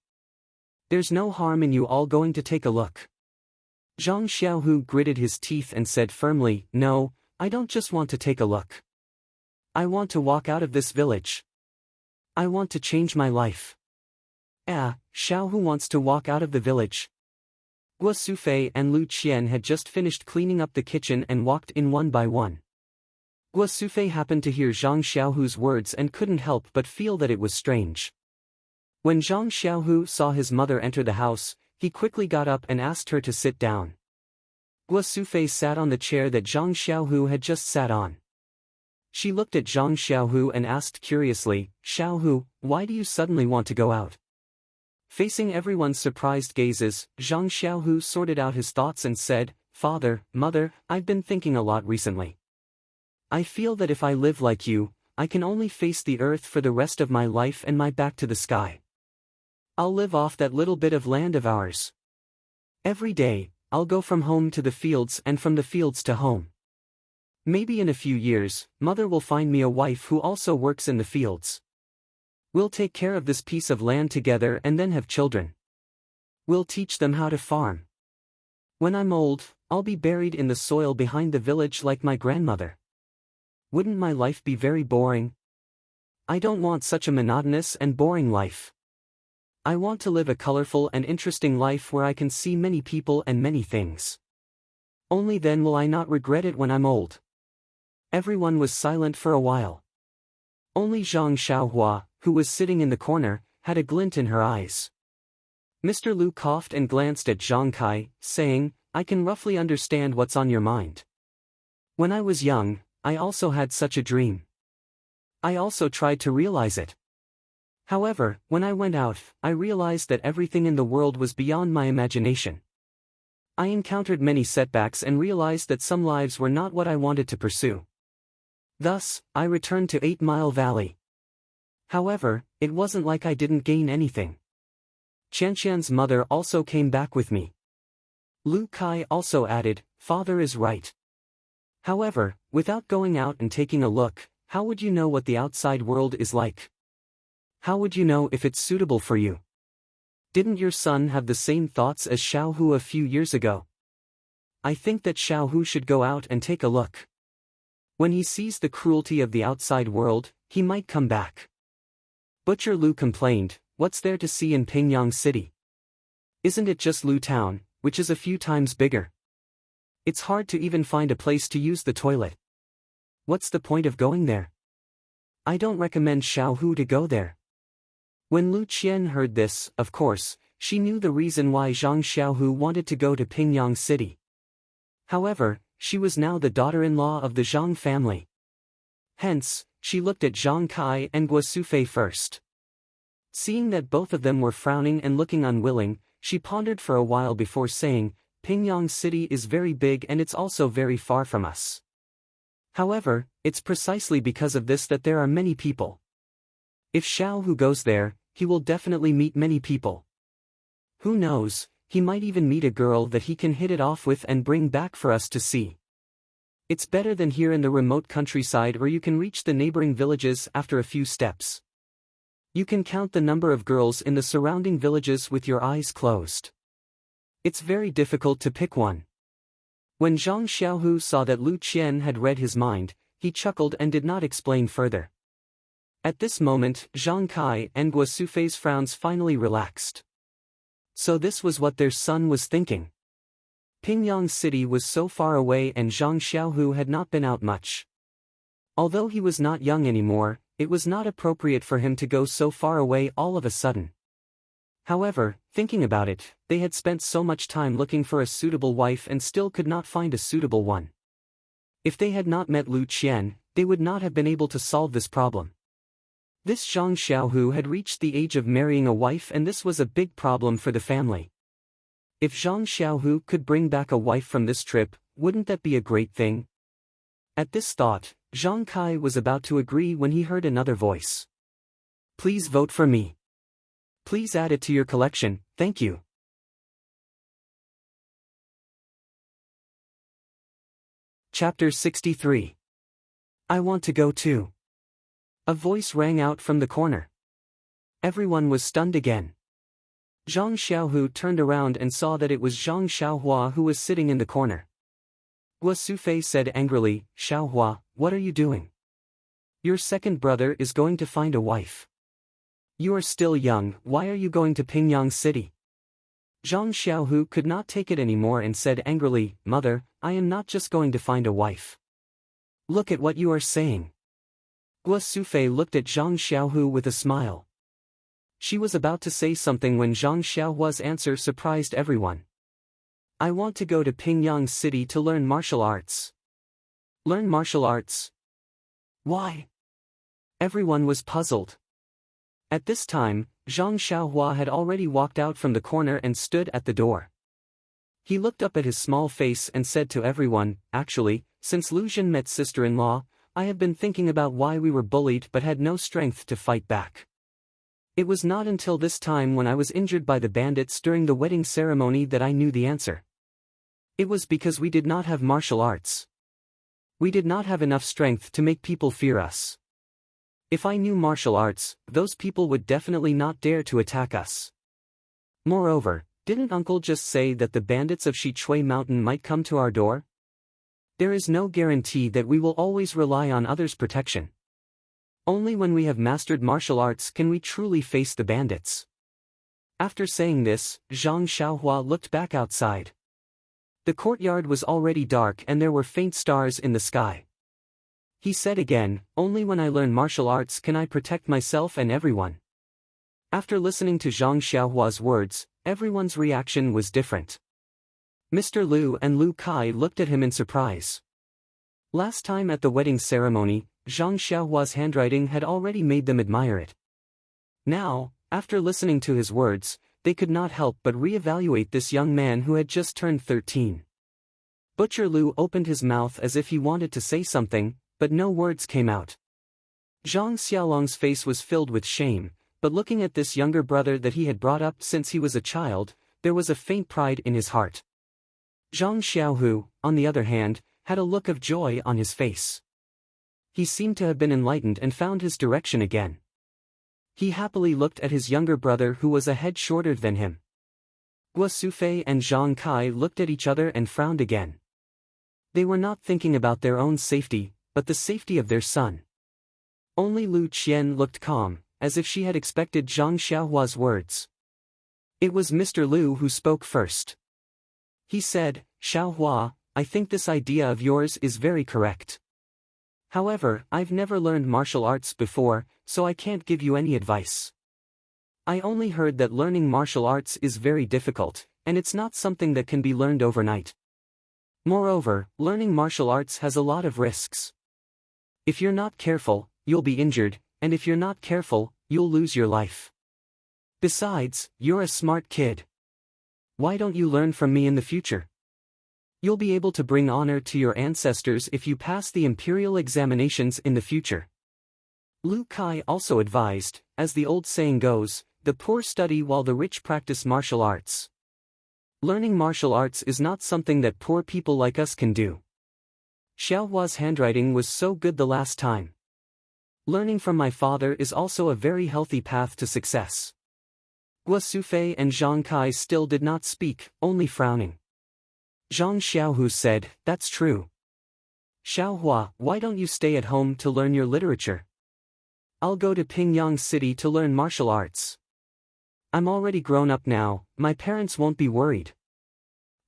There's no harm in you all going to take a look. Zhang Xiaohu gritted his teeth and said firmly, no, I don't just want to take a look. I want to walk out of this village. I want to change my life. Xiaohu wants to walk out of the village. Guo Sufei and Lu Qian had just finished cleaning up the kitchen and walked in one by one. Guo Sufei happened to hear Zhang Xiaohu's words and couldn't help but feel that it was strange. When Zhang Xiaohu saw his mother enter the house, he quickly got up and asked her to sit down. Guo Sufei sat on the chair that Zhang Xiaohu had just sat on. She looked at Zhang Xiaohu and asked curiously, Xiaohu, why do you suddenly want to go out? Facing everyone's surprised gazes, Zhang Xiaohu sorted out his thoughts and said, Father, Mother, I've been thinking a lot recently. I feel that if I live like you, I can only face the earth for the rest of my life and my back to the sky. I'll live off that little bit of land of ours. Every day, I'll go from home to the fields and from the fields to home. Maybe in a few years, Mother will find me a wife who also works in the fields. We'll take care of this piece of land together and then have children. We'll teach them how to farm. When I'm old, I'll be buried in the soil behind the village like my grandmother. Wouldn't my life be very boring? I don't want such a monotonous and boring life. I want to live a colorful and interesting life where I can see many people and many things. Only then will I not regret it when I'm old. Everyone was silent for a while. Only Zhang Xiaohua, who was sitting in the corner, had a glint in her eyes. Mr. Lu coughed and glanced at Zhang Kai, saying, I can roughly understand what's on your mind. When I was young, I also had such a dream. I also tried to realize it. However, when I went out, I realized that everything in the world was beyond my imagination. I encountered many setbacks and realized that some lives were not what I wanted to pursue. Thus, I returned to 8 Mile Valley. However, it wasn't like I didn't gain anything. Qianqian's mother also came back with me. Lu Kai also added, Father is right. However, without going out and taking a look, how would you know what the outside world is like? How would you know if it's suitable for you? Didn't your son have the same thoughts as Xiaohu a few years ago? I think that Xiaohu should go out and take a look. When he sees the cruelty of the outside world, he might come back. Butcher Lu complained, what's there to see in Pingyang City? Isn't it just Lu Town, which is a few times bigger? It's hard to even find a place to use the toilet. What's the point of going there? I don't recommend Xiaohu to go there. When Lu Qian heard this, of course, she knew the reason why Zhang Xiaohu wanted to go to Pingyang City. However, she was now the daughter-in-law of the Zhang family. Hence, she looked at Zhang Kai and Guo Sufei first. Seeing that both of them were frowning and looking unwilling, she pondered for a while before saying, Pingyang City is very big and it's also very far from us. However, it's precisely because of this that there are many people. If Xiaohu goes there, he will definitely meet many people. Who knows, he might even meet a girl that he can hit it off with and bring back for us to see. It's better than here in the remote countryside where you can reach the neighboring villages after a few steps. You can count the number of girls in the surrounding villages with your eyes closed. It's very difficult to pick one. When Zhang Xiaohu saw that Lu Qian had read his mind, he chuckled and did not explain further. At this moment, Zhang Kai and Guo Sufei's frowns finally relaxed. So this was what their son was thinking. Pingyang City was so far away and Zhang Xiaohu had not been out much. Although he was not young anymore, it was not appropriate for him to go so far away all of a sudden. However, thinking about it, they had spent so much time looking for a suitable wife and still could not find a suitable one. If they had not met Lu Qian, they would not have been able to solve this problem. This Zhang Xiaohu had reached the age of marrying a wife and this was a big problem for the family. If Zhang Xiaohu could bring back a wife from this trip, wouldn't that be a great thing? At this thought, Zhang Kai was about to agree when he heard another voice. Please vote for me. Please add it to your collection, thank you. Chapter 63. I want to go too. A voice rang out from the corner. Everyone was stunned again. Zhang Xiaohu turned around and saw that it was Zhang Xiaohua who was sitting in the corner. Guo Sufei said angrily, Xiaohua, what are you doing? Your second brother is going to find a wife. You are still young, why are you going to Pingyang City? Zhang Xiaohu could not take it anymore and said angrily, Mother, I am not just going to find a wife. Look at what you are saying. Guo Sufei looked at Zhang Xiaohu with a smile. She was about to say something when Zhang Xiaohua's answer surprised everyone. I want to go to Pingyang City to learn martial arts. Learn martial arts? Why? Everyone was puzzled. At this time, Zhang Xiaohua had already walked out from the corner and stood at the door. He looked up at his small face and said to everyone, actually, since Lu Zhen met sister-in-law, I have been thinking about why we were bullied but had no strength to fight back. It was not until this time when I was injured by the bandits during the wedding ceremony that I knew the answer. It was because we did not have martial arts. We did not have enough strength to make people fear us. If I knew martial arts, those people would definitely not dare to attack us. Moreover, didn't Uncle just say that the bandits of Shichui Mountain might come to our door? There is no guarantee that we will always rely on others' protection. Only when we have mastered martial arts can we truly face the bandits. After saying this, Zhang Xiaohua looked back outside. The courtyard was already dark and there were faint stars in the sky. He said again, only when I learn martial arts can I protect myself and everyone. After listening to Zhang Xiaohua's words, everyone's reaction was different. Mr. Lu and Lu Kai looked at him in surprise. Last time at the wedding ceremony, Zhang Xiaohua's handwriting had already made them admire it. Now, after listening to his words, they could not help but re-evaluate this young man who had just turned 13. Butcher Lu opened his mouth as if he wanted to say something, but no words came out. Zhang Xiaolong's face was filled with shame, but looking at this younger brother that he had brought up since he was a child, there was a faint pride in his heart. Zhang Xiaohu, on the other hand, had a look of joy on his face. He seemed to have been enlightened and found his direction again. He happily looked at his younger brother who was a head shorter than him. Guo Sufei and Zhang Kai looked at each other and frowned again. They were not thinking about their own safety, but the safety of their son. Only Lu Qian looked calm, as if she had expected Zhang Xiaohua's words. It was Mr. Lu who spoke first. He said, "Xiaohua, I think this idea of yours is very correct. However, I've never learned martial arts before, so I can't give you any advice. I only heard that learning martial arts is very difficult, and it's not something that can be learned overnight. Moreover, learning martial arts has a lot of risks. If you're not careful, you'll be injured, and if you're not careful, you'll lose your life. Besides, you're a smart kid. Why don't you learn from me in the future? You'll be able to bring honor to your ancestors if you pass the imperial examinations in the future." Lu Kai also advised, as the old saying goes, the poor study while the rich practice martial arts. Learning martial arts is not something that poor people like us can do. Xiaohua's handwriting was so good the last time. Learning from my father is also a very healthy path to success. Guo Sufei and Zhang Kai still did not speak, only frowning. Zhang Xiaohu said, "That's true. Xiaohua, why don't you stay at home to learn your literature? I'll go to Pingyang City to learn martial arts. I'm already grown up now, my parents won't be worried.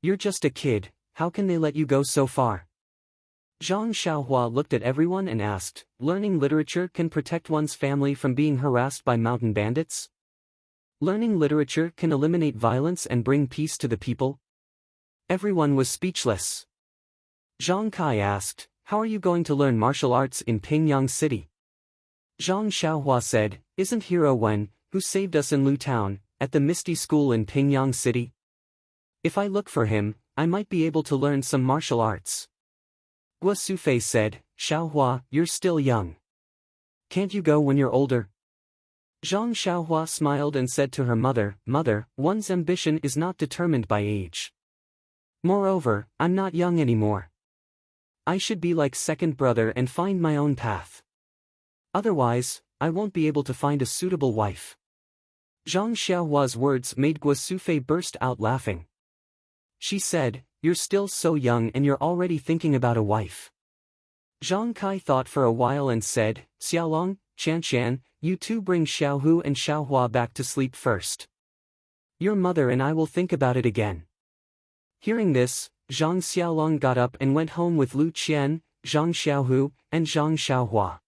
You're just a kid, how can they let you go so far?" Zhang Xiaohua looked at everyone and asked, "Learning literature can protect one's family from being harassed by mountain bandits? Learning literature can eliminate violence and bring peace to the people?" Everyone was speechless. Zhang Kai asked, "How are you going to learn martial arts in Pingyang City?" Zhang Xiaohua said, "Isn't Hero Wen, who saved us in Lu Town, at the Misty School in Pingyang City? If I look for him, I might be able to learn some martial arts." Guo Sufei said, "Xiaohua, you're still young. Can't you go when you're older?" Zhang Xiaohua smiled and said to her mother, "Mother, one's ambition is not determined by age. Moreover, I'm not young anymore. I should be like second brother and find my own path. Otherwise, I won't be able to find a suitable wife." Zhang Xiaohua's words made Guo Sufei burst out laughing. She said, "You're still so young and you're already thinking about a wife." Zhang Kai thought for a while and said, "Xiaolong, Chanshan, you two bring Xiaohu and Xiaohua back to sleep first. Your mother and I will think about it again." Hearing this, Zhang Xiaolong got up and went home with Lu Qian, Zhang Xiaohu, and Zhang Xiaohua.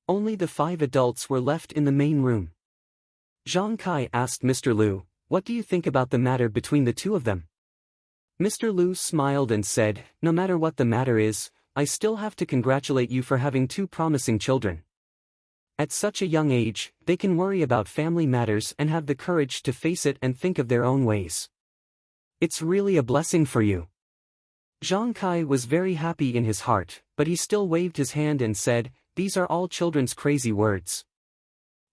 Only the 5 adults were left in the main room. Zhang Kai asked Mr. Lu, "What do you think about the matter between the two of them?" Mr. Lu smiled and said, "No matter what the matter is, I still have to congratulate you for having 2 promising children. At such a young age, they can worry about family matters and have the courage to face it and think of their own ways. It's really a blessing for you." Zhang Kai was very happy in his heart, but he still waved his hand and said, "These are all children's crazy words.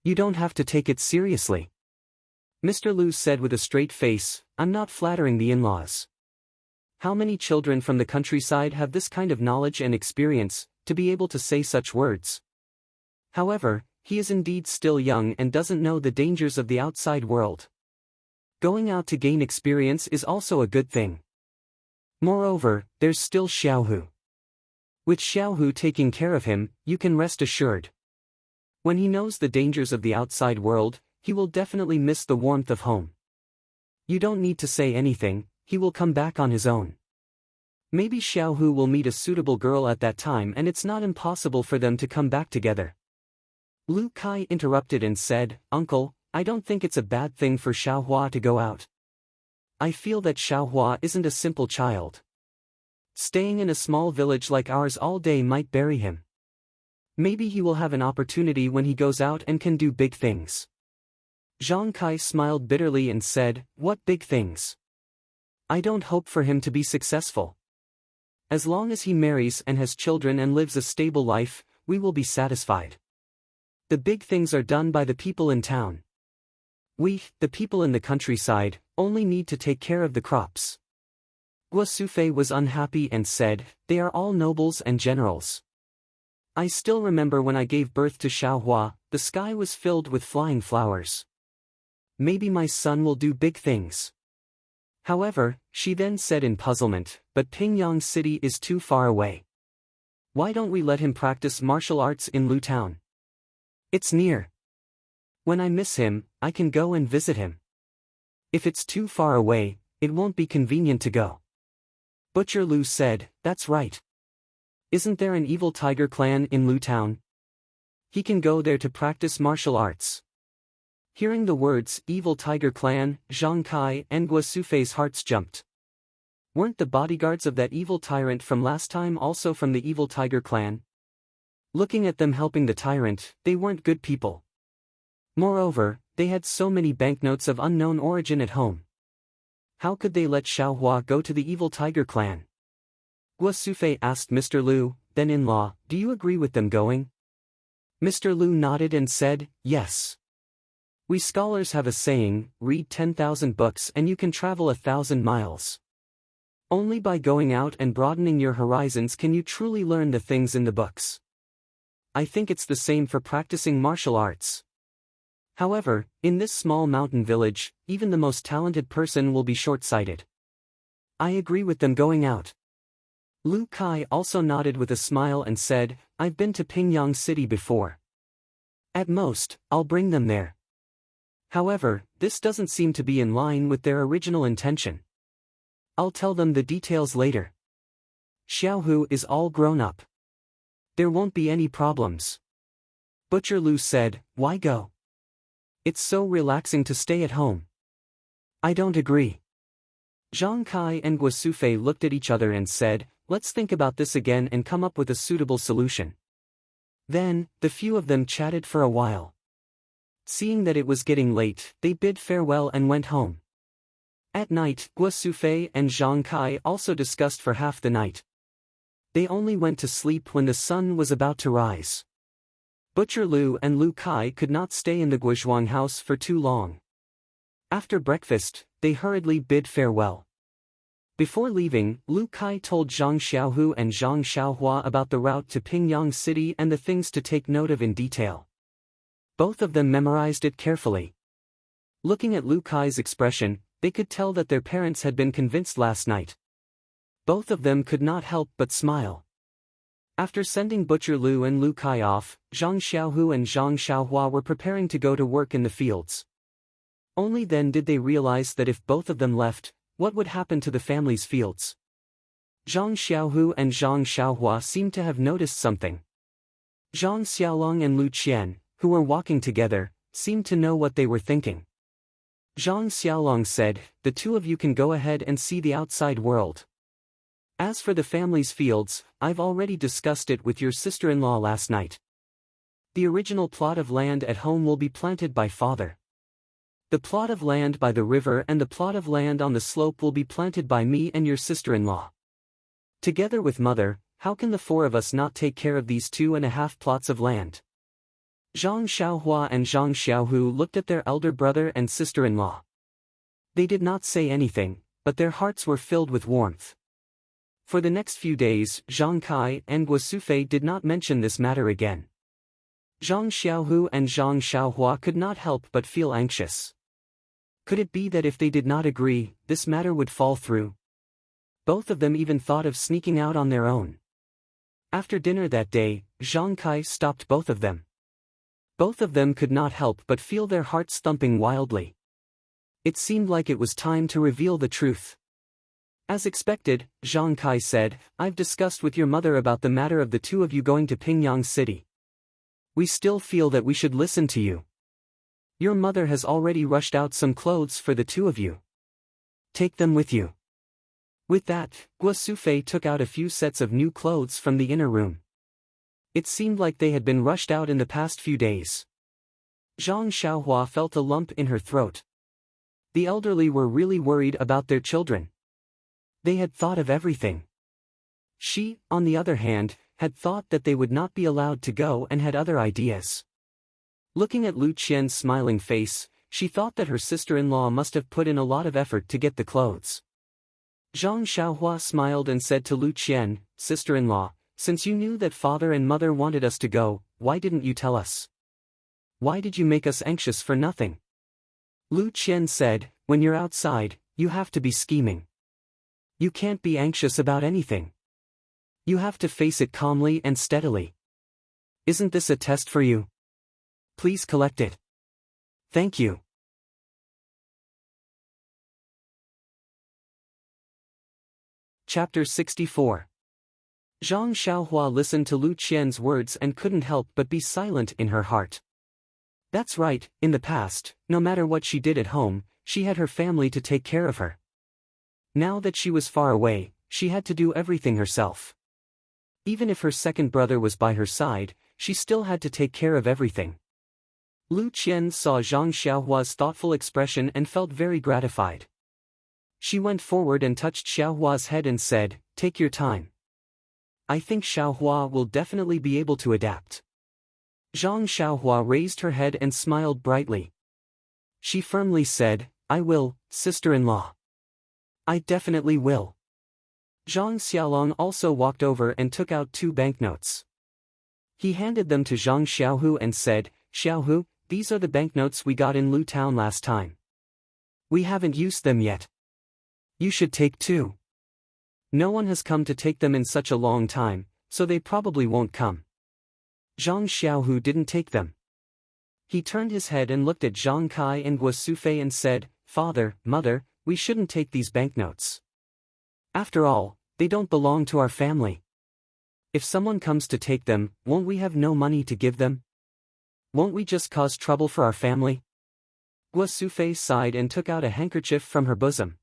You don't have to take it seriously." Mr. Lu said with a straight face, "I'm not flattering the in-laws. How many children from the countryside have this kind of knowledge and experience, to be able to say such words? However, he is indeed still young and doesn't know the dangers of the outside world. Going out to gain experience is also a good thing. Moreover, there's still Xiaohu. With Xiaohu taking care of him, you can rest assured. When he knows the dangers of the outside world, he will definitely miss the warmth of home. You don't need to say anything, he will come back on his own. Maybe Xiaohu will meet a suitable girl at that time and it's not impossible for them to come back together." Lu Kai interrupted and said, "Uncle, I don't think it's a bad thing for Xiaohua to go out. I feel that Xiaohua isn't a simple child. Staying in a small village like ours all day might bury him. Maybe he will have an opportunity when he goes out and can do big things." Zhang Kai smiled bitterly and said, "What big things? I don't hope for him to be successful. As long as he marries and has children and lives a stable life, we will be satisfied. The big things are done by the people in town. We, the people in the countryside, only need to take care of the crops." Guo Sufei was unhappy and said, "They are all nobles and generals. I still remember when I gave birth to Xiaohua, the sky was filled with flying flowers. Maybe my son will do big things. However, she then said in puzzlement, but Pingyang City is too far away. Why don't we let him practice martial arts in Lu Town? It's near. When I miss him, I can go and visit him. If it's too far away, it won't be convenient to go. Butcher Lu said, that's right. Isn't there an evil tiger clan in Lu Town? He can go there to practice martial arts. Hearing the words, evil tiger clan, Zhang Kai and Guo Sufei's hearts jumped. Weren't the bodyguards of that evil tyrant from last time also from the evil tiger clan? Looking at them helping the tyrant, they weren't good people. Moreover, they had so many banknotes of unknown origin at home. How could they let Xiaohua go to the evil tiger clan? Guo Sufei asked Mr. Lu, then in-law, do you agree with them going? Mr. Lu nodded and said, yes. We scholars have a saying, read 10,000 books and you can travel 1,000 miles. Only by going out and broadening your horizons can you truly learn the things in the books. I think it's the same for practicing martial arts. However, in this small mountain village, even the most talented person will be short-sighted. I agree with them going out. Lu Kai also nodded with a smile and said, I've been to Pingyang City before. At most, I'll bring them there. However, this doesn't seem to be in line with their original intention. I'll tell them the details later. Xiaohu is all grown up. There won't be any problems. Butcher Lu said, why go? It's so relaxing to stay at home. I don't agree. Zhang Kai and Guo Sufei looked at each other and said, let's think about this again and come up with a suitable solution. Then, the few of them chatted for a while. Seeing that it was getting late, they bid farewell and went home. At night, Guo Sufei and Zhang Kai also discussed for half the night. They only went to sleep when the sun was about to rise. Butcher Lu and Lu Kai could not stay in the Guozhuang house for too long. After breakfast, they hurriedly bid farewell. Before leaving, Lu Kai told Zhang Xiaohu and Zhang Xiaohua about the route to Pingyang City and the things to take note of in detail. Both of them memorized it carefully. Looking at Lu Kai's expression, they could tell that their parents had been convinced last night. Both of them could not help but smile. After sending Butcher Lu and Lu Kai off, Zhang Xiaohu and Zhang Xiaohua were preparing to go to work in the fields. Only then did they realize that if both of them left, what would happen to the family's fields? Zhang Xiaohu and Zhang Xiaohua seemed to have noticed something. Zhang Xiaolong and Lu Qian, who were walking together, seemed to know what they were thinking. Zhang Xiaolong said, the two of you can go ahead and see the outside world. As for the family's fields, I've already discussed it with your sister-in-law last night. The original plot of land at home will be planted by father. The plot of land by the river and the plot of land on the slope will be planted by me and your sister-in-law. Together with mother, how can the four of us not take care of these 2.5 plots of land? Zhang Xiaohua and Zhang Xiaohu looked at their elder brother and sister-in-law. They did not say anything, but their hearts were filled with warmth. For the next few days, Zhang Kai and Guo Sufei did not mention this matter again. Zhang Xiaohu and Zhang Xiaohua could not help but feel anxious. Could it be that if they did not agree, this matter would fall through? Both of them even thought of sneaking out on their own. After dinner that day, Zhang Kai stopped both of them. Both of them could not help but feel their hearts thumping wildly. It seemed like it was time to reveal the truth. As expected, Zhang Kai said, I've discussed with your mother about the matter of the two of you going to Pingyang City. We still feel that we should listen to you. Your mother has already rushed out some clothes for the two of you. Take them with you. With that, Guo Sufei took out a few sets of new clothes from the inner room. It seemed like they had been rushed out in the past few days. Zhang Xiaohua felt a lump in her throat. The elderly were really worried about their children. They had thought of everything. She, on the other hand, had thought that they would not be allowed to go and had other ideas. Looking at Lu Qian's smiling face, she thought that her sister-in-law must have put in a lot of effort to get the clothes. Zhang Xiaohua smiled and said to Lu Qian, sister-in-law, Since you knew that father and mother wanted us to go, why didn't you tell us? Why did you make us anxious for nothing? Lu Qian said, when you're outside, you have to be scheming. You can't be anxious about anything. You have to face it calmly and steadily. Isn't this a test for you? Please collect it. Thank you. Chapter 64. Zhang Xiaohua listened to Lu Qian's words and couldn't help but be silent in her heart. That's right, in the past, no matter what she did at home, she had her family to take care of her. Now that she was far away, she had to do everything herself. Even if her second brother was by her side, she still had to take care of everything. Lu Qian saw Zhang Xiaohua's thoughtful expression and felt very gratified. She went forward and touched Xiaohua's head and said, "Take your time. I think Xiaohua will definitely be able to adapt." Zhang Xiaohua raised her head and smiled brightly. She firmly said, "I will, sister-in-law. I definitely will." Zhang Xiaolong also walked over and took out 2 banknotes. He handed them to Zhang Xiaohu and said, "Xiaohu, these are the banknotes we got in Lu Town last time. We haven't used them yet. You should take 2. No one has come to take them in such a long time, so they probably won't come." Zhang Xiaohu didn't take them. He turned his head and looked at Zhang Kai and Guo Sufei and said, "Father, mother, we shouldn't take these banknotes. After all, they don't belong to our family. If someone comes to take them, won't we have no money to give them? Won't we just cause trouble for our family?" Guo Sufei sighed and took out a handkerchief from her bosom.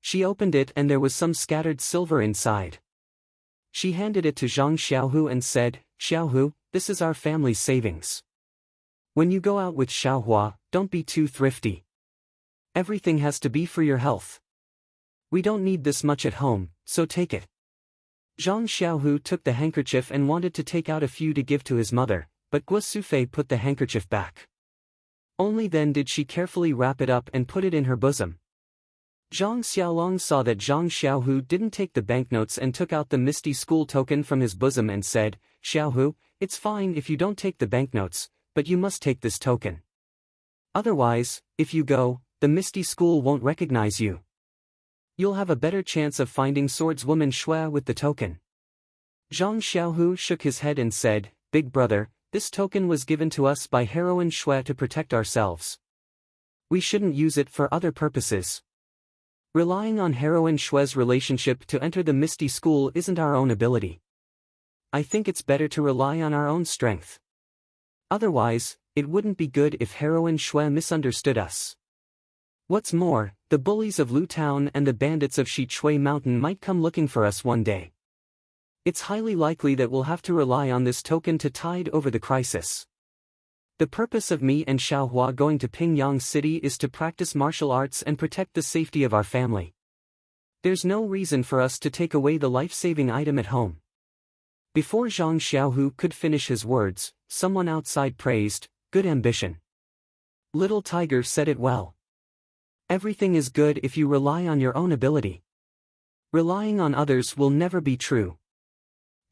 She opened it and there was some scattered silver inside. She handed it to Zhang Xiaohu and said, "Xiaohu, this is our family's savings. When you go out with Xiaohua, don't be too thrifty. Everything has to be for your health. We don't need this much at home, so take it." Zhang Xiaohu took the handkerchief and wanted to take out a few to give to his mother, but Guo Sufei put the handkerchief back. Only then did she carefully wrap it up and put it in her bosom. Zhang Xiaolong saw that Zhang Xiaohu didn't take the banknotes and took out the Misty School token from his bosom and said, "Xiaohu, it's fine if you don't take the banknotes, but you must take this token. Otherwise, if you go, the Misty School won't recognize you. You'll have a better chance of finding swordswoman Shui with the token." Zhang Xiaohu shook his head and said, "Big brother, this token was given to us by heroine Shui to protect ourselves. We shouldn't use it for other purposes. Relying on heroine Shui's relationship to enter the Misty School isn't our own ability. I think it's better to rely on our own strength. Otherwise, it wouldn't be good if heroine Shui misunderstood us. What's more, the bullies of Lu Town and the bandits of Shichui Mountain might come looking for us one day. It's highly likely that we'll have to rely on this token to tide over the crisis. The purpose of me and Xiaohua going to Pingyang City is to practice martial arts and protect the safety of our family. There's no reason for us to take away the life-saving item at home." Before Zhang Xiaohu could finish his words, someone outside praised, "Good ambition. Little Tiger said it well. Everything is good if you rely on your own ability. Relying on others will never be true."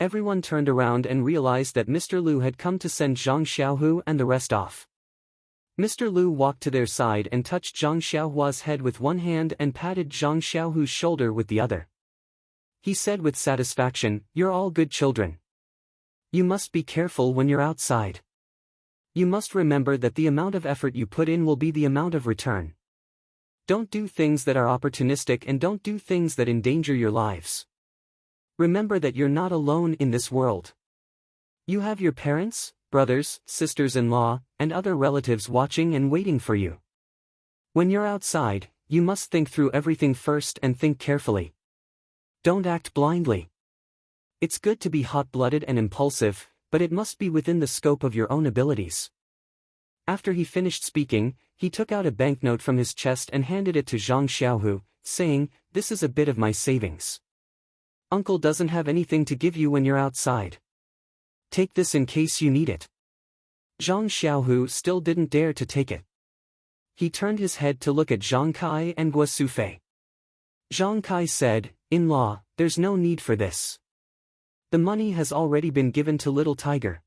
Everyone turned around and realized that Mr. Lu had come to send Zhang Xiaohu and the rest off. Mr. Lu walked to their side and touched Zhang Xiaohua's head with one hand and patted Zhang Xiaohu's shoulder with the other. He said with satisfaction, "You're all good children. You must be careful when you're outside. You must remember that the amount of effort you put in will be the amount of return. Don't do things that are opportunistic and don't do things that endanger your lives. Remember that you're not alone in this world. You have your parents, brothers, sisters-in-law, and other relatives watching and waiting for you. When you're outside, you must think through everything first and think carefully. Don't act blindly. It's good to be hot-blooded and impulsive, but it must be within the scope of your own abilities." After he finished speaking, he took out a banknote from his chest and handed it to Zhang Xiaohu, saying, "This is a bit of my savings. Uncle doesn't have anything to give you when you're outside. Take this in case you need it." Zhang Xiaohu still didn't dare to take it. He turned his head to look at Zhang Kai and Guo Sufei. Zhang Kai said, "In-law, there's no need for this. The money has already been given to little Tiger.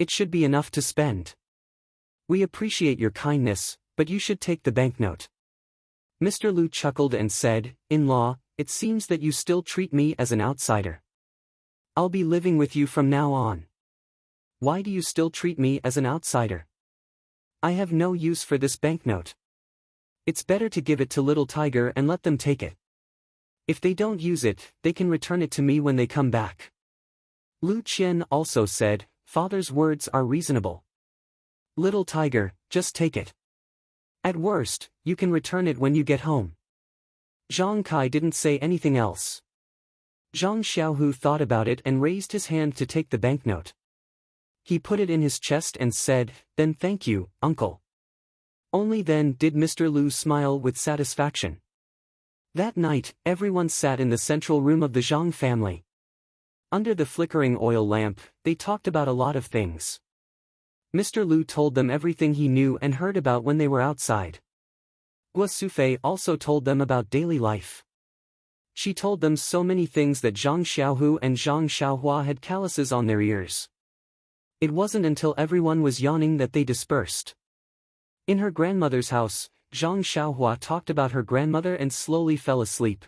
It should be enough to spend. We appreciate your kindness, but you should take the banknote. Mr. Lu chuckled and said, "In-law, it seems that you still treat me as an outsider. I'll be living with you from now on. Why do you still treat me as an outsider? I have no use for this banknote. It's better to give it to little Tiger and let them take it. If they don't use it, they can return it to me when they come back." Lu Qian also said, "Father's words are reasonable. Little Tiger, just take it. At worst, you can return it when you get home." Zhang Kai didn't say anything else. Zhang Xiaohu thought about it and raised his hand to take the banknote. He put it in his chest and said, "Then thank you, uncle." Only then did Mr. Lu smile with satisfaction. That night, everyone sat in the central room of the Zhang family. Under the flickering oil lamp, they talked about a lot of things. Mr. Lu told them everything he knew and heard about when they were outside. Guo Sufei also told them about daily life. She told them so many things that Zhang Xiaohu and Zhang Xiaohua had calluses on their ears. It wasn't until everyone was yawning that they dispersed. In her grandmother's house, Zhang Xiaohua talked about her grandmother and slowly fell asleep.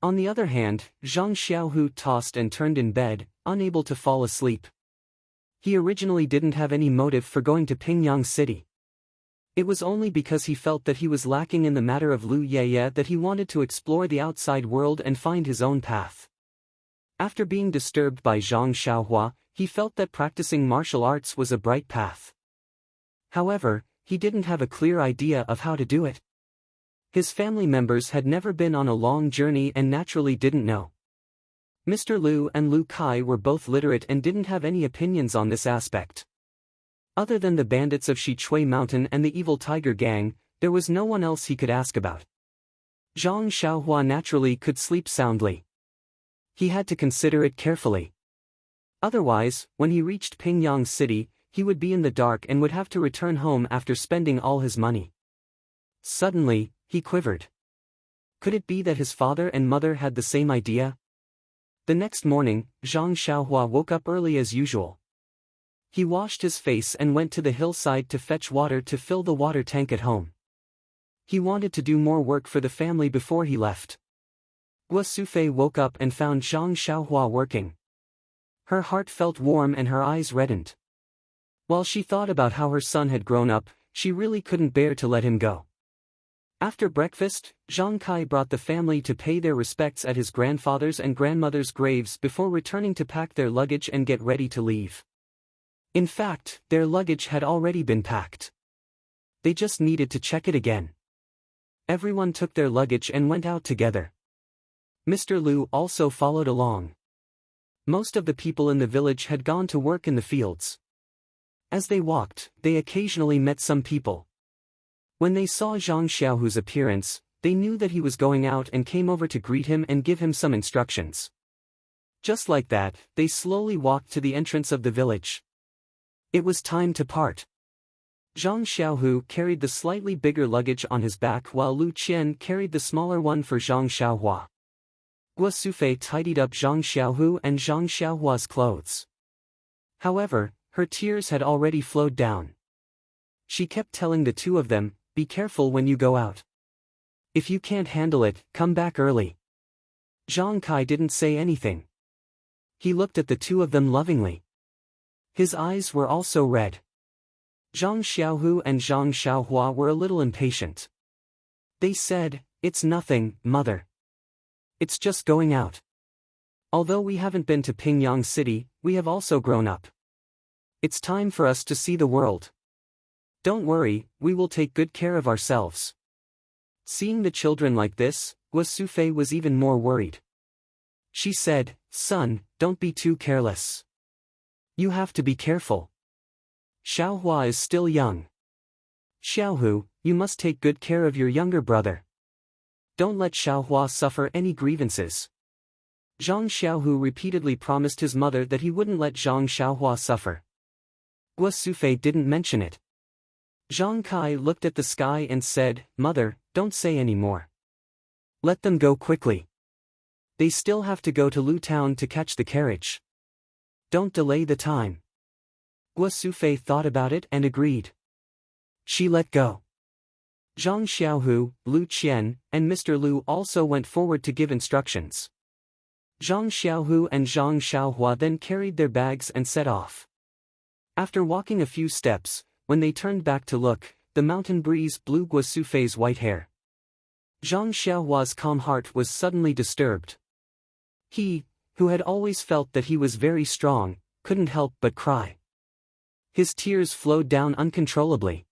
On the other hand, Zhang Xiaohu tossed and turned in bed, unable to fall asleep. He originally didn't have any motive for going to Pingyang City. It was only because he felt that he was lacking in the matter of Lu Yeye that he wanted to explore the outside world and find his own path. After being disturbed by Zhang Xiaohua, he felt that practicing martial arts was a bright path. However, he didn't have a clear idea of how to do it. His family members had never been on a long journey and naturally didn't know. Mr. Lu and Lu Kai were both literate and didn't have any opinions on this aspect. Other than the bandits of Shichui Mountain and the evil tiger gang, there was no one else he could ask about. Zhang Xiaohua naturally could sleep soundly. He had to consider it carefully. Otherwise, when he reached Pingyang City, he would be in the dark and would have to return home after spending all his money. Suddenly, he quivered. Could it be that his father and mother had the same idea? The next morning, Zhang Xiaohua woke up early as usual. He washed his face and went to the hillside to fetch water to fill the water tank at home. He wanted to do more work for the family before he left. Guo Sufei woke up and found Zhang Xiaohua working. Her heart felt warm and her eyes reddened. While she thought about how her son had grown up, she really couldn't bear to let him go. After breakfast, Zhang Kai brought the family to pay their respects at his grandfather's and grandmother's graves before returning to pack their luggage and get ready to leave. In fact, their luggage had already been packed. They just needed to check it again. Everyone took their luggage and went out together. Mr. Lu also followed along. Most of the people in the village had gone to work in the fields. As they walked, they occasionally met some people. When they saw Zhang Xiaohu's appearance, they knew that he was going out and came over to greet him and give him some instructions. Just like that, they slowly walked to the entrance of the village. It was time to part. Zhang Xiaohu carried the slightly bigger luggage on his back while Lu Qian carried the smaller one for Zhang Xiaohua. Guo Sufei tidied up Zhang Xiaohu and Zhang Xiaohua's clothes. However, her tears had already flowed down. She kept telling the two of them, "Be careful when you go out. If you can't handle it, come back early." Zhang Kai didn't say anything. He looked at the two of them lovingly. His eyes were also red. Zhang Xiaohu and Zhang Xiaohua were a little impatient. They said, "It's nothing, mother. It's just going out. Although we haven't been to Pingyang City, we have also grown up. It's time for us to see the world. Don't worry, we will take good care of ourselves." Seeing the children like this, Guo Sufei was even more worried. She said, "Son, don't be too careless. You have to be careful. Xiaohua is still young. Xiaohu, you must take good care of your younger brother. Don't let Xiaohua suffer any grievances." Zhang Xiaohu repeatedly promised his mother that he wouldn't let Zhang Xiaohua suffer. Guo Sufei didn't mention it. Zhang Kai looked at the sky and said, "Mother, don't say any more. Let them go quickly." They still have to go to Lu Town to catch the carriage. Don't delay the time. Guo Sufei thought about it and agreed. She let go. Zhang Xiaohu, Lu Qian, and Mr. Lu also went forward to give instructions. Zhang Xiaohu and Zhang Xiaohua then carried their bags and set off. After walking a few steps, when they turned back to look, the mountain breeze blew Guo Sufei's white hair. Zhang Xiaohua's calm heart was suddenly disturbed. He, who had always felt that he was very strong, couldn't help but cry. His tears flowed down uncontrollably.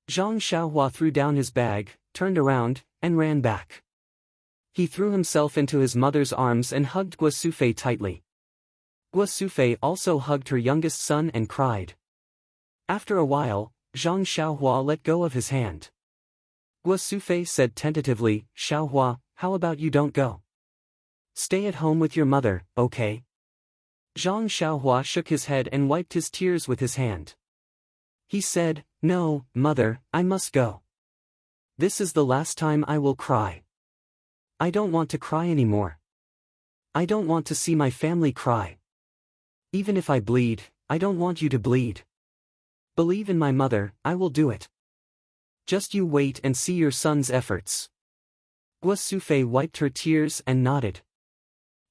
Zhang Xiaohua threw down his bag, turned around, and ran back. He threw himself into his mother's arms and hugged Guo Sufei tightly. Guo Sufei also hugged her youngest son and cried. After a while, Zhang Xiaohua let go of his hand. Guo Sufei said tentatively, "Xiaohua, how about you don't go? Stay at home with your mother, okay?" Zhang Xiaohua shook his head and wiped his tears with his hand. He said, "No, mother, I must go. This is the last time I will cry. I don't want to cry anymore. I don't want to see my family cry. Even if I bleed, I don't want you to bleed. Believe in my mother, I will do it. Just you wait and see your son's efforts." Guo Sufei wiped her tears and nodded.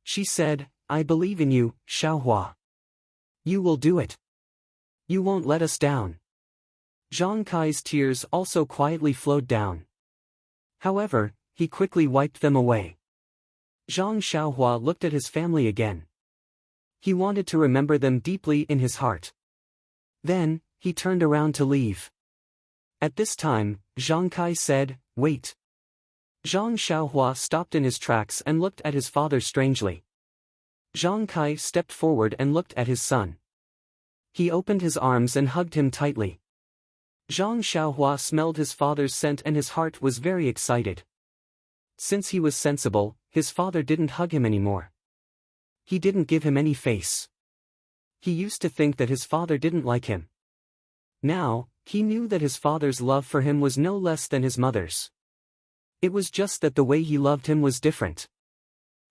She said, "I believe in you, Xiaohua. You will do it. You won't let us down." Zhang Kai's tears also quietly flowed down. However, he quickly wiped them away. Zhang Xiaohua looked at his family again. He wanted to remember them deeply in his heart. Then, he turned around to leave. At this time, Zhang Kai said, "Wait." Zhang Xiaohua stopped in his tracks and looked at his father strangely. Zhang Kai stepped forward and looked at his son. He opened his arms and hugged him tightly. Zhang Xiaohua smelled his father's scent and his heart was very excited. Since he was sensible, his father didn't hug him anymore. He didn't give him any face. He used to think that his father didn't like him. Now, he knew that his father's love for him was no less than his mother's. It was just that the way he loved him was different.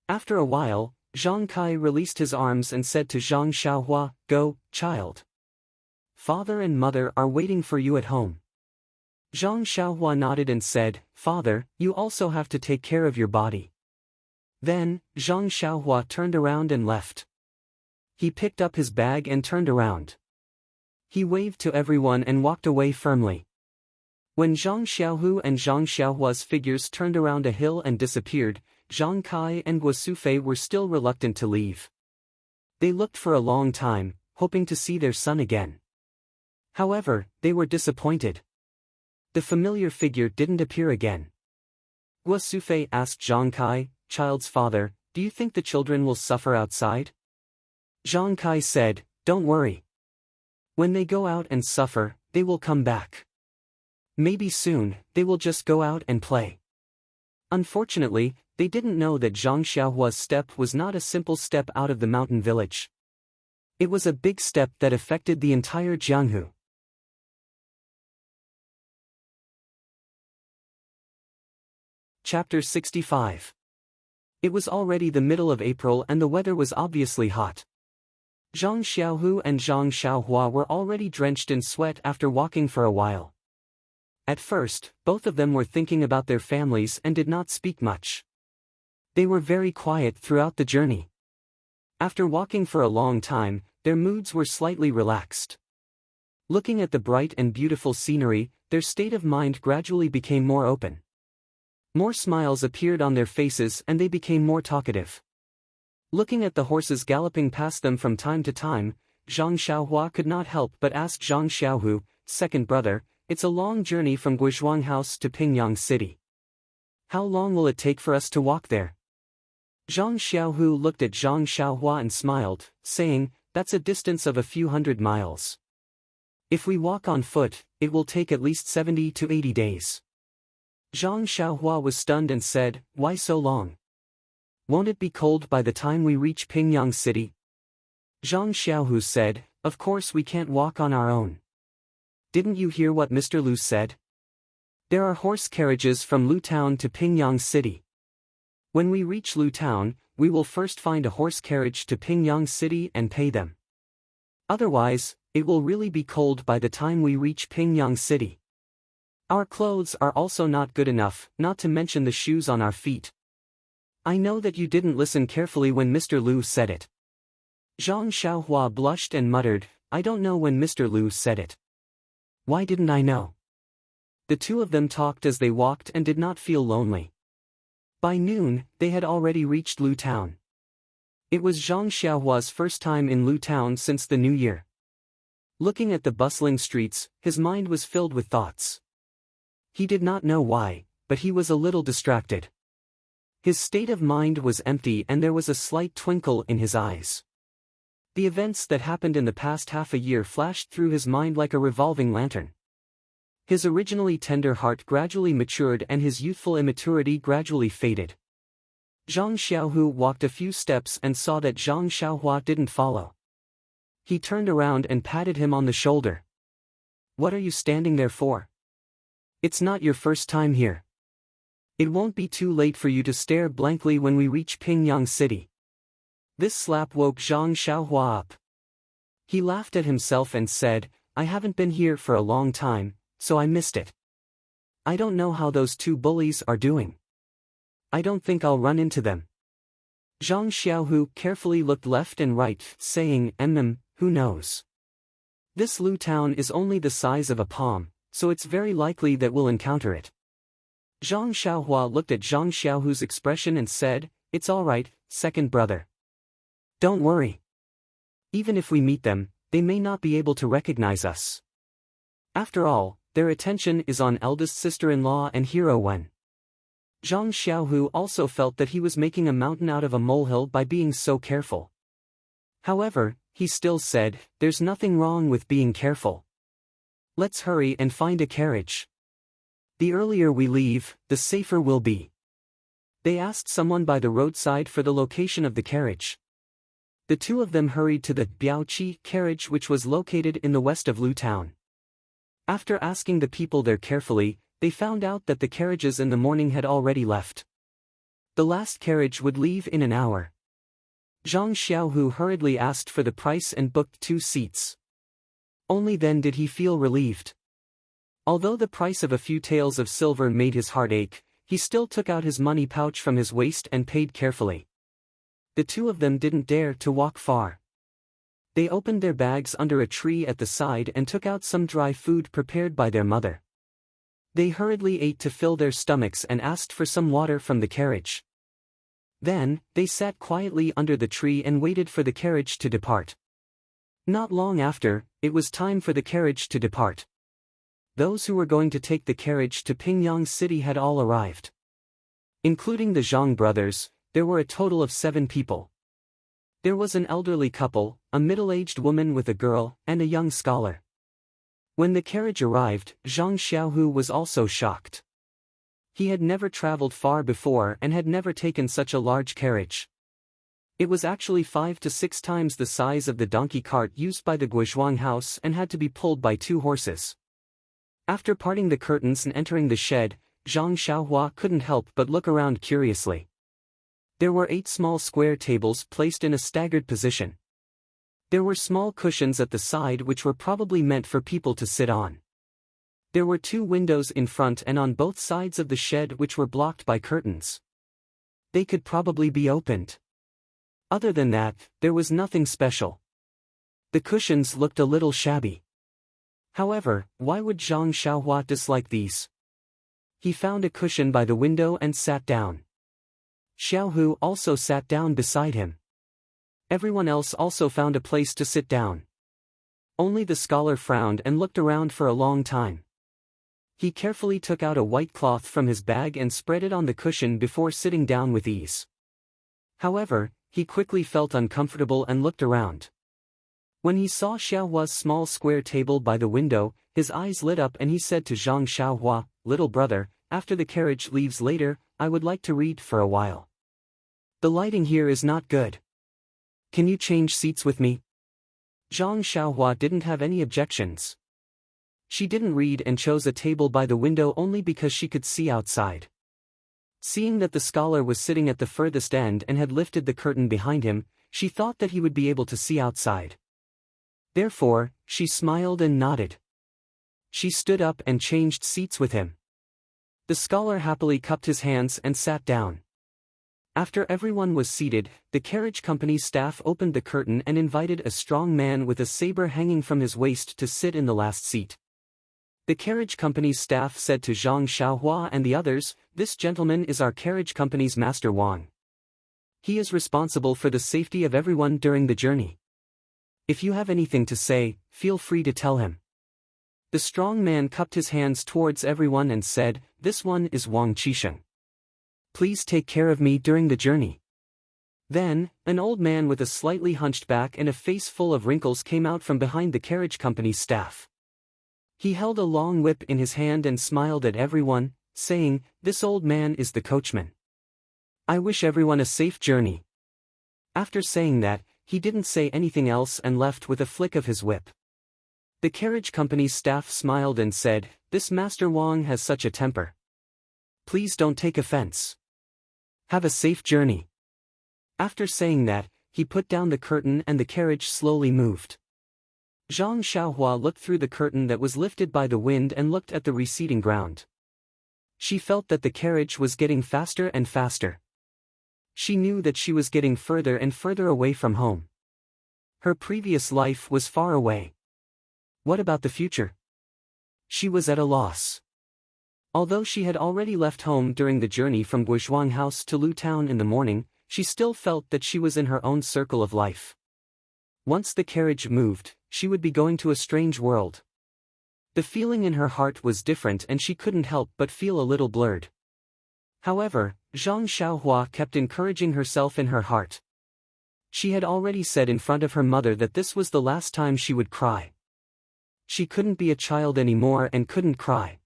After a while, Zhang Kai released his arms and said to Zhang Xiaohua, "Go, child. Father and mother are waiting for you at home." Zhang Xiaohua nodded and said, "Father, you also have to take care of your body." Then, Zhang Xiaohua turned around and left. He picked up his bag and turned around. He waved to everyone and walked away firmly. When Zhang Xiaohu and Zhang Xiaohua's figures turned around a hill and disappeared, Zhang Kai and Guo Sufei were still reluctant to leave. They looked for a long time, hoping to see their son again. However, they were disappointed. The familiar figure didn't appear again. Guo Sufei asked Zhang Kai, "Child's father, do you think the children will suffer outside?" Zhang Kai said, "Don't worry. When they go out and suffer, they will come back. Maybe soon, they will just go out and play." Unfortunately, they didn't know that Zhang Xiaohua's step was not a simple step out of the mountain village. It was a big step that affected the entire Jianghu. Chapter 65. It was already the middle of April and the weather was obviously hot. Zhang Xiaohu and Zhang Xiaohua were already drenched in sweat after walking for a while. At first, both of them were thinking about their families and did not speak much. They were very quiet throughout the journey. After walking for a long time, their moods were slightly relaxed. Looking at the bright and beautiful scenery, their state of mind gradually became more open. More smiles appeared on their faces and they became more talkative. Looking at the horses galloping past them from time to time, Zhang Xiaohua could not help but ask Zhang Xiaohu, "Second brother, it's a long journey from Guizhuang House to Pingyang City. How long will it take for us to walk there?" Zhang Xiaohu looked at Zhang Xiaohua and smiled, saying, "That's a distance of a few hundred miles. If we walk on foot, it will take at least 70 to 80 days. Zhang Xiaohua was stunned and said, "Why so long? Won't it be cold by the time we reach Pingyang City?" Zhang Xiaohu said, "Of course we can't walk on our own. Didn't you hear what Mr. Lu said? There are horse carriages from Lu Town to Pingyang City. When we reach Lu Town, we will first find a horse carriage to Pingyang City and pay them. Otherwise, it will really be cold by the time we reach Pingyang City. Our clothes are also not good enough, not to mention the shoes on our feet. I know that you didn't listen carefully when Mr. Liu said it. Zhang Xiaohua blushed and muttered, I don't know when Mr. Liu said it. Why didn't I know? The two of them talked as they walked and did not feel lonely. By noon, they had already reached Lu Town. It was Zhang Xiaohua's first time in Lu Town since the new year. Looking at the bustling streets, his mind was filled with thoughts. He did not know why, but he was a little distracted. His state of mind was empty and there was a slight twinkle in his eyes. The events that happened in the past half a year flashed through his mind like a revolving lantern. His originally tender heart gradually matured and his youthful immaturity gradually faded. Zhang Xiaohu walked a few steps and saw that Zhang Xiaohua didn't follow. He turned around and patted him on the shoulder. What are you standing there for? It's not your first time here. It won't be too late for you to stare blankly when we reach Pingyang City. This slap woke Zhang Xiaohua up. He laughed at himself and said, I haven't been here for a long time, so I missed it. I don't know how those two bullies are doing. I don't think I'll run into them. Zhang Xiaohu carefully looked left and right, saying, who knows? This Lu Town is only the size of a palm, so it's very likely that we'll encounter it. Zhang Xiaohua looked at Zhang Xiaohu's expression and said, It's all right, second brother. Don't worry. Even if we meet them, they may not be able to recognize us. After all, their attention is on eldest sister-in-law and hero Wen. Zhang Xiaohu also felt that he was making a mountain out of a molehill by being so careful. However, he still said, There's nothing wrong with being careful. Let's hurry and find a carriage. The earlier we leave, the safer we'll be. They asked someone by the roadside for the location of the carriage. The two of them hurried to the Biaoqi carriage which was located in the west of Lu Town. After asking the people there carefully, they found out that the carriages in the morning had already left. The last carriage would leave in an hour. Zhang Xiaohu hurriedly asked for the price and booked 2 seats. Only then did he feel relieved. Although the price of a few taels of silver made his heart ache, he still took out his money pouch from his waist and paid carefully. The two of them didn't dare to walk far. They opened their bags under a tree at the side and took out some dry food prepared by their mother. They hurriedly ate to fill their stomachs and asked for some water from the carriage. Then, they sat quietly under the tree and waited for the carriage to depart. Not long after, it was time for the carriage to depart. Those who were going to take the carriage to Pingyang City had all arrived. Including the Zhang brothers, there were a total of 7 people. There was an elderly couple, a middle-aged woman with a girl, and a young scholar. When the carriage arrived, Zhang Xiaohu was also shocked. He had never traveled far before and had never taken such a large carriage. It was actually 5 to 6 times the size of the donkey cart used by the Guizhuang house and had to be pulled by 2 horses. After parting the curtains and entering the shed, Zhang Xiaohua couldn't help but look around curiously. There were 8 small square tables placed in a staggered position. There were small cushions at the side which were probably meant for people to sit on. There were 2 windows in front and on both sides of the shed which were blocked by curtains. They could probably be opened. Other than that, there was nothing special. The cushions looked a little shabby. However, why would Zhang Xiaohua dislike these? He found a cushion by the window and sat down. Xiaohu also sat down beside him. Everyone else also found a place to sit down. Only the scholar frowned and looked around for a long time. He carefully took out a white cloth from his bag and spread it on the cushion before sitting down with ease. However, he quickly felt uncomfortable and looked around. When he saw Xiaohua's small square table by the window, his eyes lit up and he said to Zhang Xiaohua, "Little brother, after the carriage leaves later, I would like to read for a while. The lighting here is not good. Can you change seats with me?" Zhang Xiaohua didn't have any objections. She didn't read and chose a table by the window only because she could see outside. Seeing that the scholar was sitting at the furthest end and had lifted the curtain behind him, she thought that he would be able to see outside. Therefore, she smiled and nodded. She stood up and changed seats with him. The scholar happily cupped his hands and sat down. After everyone was seated, the carriage company's staff opened the curtain and invited a strong man with a saber hanging from his waist to sit in the last seat. The carriage company's staff said to Zhang Xiaohua and the others, "This gentleman is our carriage company's master Wang. He is responsible for the safety of everyone during the journey. If you have anything to say, feel free to tell him." The strong man cupped his hands towards everyone and said, "This one is Wang Qisheng. Please take care of me during the journey." Then, an old man with a slightly hunched back and a face full of wrinkles came out from behind the carriage company's staff. He held a long whip in his hand and smiled at everyone, saying, "This old man is the coachman. I wish everyone a safe journey." After saying that, he didn't say anything else and left with a flick of his whip. The carriage company's staff smiled and said, "This Master Wang has such a temper. Please don't take offense. Have a safe journey." After saying that, he put down the curtain and the carriage slowly moved. Zhang Xiaohua looked through the curtain that was lifted by the wind and looked at the receding ground. She felt that the carriage was getting faster and faster. She knew that she was getting further and further away from home. Her previous life was far away. What about the future? She was at a loss. Although she had already left home during the journey from Guizhuang House to Lu Town in the morning, she still felt that she was in her own circle of life. Once the carriage moved, she would be going to a strange world. The feeling in her heart was different and she couldn't help but feel a little blurred. However, Zhang Xiaohua kept encouraging herself in her heart. She had already said in front of her mother that this was the last time she would cry. She couldn't be a child anymore and couldn't cry.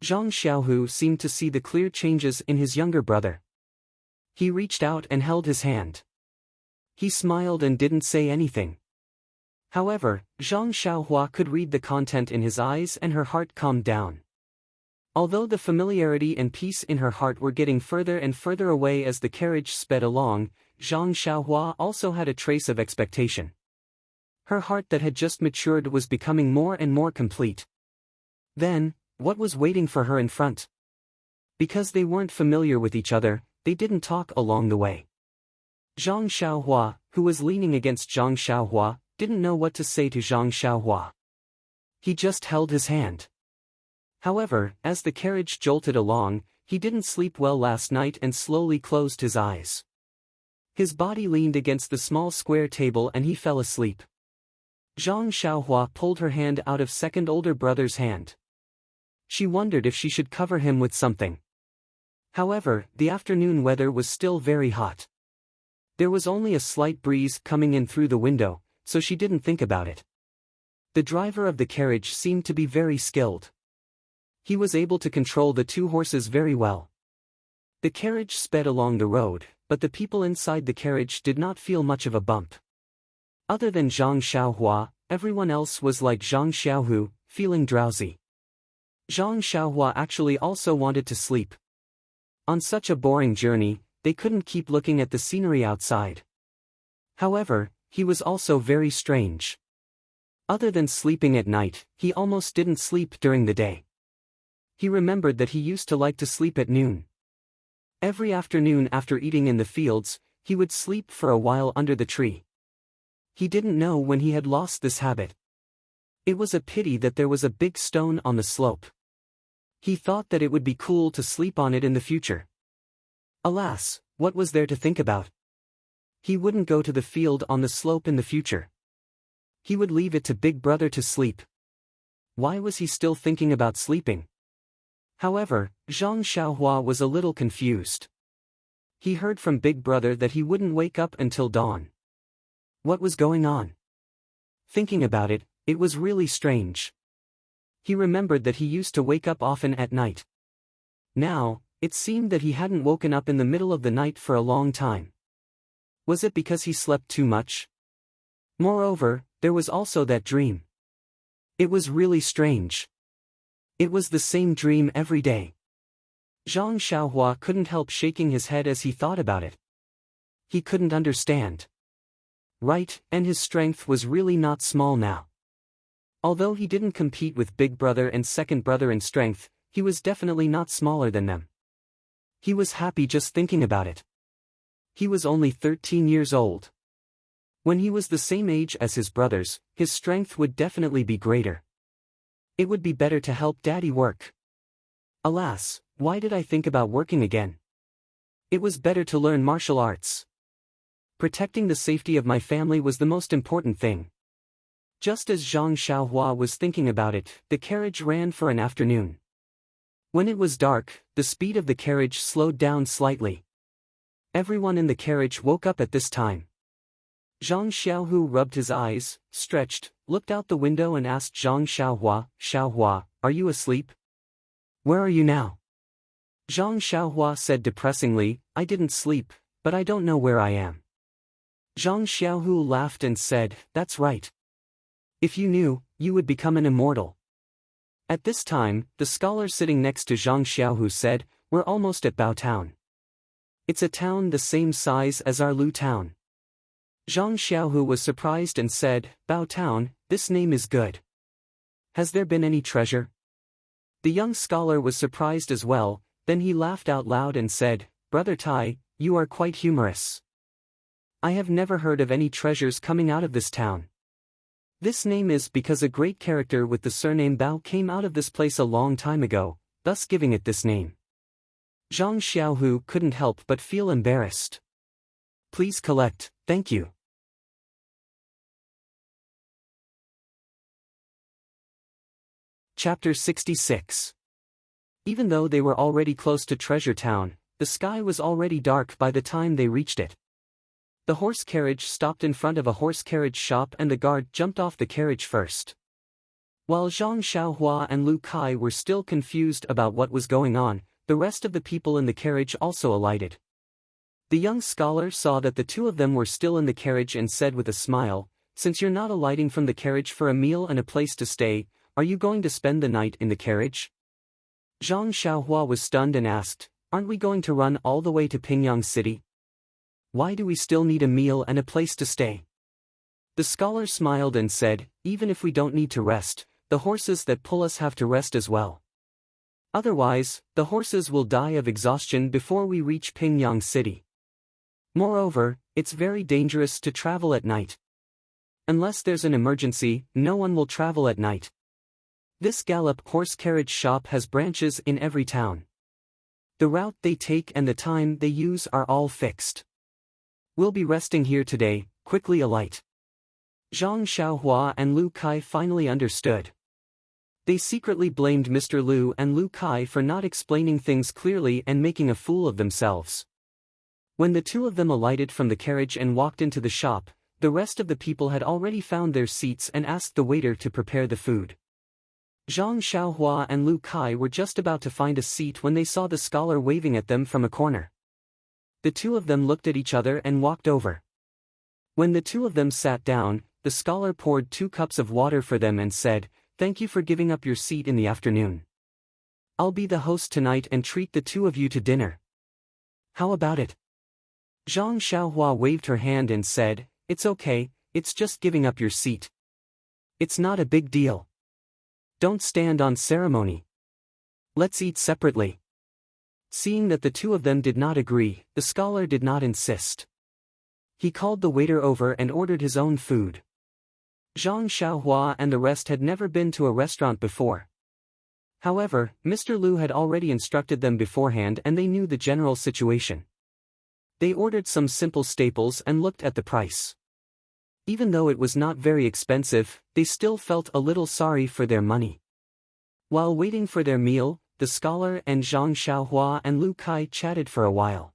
Zhang Xiaohu seemed to see the clear changes in his younger brother. He reached out and held his hand. He smiled and didn't say anything. However, Zhang Xiaohua could read the content in his eyes and her heart calmed down. Although the familiarity and peace in her heart were getting further and further away as the carriage sped along, Zhang Xiaohua also had a trace of expectation. Her heart that had just matured was becoming more and more complete. Then, what was waiting for her in front? Because they weren't familiar with each other, they didn't talk along the way. Zhang Xiaohua, who was leaning against Zhang Xiaohua, didn't know what to say to Zhang Xiaohua. He just held his hand. However, as the carriage jolted along, he didn't sleep well last night and slowly closed his eyes. His body leaned against the small square table and he fell asleep. Zhang Xiaohua pulled her hand out of second older brother's hand. She wondered if she should cover him with something. However, the afternoon weather was still very hot. There was only a slight breeze coming in through the window, so she didn't think about it. The driver of the carriage seemed to be very skilled. He was able to control the two horses very well. The carriage sped along the road, but the people inside the carriage did not feel much of a bump. Other than Zhang Xiaohua, everyone else was like Zhang Xiaohu, feeling drowsy. Zhang Xiaohua actually also wanted to sleep. On such a boring journey, they couldn't keep looking at the scenery outside. However, he was also very strange. Other than sleeping at night, he almost didn't sleep during the day. He remembered that he used to like to sleep at noon. Every afternoon after eating in the fields, he would sleep for a while under the tree. He didn't know when he had lost this habit. It was a pity that there was a big stone on the slope. He thought that it would be cool to sleep on it in the future. Alas, what was there to think about? He wouldn't go to the field on the slope in the future. He would leave it to Big Brother to sleep. Why was he still thinking about sleeping? However, Zhang Xiaohua was a little confused. He heard from Big Brother that he wouldn't wake up until dawn. What was going on? Thinking about it, it was really strange. He remembered that he used to wake up often at night. Now, it seemed that he hadn't woken up in the middle of the night for a long time. Was it because he slept too much? Moreover, there was also that dream. It was really strange. It was the same dream every day. Zhang Xiaohua couldn't help shaking his head as he thought about it. He couldn't understand. Right, and his strength was really not small now. Although he didn't compete with big brother and second brother in strength, he was definitely not smaller than them. He was happy just thinking about it. He was only 13 years old. When he was the same age as his brothers, his strength would definitely be greater. It would be better to help daddy work. Alas, why did I think about working again? It was better to learn martial arts. Protecting the safety of my family was the most important thing. Just as Zhang Xiaohua was thinking about it, the carriage ran for an afternoon. When it was dark, the speed of the carriage slowed down slightly. Everyone in the carriage woke up at this time. Zhang Xiaohu rubbed his eyes, stretched, looked out the window and asked Zhang Xiaohua, "Xiaohua, are you asleep? Where are you now?" Zhang Xiaohua said depressingly, "I didn't sleep, but I don't know where I am." Zhang Xiaohu laughed and said, "That's right. If you knew, you would become an immortal." At this time, the scholar sitting next to Zhang Xiaohu said, "We're almost at Bao Town. It's a town the same size as our Lu town." Zhang Xiaohu was surprised and said, "Bao Town, this name is good. Has there been any treasure?" The young scholar was surprised as well, then he laughed out loud and said, "Brother Tai, you are quite humorous. I have never heard of any treasures coming out of this town. This name is because a great character with the surname Bao came out of this place a long time ago, thus giving it this name." Zhang Xiaohu couldn't help but feel embarrassed. "Please collect, thank you." Chapter 66. Even though they were already close to Treasure Town, the sky was already dark by the time they reached it. The horse carriage stopped in front of a horse carriage shop and the guard jumped off the carriage first. While Zhang Xiaohua and Lu Kai were still confused about what was going on, the rest of the people in the carriage also alighted. The young scholar saw that the two of them were still in the carriage and said with a smile, "Since you're not alighting from the carriage for a meal and a place to stay, are you going to spend the night in the carriage?" Zhang Xiaohua was stunned and asked, "Aren't we going to run all the way to Pingyang City? Why do we still need a meal and a place to stay?" The scholar smiled and said, "Even if we don't need to rest, the horses that pull us have to rest as well. Otherwise, the horses will die of exhaustion before we reach Pingyang City. Moreover, it's very dangerous to travel at night. Unless there's an emergency, no one will travel at night. This gallop horse carriage shop has branches in every town. The route they take and the time they use are all fixed. We'll be resting here today, quickly alight." Zhang Xiaohua and Lu Kai finally understood. They secretly blamed Mr. Lu and Lu Kai for not explaining things clearly and making a fool of themselves. When the two of them alighted from the carriage and walked into the shop, the rest of the people had already found their seats and asked the waiter to prepare the food. Zhang Xiaohua and Lu Kai were just about to find a seat when they saw the scholar waving at them from a corner. The two of them looked at each other and walked over. When the two of them sat down, the scholar poured 2 cups of water for them and said, "Thank you for giving up your seat in the afternoon. I'll be the host tonight and treat the two of you to dinner. How about it?" Zhang Xiaohua waved her hand and said, "It's okay, it's just giving up your seat. It's not a big deal. Don't stand on ceremony. Let's eat separately." Seeing that the two of them did not agree, the scholar did not insist. He called the waiter over and ordered his own food. Zhang Xiaohua and the rest had never been to a restaurant before. However, Mr. Lu had already instructed them beforehand and they knew the general situation. They ordered some simple staples and looked at the price. Even though it was not very expensive, they still felt a little sorry for their money. While waiting for their meal, the scholar and Zhang Xiaohua and Lu Kai chatted for a while.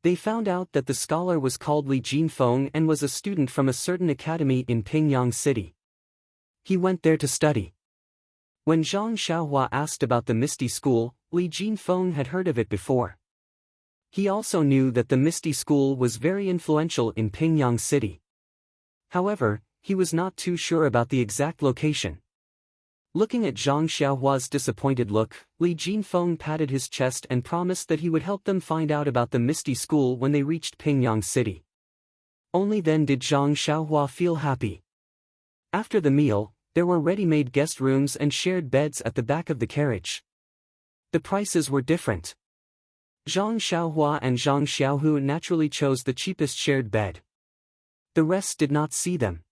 They found out that the scholar was called Li Jinfeng and was a student from a certain academy in Pingyang City. He went there to study. When Zhang Xiaohua asked about the Misty School, Li Jinfeng had heard of it before. He also knew that the Misty School was very influential in Pingyang City. However, he was not too sure about the exact location. Looking at Zhang Xiaohua's disappointed look, Li Jinfeng patted his chest and promised that he would help them find out about the Misty School when they reached Pingyang City. Only then did Zhang Xiaohua feel happy. After the meal, there were ready-made guest rooms and shared beds at the back of the carriage. The prices were different. Zhang Xiaohua and Zhang Xiaohu naturally chose the cheapest shared bed. The rest did not see them.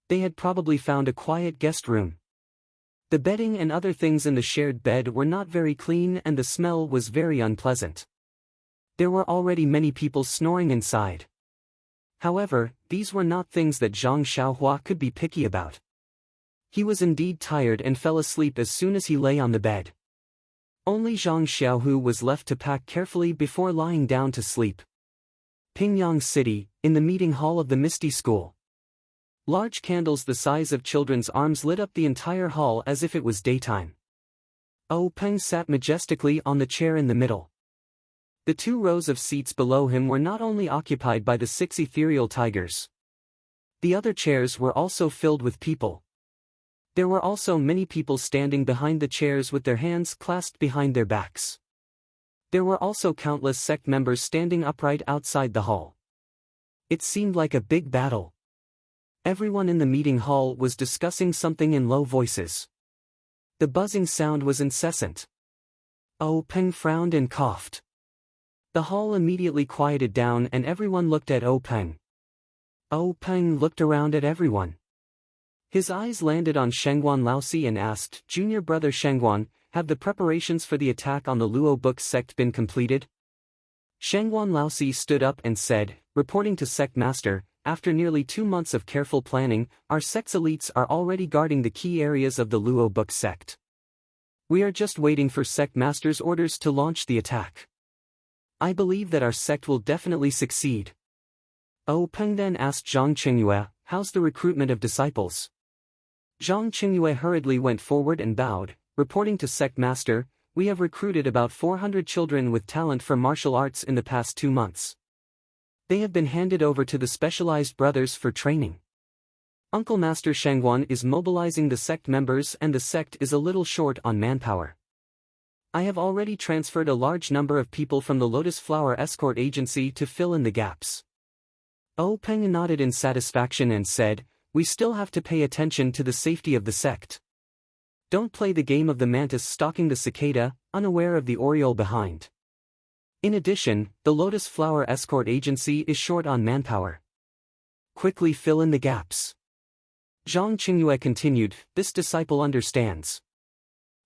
They had probably found a quiet guest room. The bedding and other things in the shared bed were not very clean and the smell was very unpleasant. There were already many people snoring inside. However, these were not things that Zhang Xiaohua could be picky about. He was indeed tired and fell asleep as soon as he lay on the bed. Only Zhang Xiaohu was left to pack carefully before lying down to sleep. Pingyang City, in the meeting hall of the Misty School. Large candles the size of children's arms lit up the entire hall as if it was daytime. Peng sat majestically on the chair in the middle. The 2 rows of seats below him were not only occupied by the 6 ethereal tigers. The other chairs were also filled with people. There were also many people standing behind the chairs with their hands clasped behind their backs. There were also countless sect members standing upright outside the hall. It seemed like a big battle. Everyone in the meeting hall was discussing something in low voices. The buzzing sound was incessant. Peng frowned and coughed. The hall immediately quieted down and everyone looked at Peng. Peng looked around at everyone. His eyes landed on Shengguan Laosi and asked, "Junior brother Shengguan, have the preparations for the attack on the Audiobook sect been completed?" Shengguan Laosi stood up and said, reporting to Sect Master, "After nearly 2 months of careful planning, our sect's elites are already guarding the key areas of the Audiobook sect. We are just waiting for Sect Master's orders to launch the attack. I believe that our sect will definitely succeed." Peng then asked Zhang Qingyue, "How's the recruitment of disciples?" Zhang Qingyue hurriedly went forward and bowed, reporting to Sect Master, "We have recruited about 400 children with talent for martial arts in the past 2 months. They have been handed over to the specialized brothers for training. Uncle Master Shengguan is mobilizing the sect members and the sect is a little short on manpower. I have already transferred a large number of people from the Lotus Flower Escort Agency to fill in the gaps." Peng nodded in satisfaction and said, "We still have to pay attention to the safety of the sect. Don't play the game of the mantis stalking the cicada, unaware of the oriole behind. In addition, the Lotus Flower Escort Agency is short on manpower. Quickly fill in the gaps." Zhang Qingyue continued, "This disciple understands.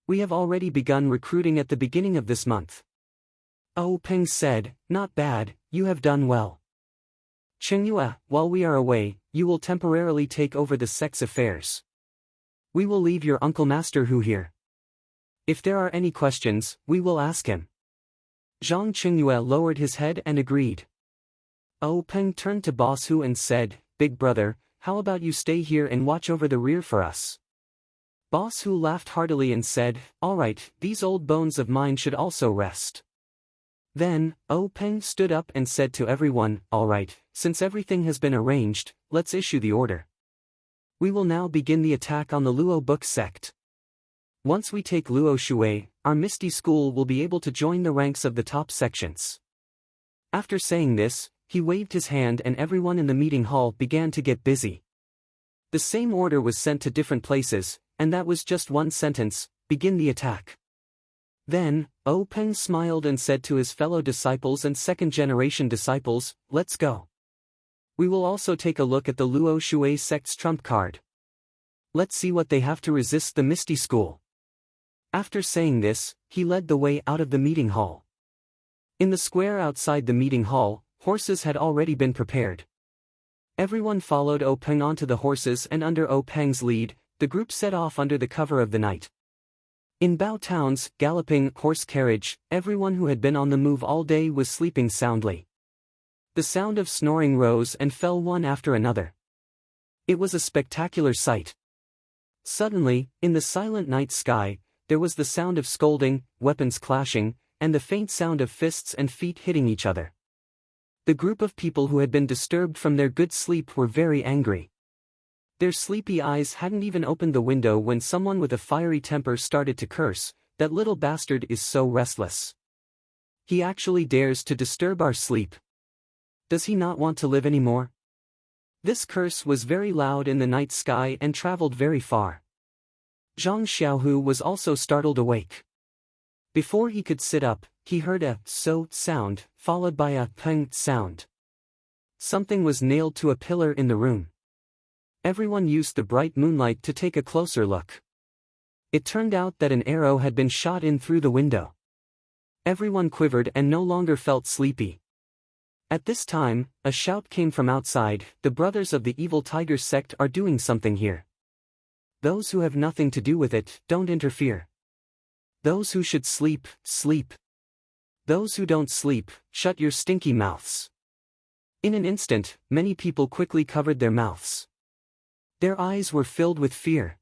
We have already begun recruiting at the beginning of this month." Peng said, "Not bad, you have done well. Qingyue, while we are away, you will temporarily take over the sect's affairs. We will leave your Uncle Master Hu here. If there are any questions, we will ask him." Zhang Qingyue lowered his head and agreed. Peng turned to Boss Hu and said, "Big brother, how about you stay here and watch over the rear for us?" Boss Hu laughed heartily and said, "All right, these old bones of mine should also rest." Then, Peng stood up and said to everyone, "All right, since everything has been arranged, let's issue the order. We will now begin the attack on the Audiobook sect. Once we take Luo Shui, our Misty School will be able to join the ranks of the top sections." After saying this, he waved his hand and everyone in the meeting hall began to get busy. The same order was sent to different places, and that was just one sentence, "Begin the attack." Then, Peng smiled and said to his fellow disciples and second-generation disciples, "Let's go. We will also take a look at the Luo Shui sect's trump card. Let's see what they have to resist the Misty School." After saying this, he led the way out of the meeting hall. In the square outside the meeting hall, horses had already been prepared. Everyone followed Peng onto the horses and under Peng's lead, the group set off under the cover of the night. In Bao Town's galloping horse carriage, everyone who had been on the move all day was sleeping soundly. The sound of snoring rose and fell one after another. It was a spectacular sight. Suddenly, in the silent night sky, there was the sound of scolding, weapons clashing, and the faint sound of fists and feet hitting each other. The group of people who had been disturbed from their good sleep were very angry. Their sleepy eyes hadn't even opened the window when someone with a fiery temper started to curse, "That little bastard is so restless. He actually dares to disturb our sleep. Does he not want to live anymore?" This curse was very loud in the night sky and traveled very far. Zhang Xiaohu was also startled awake. Before he could sit up, he heard a "so" sound, followed by a "peng" sound. Something was nailed to a pillar in the room. Everyone used the bright moonlight to take a closer look. It turned out that an arrow had been shot in through the window. Everyone quivered and no longer felt sleepy. At this time, a shout came from outside, "The brothers of the evil tiger sect are doing something here. Those who have nothing to do with it, don't interfere. Those who should sleep, sleep. Those who don't sleep, shut your stinky mouths." In an instant, many people quickly covered their mouths. Their eyes were filled with fear.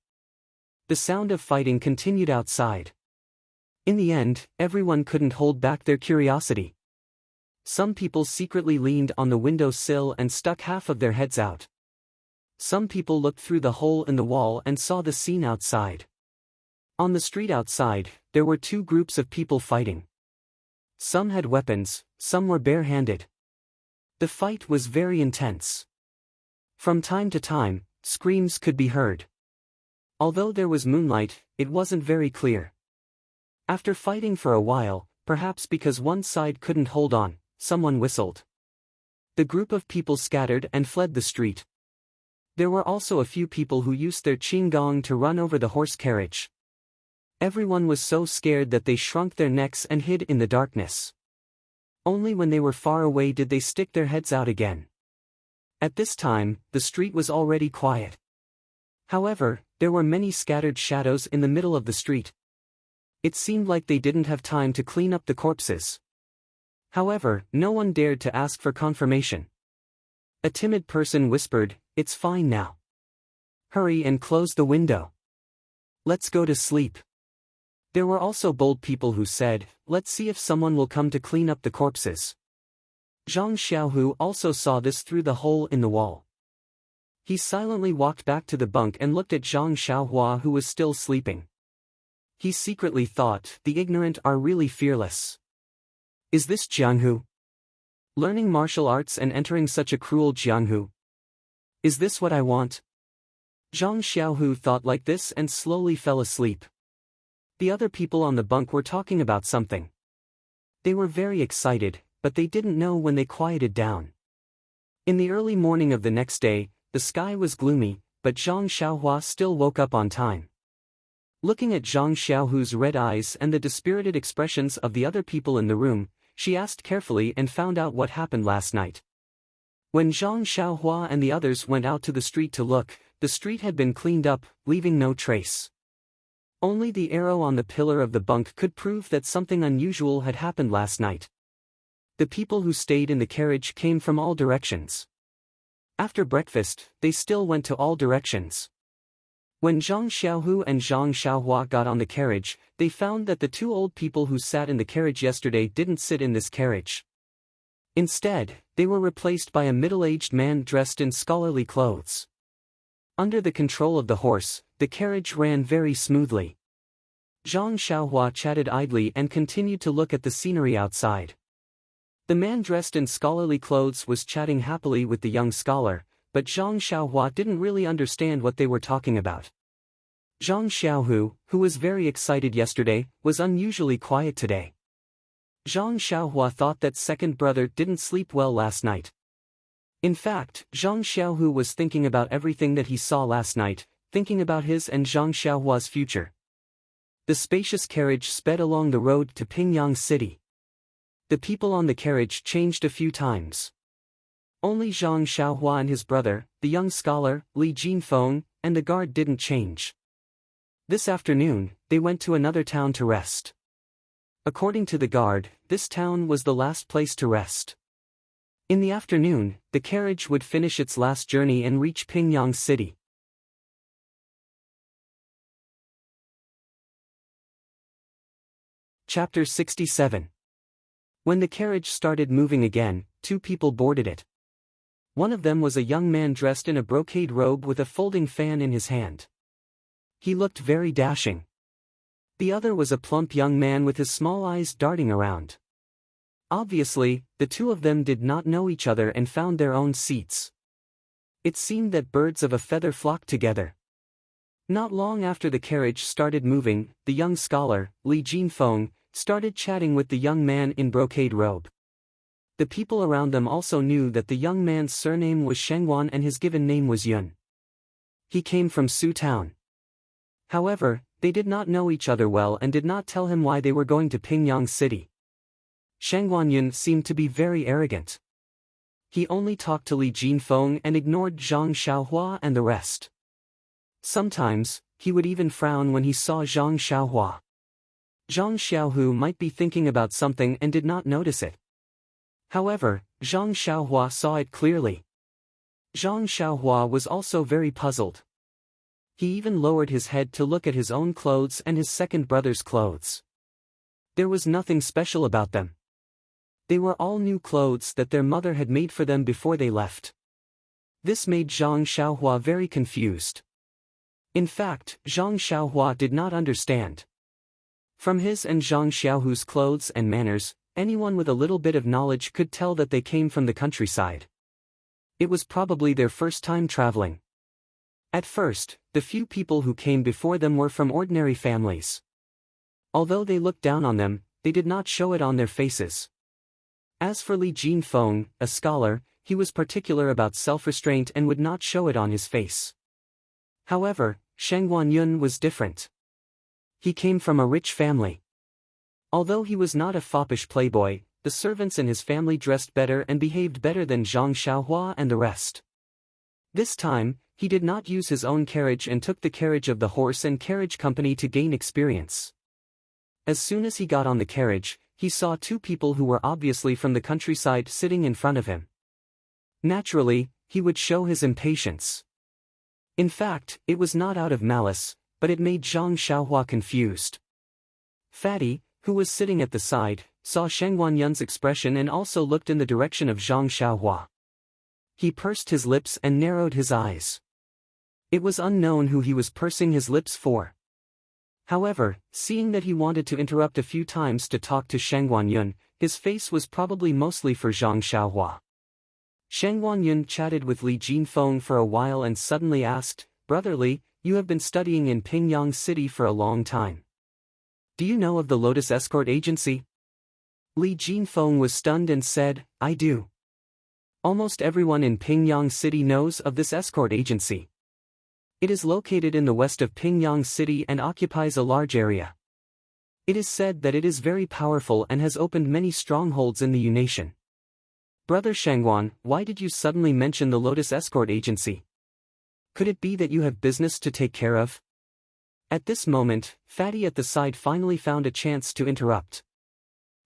The sound of fighting continued outside. In the end, everyone couldn't hold back their curiosity. Some people secretly leaned on the window sill and stuck half of their heads out. Some people looked through the hole in the wall and saw the scene outside. On the street outside, there were two groups of people fighting. Some had weapons, some were bare-handed. The fight was very intense. From time to time, screams could be heard. Although there was moonlight, it wasn't very clear. After fighting for a while, perhaps because one side couldn't hold on, someone whistled. The group of people scattered and fled the street. There were also a few people who used their qinggong to run over the horse carriage. Everyone was so scared that they shrunk their necks and hid in the darkness. Only when they were far away did they stick their heads out again. At this time, the street was already quiet. However, there were many scattered shadows in the middle of the street. It seemed like they didn't have time to clean up the corpses. However, no one dared to ask for confirmation. A timid person whispered, "It's fine now. Hurry and close the window. Let's go to sleep." There were also bold people who said, "Let's see if someone will come to clean up the corpses." Zhang Xiaohu also saw this through the hole in the wall. He silently walked back to the bunk and looked at Zhang Xiaohua, who was still sleeping. He secretly thought, "The ignorant are really fearless. Is this Jianghu? Learning martial arts and entering such a cruel Jianghu? Is this what I want?" Zhang Xiaohu thought like this and slowly fell asleep. The other people on the bunk were talking about something. They were very excited, but they didn't know when they quieted down. In the early morning of the next day, the sky was gloomy, but Zhang Xiaohua still woke up on time. Looking at Zhang Xiaohu's red eyes and the dispirited expressions of the other people in the room, she asked carefully and found out what happened last night. When Zhang Xiaohua and the others went out to the street to look, the street had been cleaned up, leaving no trace. Only the arrow on the pillar of the bunk could prove that something unusual had happened last night. The people who stayed in the carriage came from all directions. After breakfast, they still went to all directions. When Zhang Xiaohu and Zhang Xiaohua got on the carriage, they found that the two old people who sat in the carriage yesterday didn't sit in this carriage. Instead, they were replaced by a middle-aged man dressed in scholarly clothes. Under the control of the horse, the carriage ran very smoothly. Zhang Xiaohua chatted idly and continued to look at the scenery outside. The man dressed in scholarly clothes was chatting happily with the young scholar, but Zhang Xiaohua didn't really understand what they were talking about. Zhang Xiaohu, who was very excited yesterday, was unusually quiet today. Zhang Xiaohua thought that second brother didn't sleep well last night. In fact, Zhang Xiaohu was thinking about everything that he saw last night, thinking about his and Zhang Xiaohua's future. The spacious carriage sped along the road to Pingyang City. The people on the carriage changed a few times. Only Zhang Xiaohua and his brother, the young scholar, Li Jinfeng, and the guard didn't change. This afternoon, they went to another town to rest. According to the guard, this town was the last place to rest. In the afternoon, the carriage would finish its last journey and reach Pingyang City. Chapter 67. When the carriage started moving again, two people boarded it. One of them was a young man dressed in a brocade robe with a folding fan in his hand. He looked very dashing. The other was a plump young man with his small eyes darting around. Obviously, the two of them did not know each other and found their own seats. It seemed that birds of a feather flocked together. Not long after the carriage started moving, the young scholar, Li Jinfeng, started chatting with the young man in brocade robe. The people around them also knew that the young man's surname was Shengwan and his given name was Yun. He came from Su town. However, they did not know each other well and did not tell him why they were going to Pingyang City. Shengwan Yun seemed to be very arrogant. He only talked to Li Jinfeng and ignored Zhang Xiaohua and the rest. Sometimes, he would even frown when he saw Zhang Xiaohua. Zhang Xiaohu might be thinking about something and did not notice it. However, Zhang Xiaohua saw it clearly. Zhang Xiaohua was also very puzzled. He even lowered his head to look at his own clothes and his second brother's clothes. There was nothing special about them. They were all new clothes that their mother had made for them before they left. This made Zhang Xiaohua very confused. In fact, Zhang Xiaohua did not understand. From his and Zhang Xiaohu's clothes and manners, anyone with a little bit of knowledge could tell that they came from the countryside. It was probably their first time traveling. At first, the few people who came before them were from ordinary families. Although they looked down on them, they did not show it on their faces. As for Li Jinfeng, a scholar, he was particular about self-restraint and would not show it on his face. However, Shengwan Yun was different. He came from a rich family. Although he was not a foppish playboy, the servants in his family dressed better and behaved better than Zhang Xiaohua and the rest. This time, he did not use his own carriage and took the carriage of the horse and carriage company to gain experience. As soon as he got on the carriage, he saw two people who were obviously from the countryside sitting in front of him. Naturally, he would show his impatience. In fact, it was not out of malice, but it made Zhang Xiaohua confused. Fatty, who was sitting at the side, saw Shengwan Yun's expression and also looked in the direction of Zhang Xiaohua. He pursed his lips and narrowed his eyes. It was unknown who he was pursing his lips for. However, seeing that he wanted to interrupt a few times to talk to Shengwan Yun, his face was probably mostly for Zhang Xiaohua. Shengwan Yun chatted with Li Jinfeng for a while and suddenly asked, "Brother Li, you have been studying in Pingyang City for a long time. Do you know of the Lotus Escort Agency?" Li Jinfeng was stunned and said, "I do. Almost everyone in Pingyang City knows of this escort agency. It is located in the west of Pingyang City and occupies a large area. It is said that it is very powerful and has opened many strongholds in the Yunation." "Brother Shengwan, why did you suddenly mention the Lotus Escort Agency? Could it be that you have business to take care of?" At this moment, Fatty at the side finally found a chance to interrupt.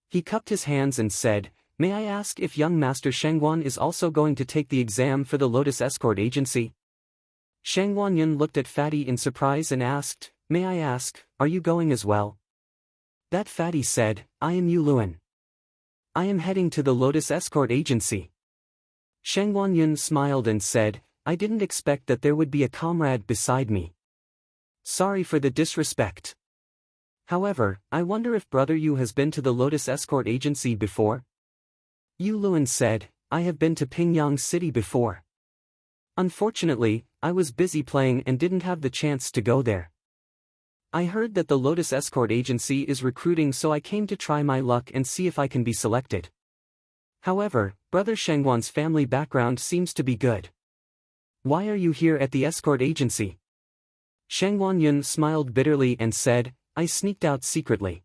He cupped his hands and said, "May I ask if young Master Shengwan is also going to take the exam for the Lotus Escort Agency?" Shengwan Yun looked at Fatty in surprise and asked, "May I ask, are you going as well?" That Fatty said, "I am Yu Luan. I am heading to the Lotus Escort Agency." Shengwan Yun smiled and said, "I didn't expect that there would be a comrade beside me. Sorry for the disrespect. However, I wonder if Brother Yu has been to the Lotus Escort Agency before?" Yu Luan said, "I have been to Pingyang City before. Unfortunately, I was busy playing and didn't have the chance to go there. I heard that the Lotus Escort Agency is recruiting, so I came to try my luck and see if I can be selected. However, Brother Shengwan's family background seems to be good. Why are you here at the escort agency?" Shengwan Yun smiled bitterly and said, "I sneaked out secretly.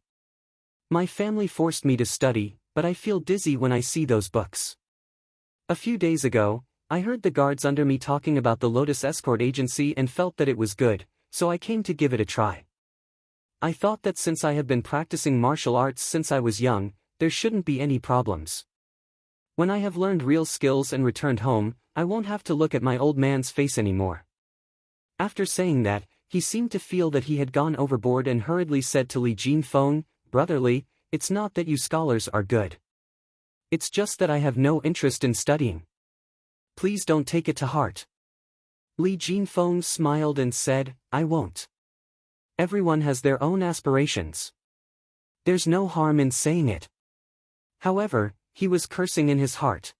My family forced me to study, but I feel dizzy when I see those books. A few days ago, I heard the guards under me talking about the Lotus Escort Agency and felt that it was good, so I came to give it a try. I thought that since I have been practicing martial arts since I was young, there shouldn't be any problems. When I have learned real skills and returned home, I won't have to look at my old man's face anymore." After saying that, he seemed to feel that he had gone overboard and hurriedly said to Li Jinfeng, "Brother Li, it's not that you scholars are good. It's just that I have no interest in studying. please don't take it to heart. Li Jinfeng smiled and said, I won't. Everyone has their own aspirations. There's no harm in saying it. However, he was cursing in his heart.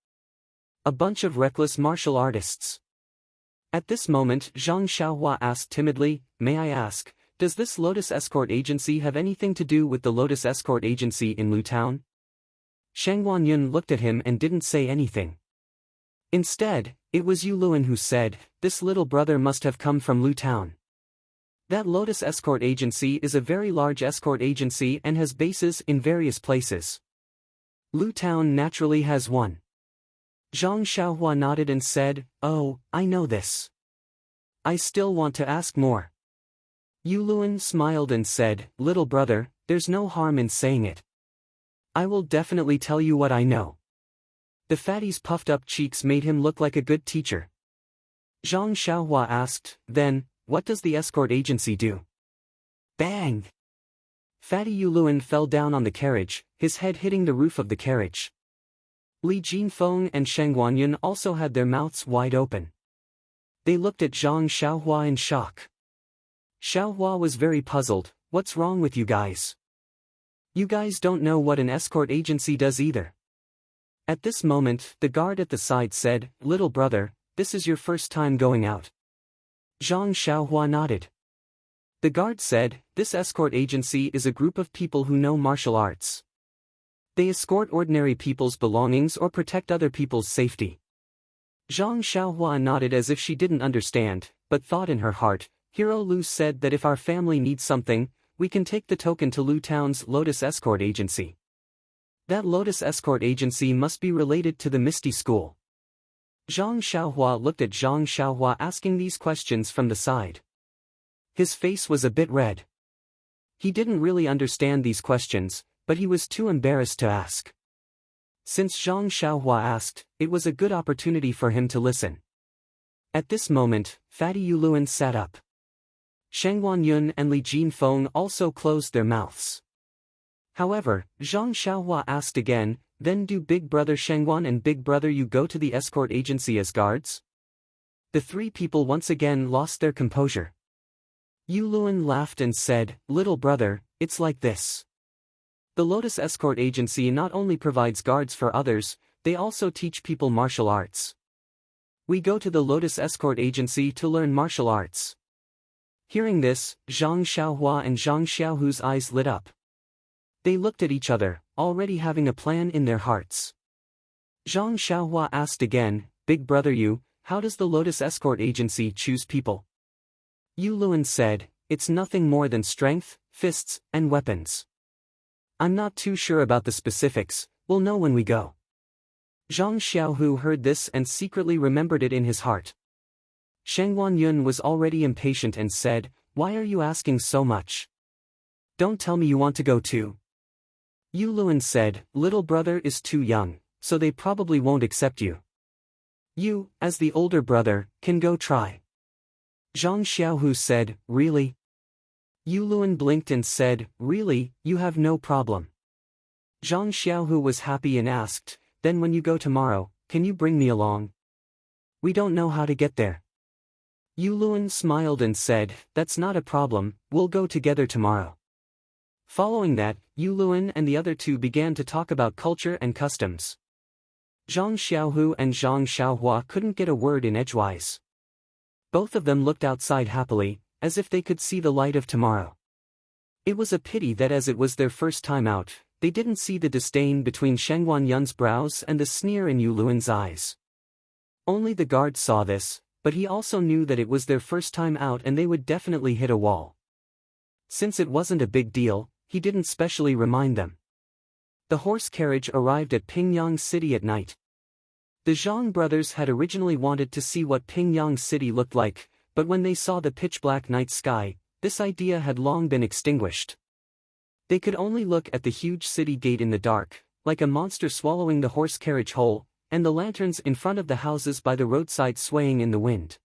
A bunch of reckless martial artists. At this moment, Zhang Xiaohua asked timidly, may I ask, does this Lotus Escort Agency have anything to do with the Lotus Escort Agency in Lu Town? Shang Guanyun looked at him and didn't say anything. Instead, it was Yu Luan who said, this little brother must have come from Lu Town. That Lotus Escort Agency is a very large escort agency and has bases in various places. Lu Town naturally has one. Zhang Xiaohua nodded and said, oh, I know this. I still want to ask more. Yu Luan smiled and said, little brother, there's no harm in saying it. I will definitely tell you what I know. The fatty's puffed-up cheeks made him look like a good teacher. Zhang Xiaohua asked, then, what does the escort agency do? Bang! Fatty Yu Luan fell down on the carriage, his head hitting the roof of the carriage. Li Jinfeng and Shang Guanyun also had their mouths wide open. They looked at Zhang Xiaohua in shock. Xiaohua was very puzzled, what's wrong with you guys? You guys don't know what an escort agency does either. At this moment, the guard at the side said, little brother, this is your first time going out. Zhang Xiaohua nodded. The guard said, this escort agency is a group of people who know martial arts. They escort ordinary people's belongings or protect other people's safety. Zhang Xiaohua nodded as if she didn't understand, but thought in her heart, Hero Lu said that if our family needs something, we can take the token to Lu Town's Lotus Escort Agency. That Lotus Escort Agency must be related to the Misty School. Zhang Xiaohua looked at Zhang Xiaohua asking these questions from the side. His face was a bit red. He didn't really understand these questions, but he was too embarrassed to ask. Since Zhang Xiaohua asked, it was a good opportunity for him to listen. At this moment, Fatty Yu Luan sat up. Shang Guanyun and Li Jinfeng also closed their mouths. However, Zhang Xiaohua asked again, then do Big Brother Shangguan and Big Brother Yu go to the escort agency as guards? The three people once again lost their composure. Yu Luan laughed and said, little brother, it's like this. The Lotus Escort Agency not only provides guards for others, they also teach people martial arts. We go to the Lotus Escort Agency to learn martial arts. Hearing this, Zhang Xiaohua and Zhang Xiaohu's eyes lit up. They looked at each other, already having a plan in their hearts. Zhang Xiaohua asked again, Big Brother Yu, how does the Lotus Escort Agency choose people? Yu Luan said, it's nothing more than strength, fists, and weapons. I'm not too sure about the specifics, we'll know when we go. Zhang Xiaohu heard this and secretly remembered it in his heart. Shang Guanyun was already impatient and said, why are you asking so much? Don't tell me you want to go too. Yu Luan said, little brother is too young, so they probably won't accept you. You, as the older brother, can go try. Zhang Xiaohu said, really? Yu Luan blinked and said, really, you have no problem. Zhang Xiaohu was happy and asked, then when you go tomorrow, can you bring me along? We don't know how to get there. Yu Luan smiled and said, that's not a problem, we'll go together tomorrow. Following that, Yu Luan and the other two began to talk about culture and customs. Zhang Xiaohu and Zhang Xiaohua couldn't get a word in edgewise. Both of them looked outside happily, as if they could see the light of tomorrow. It was a pity that as it was their first time out, they didn't see the disdain between Shang Guanyun's brows and the sneer in Yu Luan's eyes. Only the guard saw this, but he also knew that it was their first time out and they would definitely hit a wall. Since it wasn't a big deal, he didn't specially remind them. The horse carriage arrived at Pingyang City at night. The Zhang brothers had originally wanted to see what Pingyang City looked like, but when they saw the pitch-black night sky, this idea had long been extinguished. They could only look at the huge city gate in the dark, like a monster swallowing the horse carriage whole, and the lanterns in front of the houses by the roadside swaying in the wind.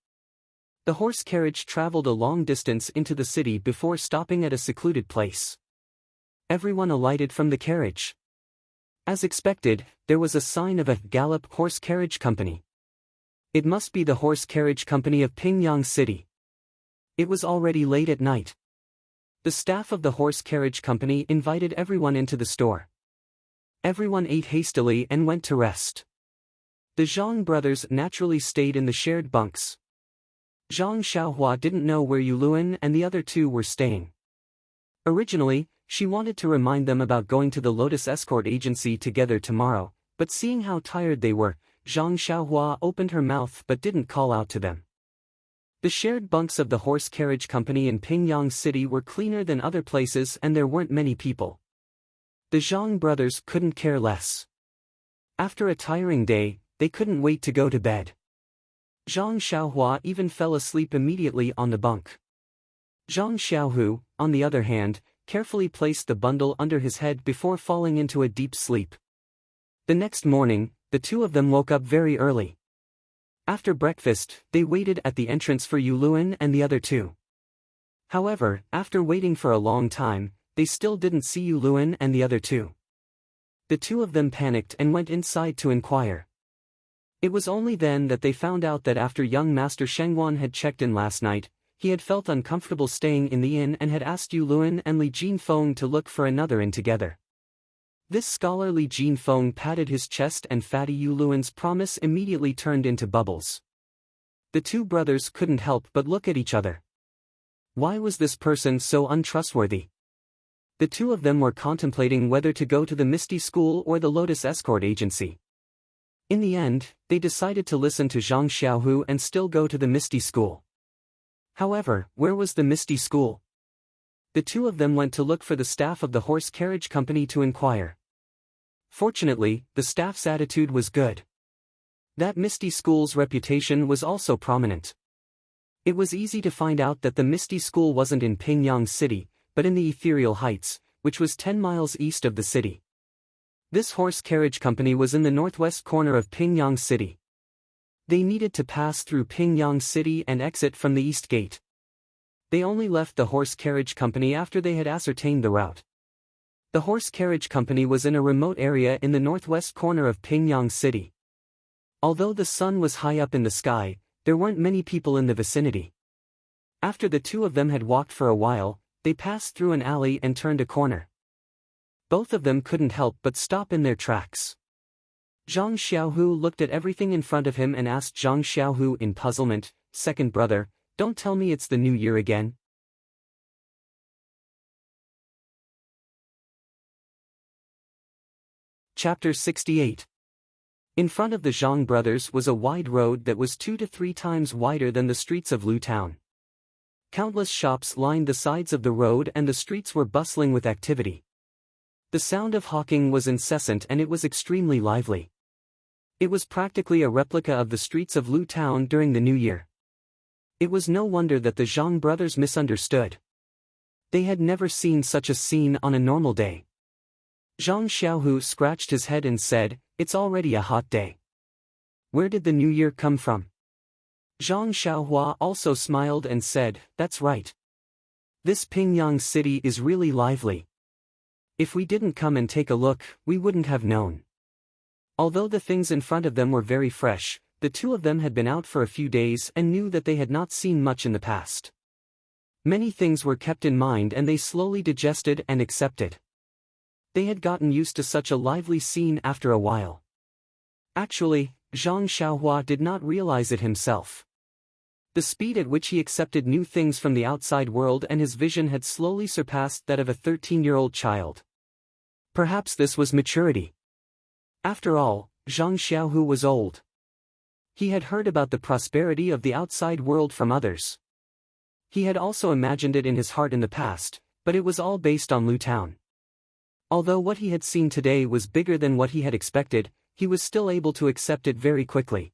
The horse carriage traveled a long distance into the city before stopping at a secluded place. Everyone alighted from the carriage. As expected, there was a sign of a Gallop Horse Carriage Company. It must be the horse carriage company of Pingyang City. It was already late at night. The staff of the horse carriage company invited everyone into the store. Everyone ate hastily and went to rest. The Zhang brothers naturally stayed in the shared bunks. Zhang Xiaohua didn't know where Yu Luan and the other two were staying. Originally, she wanted to remind them about going to the Lotus Escort Agency together tomorrow, but seeing how tired they were, Zhang Xiaohua opened her mouth but didn't call out to them. The shared bunks of the horse carriage company in Pingyang City were cleaner than other places and there weren't many people. The Zhang brothers couldn't care less. After a tiring day, they couldn't wait to go to bed. Zhang Xiaohua even fell asleep immediately on the bunk. Zhang Xiaohu, on the other hand, carefully placed the bundle under his head before falling into a deep sleep. The next morning, the two of them woke up very early. After breakfast, they waited at the entrance for Yu Luan and the other two. However, after waiting for a long time, they still didn't see Yu Luan and the other two. The two of them panicked and went inside to inquire. It was only then that they found out that after young Master Shengguan had checked in last night, he had felt uncomfortable staying in the inn and had asked Yu Luan and Li Jinfeng to look for another inn together. This scholar Li Jinfeng patted his chest and fatty Yu Luan's promise immediately turned into bubbles. The two brothers couldn't help but look at each other. Why was this person so untrustworthy? The two of them were contemplating whether to go to the Misty School or the Lotus Escort Agency. In the end, they decided to listen to Zhang Xiaohu and still go to the Misty School. However, where was the Misty School? The two of them went to look for the staff of the horse carriage company to inquire. Fortunately, the staff's attitude was good. That Misty School's reputation was also prominent. It was easy to find out that the Misty School wasn't in Pingyang City, but in the Ethereal Heights, which was 10 miles east of the city. This horse carriage company was in the northwest corner of Pingyang City. They needed to pass through Pingyang City and exit from the east gate. They only left the horse carriage company after they had ascertained the route. The horse carriage company was in a remote area in the northwest corner of Pingyang City. Although the sun was high up in the sky, there weren't many people in the vicinity. After the two of them had walked for a while, they passed through an alley and turned a corner. Both of them couldn't help but stop in their tracks. Zhang Xiaohu looked at everything in front of him and asked Zhang Xiaohu in puzzlement, "Second brother, don't tell me it's the new year again?" Chapter 68. In front of the Zhang brothers was a wide road that was 2 to 3 times wider than the streets of Lu Town. Countless shops lined the sides of the road and the streets were bustling with activity. The sound of hawking was incessant and it was extremely lively. It was practically a replica of the streets of Lu Town during the New Year. It was no wonder that the Zhang brothers misunderstood. They had never seen such a scene on a normal day. Zhang Xiaohu scratched his head and said, "It's already a hot day. Where did the New Year come from?" Zhang Xiaohua also smiled and said, "That's right. This Pingyang City is really lively. If we didn't come and take a look, we wouldn't have known." Although the things in front of them were very fresh, the two of them had been out for a few days and knew that they had not seen much in the past. Many things were kept in mind and they slowly digested and accepted. They had gotten used to such a lively scene after a while. Actually, Zhang Xiaohua did not realize it himself. The speed at which he accepted new things from the outside world and his vision had slowly surpassed that of a 13-year-old child. Perhaps this was maturity. After all, Zhang Xiaohu was old. He had heard about the prosperity of the outside world from others. He had also imagined it in his heart in the past, but it was all based on Lu Town. Although what he had seen today was bigger than what he had expected, he was still able to accept it very quickly.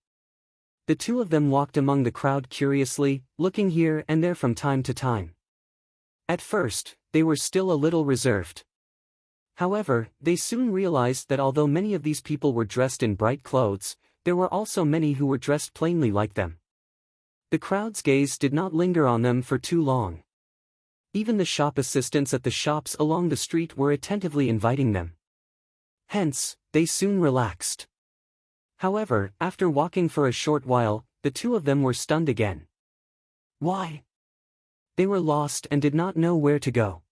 The two of them walked among the crowd curiously, looking here and there from time to time. At first, they were still a little reserved. However, they soon realized that although many of these people were dressed in bright clothes, there were also many who were dressed plainly like them. The crowd's gaze did not linger on them for too long. Even the shop assistants at the shops along the street were attentively inviting them. Hence, they soon relaxed. However, after walking for a short while, the two of them were stunned again. Why? They were lost and did not know where to go.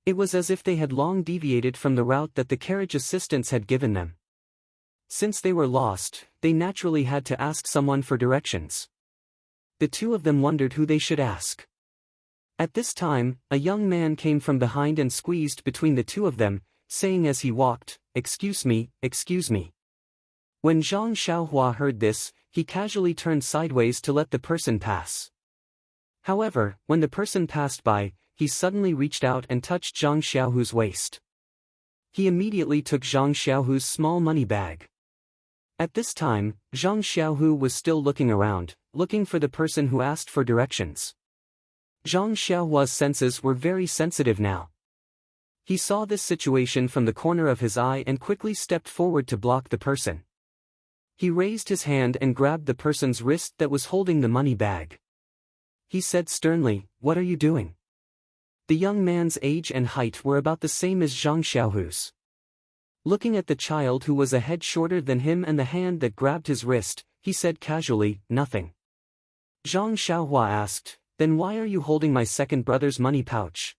It was as if they had long deviated from the route that the carriage assistants had given them. Since they were lost, they naturally had to ask someone for directions. The two of them wondered who they should ask. At this time, a young man came from behind and squeezed between the two of them, saying as he walked, "Excuse me, excuse me." When Zhang Xiaohua heard this, he casually turned sideways to let the person pass. However, when the person passed by, he suddenly reached out and touched Zhang Xiaohu's waist. He immediately took Zhang Xiaohu's small money bag. At this time, Zhang Xiaohu was still looking around, looking for the person who asked for directions. Zhang Xiaohua's senses were very sensitive now. He saw this situation from the corner of his eye and quickly stepped forward to block the person. He raised his hand and grabbed the person's wrist that was holding the money bag. He said sternly, "What are you doing?" The young man's age and height were about the same as Zhang Xiaohu's. Looking at the child who was a head shorter than him and the hand that grabbed his wrist, he said casually, "Nothing." Zhang Xiaohua asked, "Then why are you holding my second brother's money pouch?"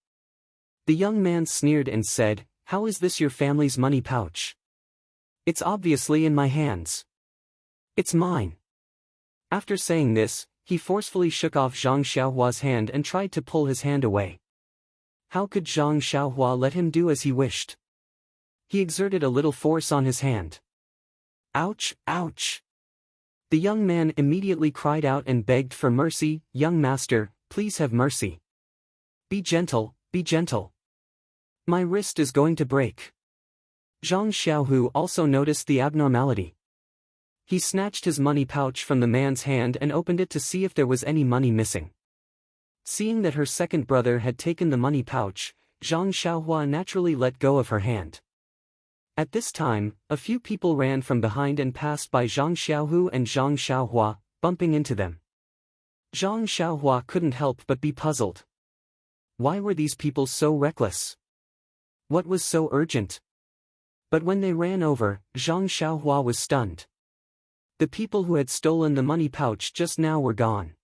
The young man sneered and said, "How is this your family's money pouch? It's obviously in my hands. It's mine." After saying this, he forcefully shook off Zhang Xiaohua's hand and tried to pull his hand away. How could Zhang Xiaohua let him do as he wished? He exerted a little force on his hand. "Ouch, ouch!" The young man immediately cried out and begged for mercy, "Young master, please have mercy. Be gentle, be gentle. My wrist is going to break." Zhang Xiaohu also noticed the abnormality. He snatched his money pouch from the man's hand and opened it to see if there was any money missing. Seeing that her second brother had taken the money pouch, Zhang Xiaohua naturally let go of her hand. At this time, a few people ran from behind and passed by Zhang Xiaohu and Zhang Xiaohua, bumping into them. Zhang Xiaohua couldn't help but be puzzled. Why were these people so reckless? What was so urgent? But when they ran over, Zhang Xiaohua was stunned. The people who had stolen the money pouch just now were gone.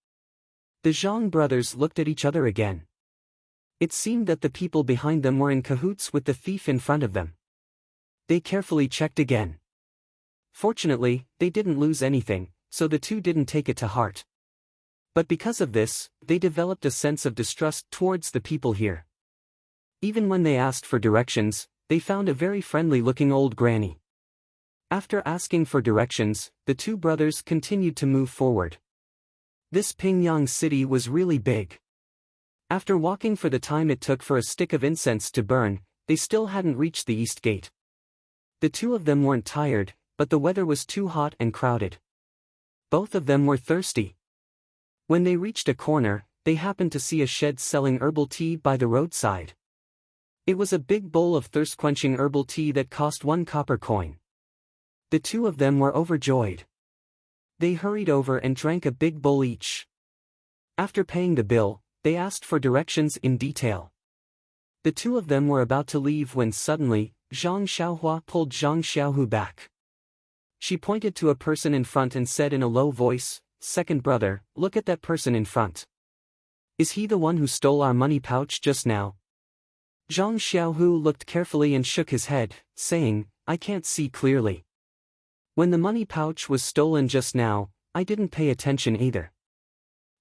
The Zhang brothers looked at each other again. It seemed that the people behind them were in cahoots with the thief in front of them. They carefully checked again. Fortunately, they didn't lose anything, so the two didn't take it to heart. But because of this, they developed a sense of distrust towards the people here. Even when they asked for directions, they found a very friendly-looking old granny. After asking for directions, the two brothers continued to move forward. This Pingyang city was really big. After walking for the time it took for a stick of incense to burn, they still hadn't reached the east gate. The two of them weren't tired, but the weather was too hot and crowded. Both of them were thirsty. When they reached a corner, they happened to see a shed selling herbal tea by the roadside. It was a big bowl of thirst-quenching herbal tea that cost 1 copper coin. The two of them were overjoyed. They hurried over and drank a big bowl each. After paying the bill, they asked for directions in detail. The two of them were about to leave when suddenly, Zhang Xiaohua pulled Zhang Xiaohu back. She pointed to a person in front and said in a low voice, "Second brother, look at that person in front. Is he the one who stole our money pouch just now?" Zhang Xiaohu looked carefully and shook his head, saying, "I can't see clearly. When the money pouch was stolen just now, I didn't pay attention either.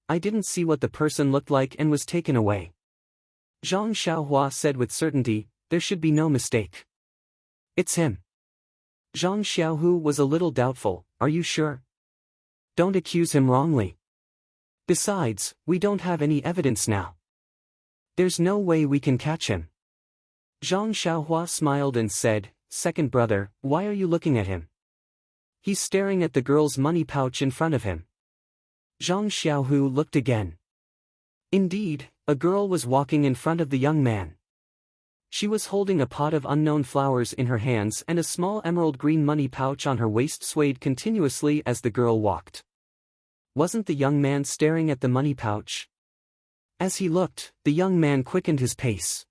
I didn't see what the person looked like and was taken away." Zhang Xiaohua said with certainty, "There should be no mistake. It's him." Zhang Xiaohu was a little doubtful, "Are you sure? Don't accuse him wrongly. Besides, we don't have any evidence now. There's no way we can catch him." Zhang Xiaohua smiled and said, "Second brother, why are you looking at him? He's staring at the girl's money pouch in front of him." Zhang Xiaohu looked again. Indeed, a girl was walking in front of the young man. She was holding a pot of unknown flowers in her hands and a small emerald green money pouch on her waist swayed continuously as the girl walked. Wasn't the young man staring at the money pouch? As he looked, the young man quickened his pace.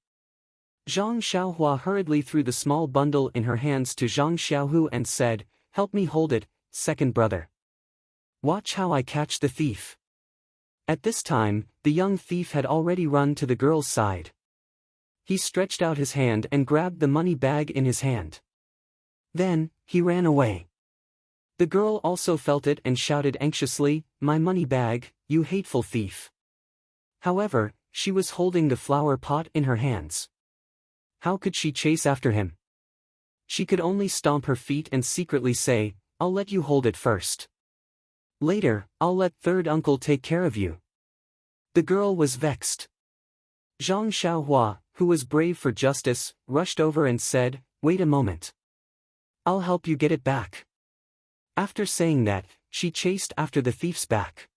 Zhang Xiaohua hurriedly threw the small bundle in her hands to Zhang Xiaohu and said, "Help me hold it, second brother." Watch how I catch the thief." At this time, the young thief had already run to the girl's side. He stretched out his hand and grabbed the money bag in his hand. Then, he ran away. The girl also felt it and shouted anxiously, "My money bag, you hateful thief." However, she was holding the flower pot in her hands. How could she chase after him? She could only stomp her feet and secretly say, "I'll let you hold it first. Later, I'll let third uncle take care of you." The girl was vexed. Zhang Xiaohua, who was brave for justice, rushed over and said, "Wait a moment. I'll help you get it back." After saying that, she chased after the thief's back.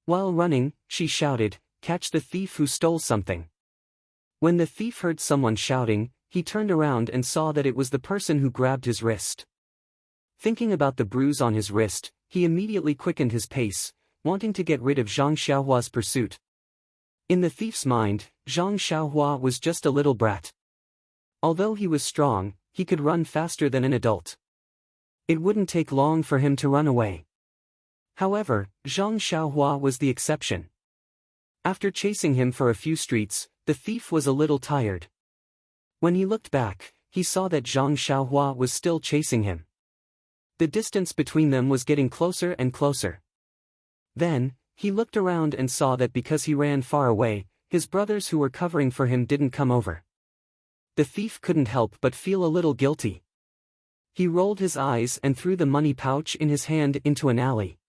While running, she shouted, "Catch the thief who stole something." When the thief heard someone shouting, he turned around and saw that it was the person who grabbed his wrist. Thinking about the bruise on his wrist, he immediately quickened his pace, wanting to get rid of Zhang Xiaohua's pursuit. In the thief's mind, Zhang Xiaohua was just a little brat. Although he was strong, he could run faster than an adult. It wouldn't take long for him to run away. However, Zhang Xiaohua was the exception. After chasing him for a few streets, the thief was a little tired. When he looked back, he saw that Zhang Xiaohua was still chasing him. The distance between them was getting closer and closer. Then, he looked around and saw that because he ran far away, his brothers who were covering for him didn't come over. The thief couldn't help but feel a little guilty. He rolled his eyes and threw the money pouch in his hand into an alley.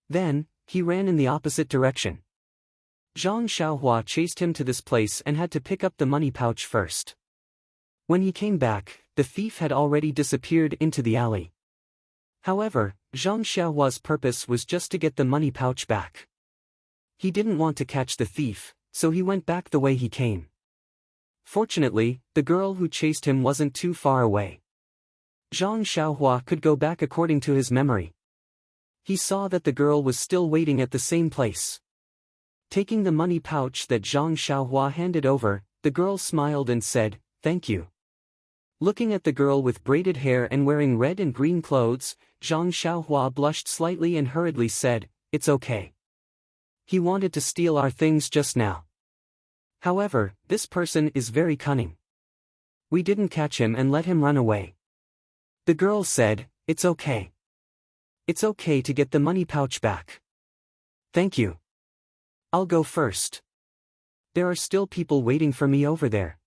Then, he ran in the opposite direction. Zhang Xiaohua chased him to this place and had to pick up the money pouch first. When he came back, the thief had already disappeared into the alley. However, Zhang Xiaohua's purpose was just to get the money pouch back. He didn't want to catch the thief, so he went back the way he came. Fortunately, the girl who chased him wasn't too far away. Zhang Xiaohua could go back according to his memory. He saw that the girl was still waiting at the same place. Taking the money pouch that Zhang Xiaohua handed over, the girl smiled and said, "Thank you." Looking at the girl with braided hair and wearing red and green clothes, Zhang Xiaohua blushed slightly and hurriedly said, "It's okay. He wanted to steal our things just now. However, this person is very cunning. We didn't catch him and let him run away." The girl said, "It's okay. It's okay to get the money pouch back. Thank you. I'll go first. There are still people waiting for me over there."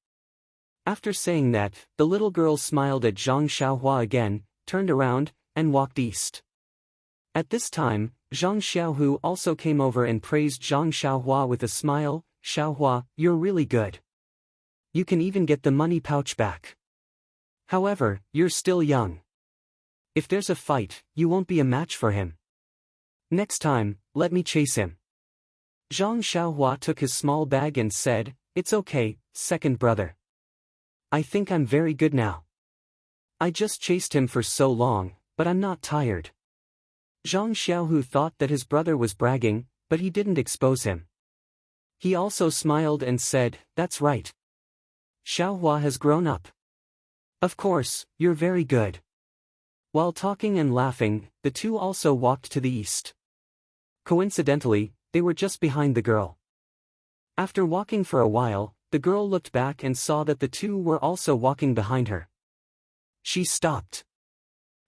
After saying that, the little girl smiled at Zhang Xiaohua again, turned around, and walked east. At this time, Zhang Xiaohu also came over and praised Zhang Xiaohua with a smile, "Xiaohua, you're really good. You can even get the money pouch back. However, you're still young. If there's a fight, you won't be a match for him. Next time, let me chase him." Zhang Xiaohua took his small bag and said, "It's okay, second brother. I think I'm very good now. I just chased him for so long, but I'm not tired." Zhang Xiaohu thought that his brother was bragging, but he didn't expose him. He also smiled and said, "That's right. Xiaohua has grown up. Of course, you're very good." While talking and laughing, the two also walked to the east. Coincidentally, they were just behind the girl. After walking for a while, the girl looked back and saw that the two were also walking behind her. She stopped.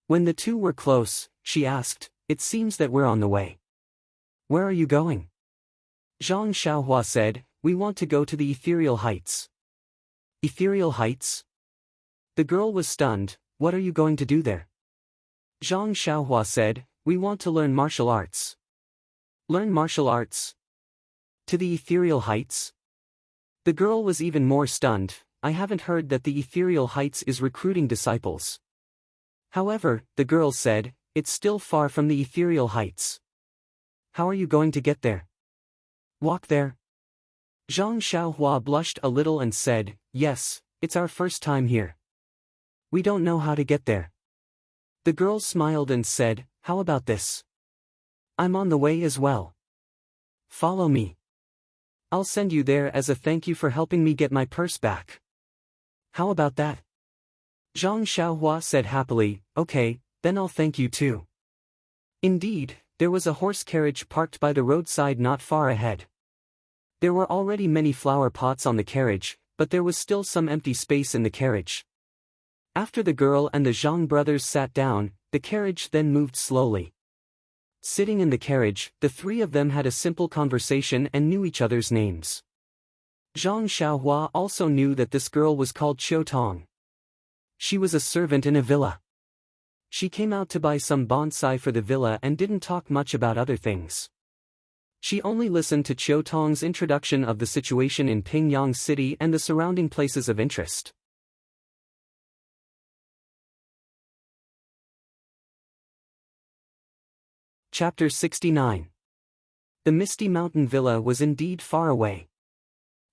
When the two were close, she asked, "It seems that we're on the way. Where are you going?" Zhang Xiaohua said, "We want to go to the Ethereal Heights." Ethereal Heights? The girl was stunned. "What are you going to do there?" Zhang Xiaohua said, "We want to learn martial arts." Learn martial arts? To the Ethereal Heights? The girl was even more stunned. "I haven't heard that the Ethereal Heights is recruiting disciples." However, the girl said, "It's still far from the Ethereal Heights. How are you going to get there?" "Walk there?" Zhang Xiaohua blushed a little and said, "Yes, it's our first time here. We don't know how to get there." The girl smiled and said, "How about this? I'm on the way as well. Follow me. I'll send you there as a thank you for helping me get my purse back. How about that?" Zhang Xiaohua said happily, "Okay, then I'll thank you too." Indeed, There was a horse carriage parked by the roadside not far ahead. There were already many flower pots on the carriage, but there was still some empty space in the carriage. After the girl and the Zhang brothers sat down, the carriage then moved slowly. Sitting in the carriage, the three of them had a simple conversation and knew each other's names. Zhang Xiaohua also knew that this girl was called Qiu Tong. She was a servant in a villa. She came out to buy some bonsai for the villa and didn't talk much about other things. She only listened to Qiu Tong's introduction of the situation in Pingyang City and the surrounding places of interest. Chapter 69. The Misty Mountain Villa was indeed far away.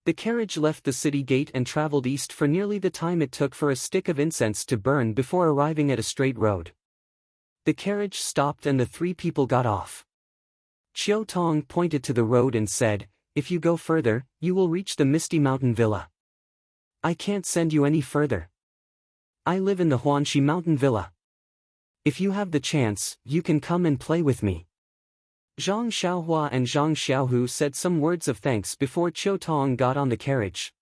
The carriage left the city gate and traveled east for nearly the time it took for a stick of incense to burn before arriving at a straight road. The carriage stopped and the three people got off. Qiu Tong pointed to the road and said, "If you go further, you will reach the Misty Mountain Villa. I can't send you any further. I live in the Huanxi Mountain Villa. If you have the chance, you can come and play with me." Zhang Xiaohua and Zhang Xiaohu said some words of thanks before Qiu Tong got on the carriage.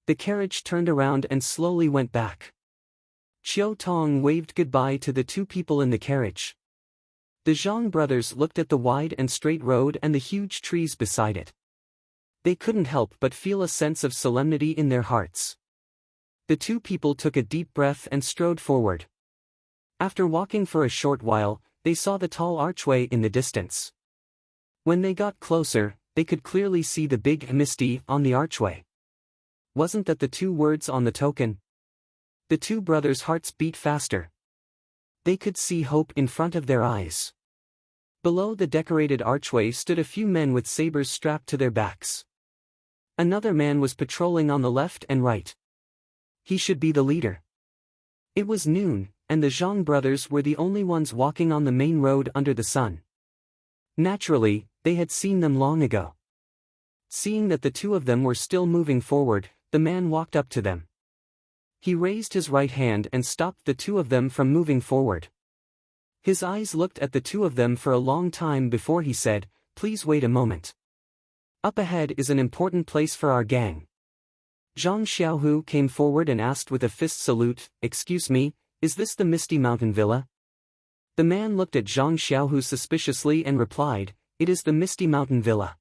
The carriage turned around and slowly went back. Qiu Tong waved goodbye to the two people in the carriage. The Zhang brothers looked at the wide and straight road and the huge trees beside it. They couldn't help but feel a sense of solemnity in their hearts. The two people took a deep breath and strode forward. After walking for a short while, they saw the tall archway in the distance. When they got closer, they could clearly see the big Misty on the archway. Wasn't that the two words on the token? The two brothers' hearts beat faster. They could see hope in front of their eyes. Below the decorated archway stood a few men with sabers strapped to their backs. Another man was patrolling on the left and right. He should be the leader. It was noon, and the Zhang brothers were the only ones walking on the main road under the sun. Naturally, they had seen them long ago. Seeing that the two of them were still moving forward, the man walked up to them. He raised his right hand and stopped the two of them from moving forward. His eyes looked at the two of them for a long time before he said, "Please wait a moment. Up ahead is an important place for our gang." Zhang Xiaohu came forward and asked with a fist salute, "Excuse me, is this the Misty Mountain Villa?" The man looked at Zhang Xiaohu suspiciously and replied, "It is the Misty Mountain Villa."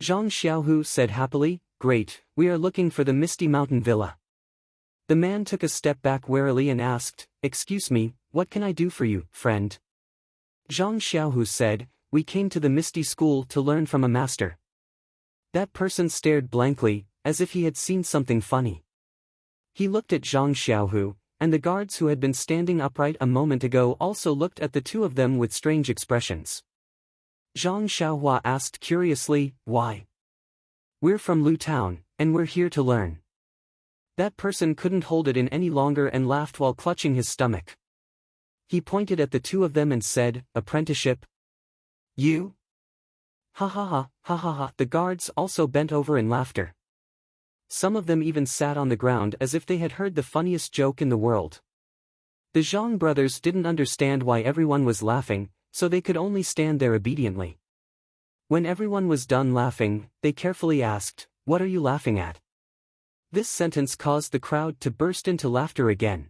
Zhang Xiaohu said happily, "Great, we are looking for the Misty Mountain Villa." The man took a step back warily and asked, "Excuse me, what can I do for you, friend?" Zhang Xiaohu said, "We came to the Misty School to learn from a master." That person stared blankly, as if he had seen something funny. He looked at Zhang Xiaohu, and the guards who had been standing upright a moment ago also looked at the two of them with strange expressions. Zhang Xiaohua asked curiously, "Why?" "We're from Lu Town, and we're here to learn." That person couldn't hold it in any longer and laughed while clutching his stomach. He pointed at the two of them and said, "Apprenticeship? You?" "Ha ha ha, ha ha ha." The guards also bent over in laughter. Some of them even sat on the ground as if they had heard the funniest joke in the world. The Zhang brothers didn't understand why everyone was laughing, so they could only stand there obediently. When everyone was done laughing, they carefully asked, "What are you laughing at?" This sentence caused the crowd to burst into laughter again.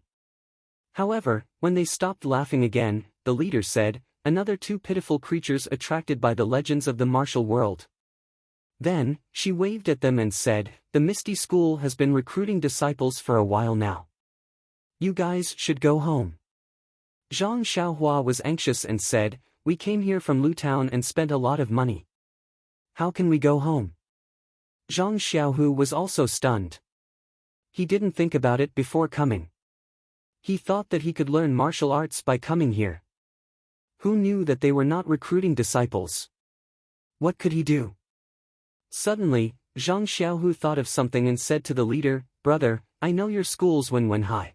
However, when they stopped laughing again, the leader said, "Another two pitiful creatures attracted by the legends of the martial world." Then, she waved at them and said, "The Misty School has been recruiting disciples for a while now. You guys should go home." Zhang Xiaohua was anxious and said, "We came here from Lu Town and spent a lot of money. How can we go home?" Zhang Xiaohu was also stunned. He didn't think about it before coming. He thought that he could learn martial arts by coming here. Who knew that they were not recruiting disciples? What could he do? Suddenly, Zhang Xiaohu thought of something and said to the leader, "Brother, I know your school's Wenwen High.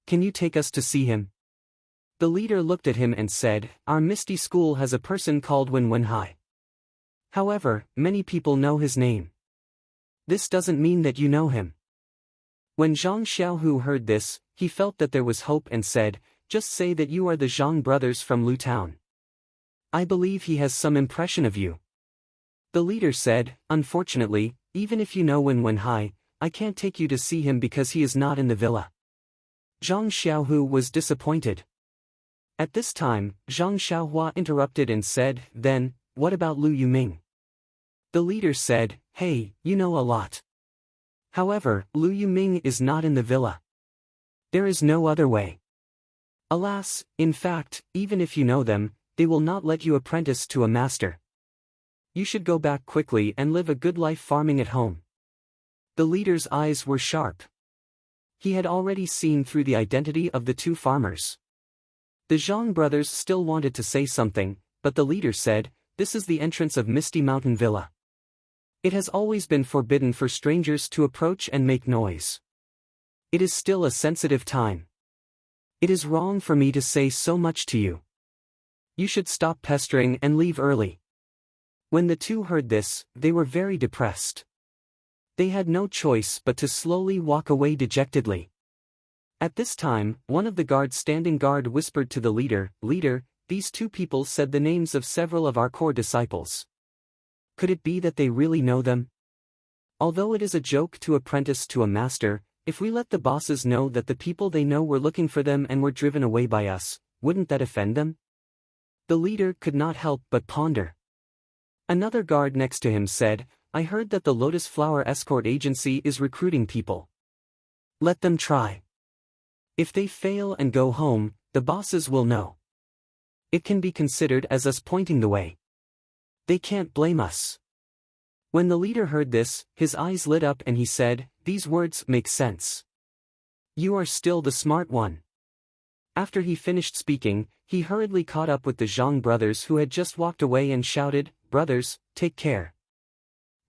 Can you take us to see him?" The leader looked at him and said, "Our Misty School has a person called Wenwen High. However, many people know his name. This doesn't mean that you know him." When Zhang Xiaohu heard this, he felt that there was hope and said, "Just say that you are the Zhang brothers from Lu Town. I believe he has some impression of you. The leader said, unfortunately, even if you know Wen Hai, I can't take you to see him because he is not in the villa. Zhang Xiaohu was disappointed. At this time, Zhang Xiaohua interrupted and said, then, what about Lu Yuming? The leader said, hey, you know a lot. However, Lu Yuming is not in the villa. There is no other way. Alas, in fact, even if you know them, they will not let you apprentice to a master. You should go back quickly and live a good life farming at home. The leader's eyes were sharp. He had already seen through the identity of the two farmers. The Zhang brothers still wanted to say something, but the leader said, this is the entrance of Misty Mountain Villa. It has always been forbidden for strangers to approach and make noise. It is still a sensitive time. It is wrong for me to say so much to you. You should stop pestering and leave early. When the two heard this, they were very depressed. They had no choice but to slowly walk away dejectedly. At this time, one of the guards standing guard whispered to the leader, Leader, these two people said the names of several of our core disciples. Could it be that they really know them? Although it is a joke to apprentice to a master, if we let the bosses know that the people they know were looking for them and were driven away by us, wouldn't that offend them? The leader could not help but ponder. Another guard next to him said, I heard that the Lotus Flower Escort Agency is recruiting people. Let them try. If they fail and go home, the bosses will know. It can be considered as us pointing the way. They can't blame us. When the leader heard this, his eyes lit up and he said, these words make sense. You are still the smart one. After he finished speaking, he hurriedly caught up with the Zhang brothers who had just walked away and shouted, Brothers, take care.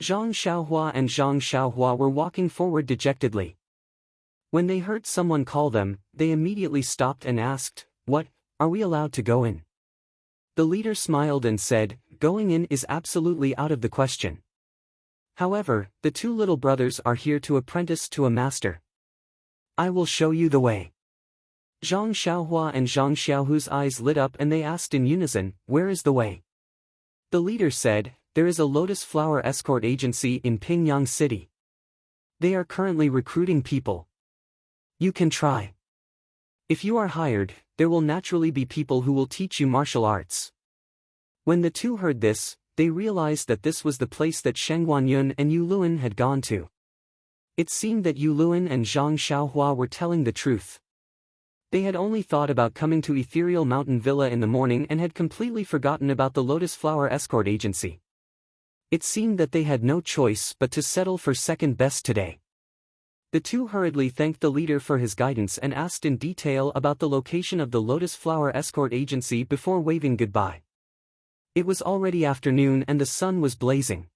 Zhang Xiaohua and Zhang Xiaohua were walking forward dejectedly. When they heard someone call them, they immediately stopped and asked, What, are we allowed to go in? The leader smiled and said, Going in is absolutely out of the question. However, the two little brothers are here to apprentice to a master. I will show you the way. Zhang Xiaohua and Zhang Xiaohu's eyes lit up and they asked in unison, Where is the way? The leader said, There is a Lotus Flower Escort Agency in Pingyang City. They are currently recruiting people. You can try. If you are hired, there will naturally be people who will teach you martial arts. When the two heard this, they realized that this was the place that Sheng Guanyun and Yu Luan had gone to. It seemed that Yu Luan and Zhang Xiaohua were telling the truth. They had only thought about coming to Ethereal Mountain Villa in the morning and had completely forgotten about the Lotus Flower Escort Agency. It seemed that they had no choice but to settle for second best today. The two hurriedly thanked the leader for his guidance and asked in detail about the location of the Lotus Flower Escort Agency before waving goodbye. It was already afternoon and the sun was blazing.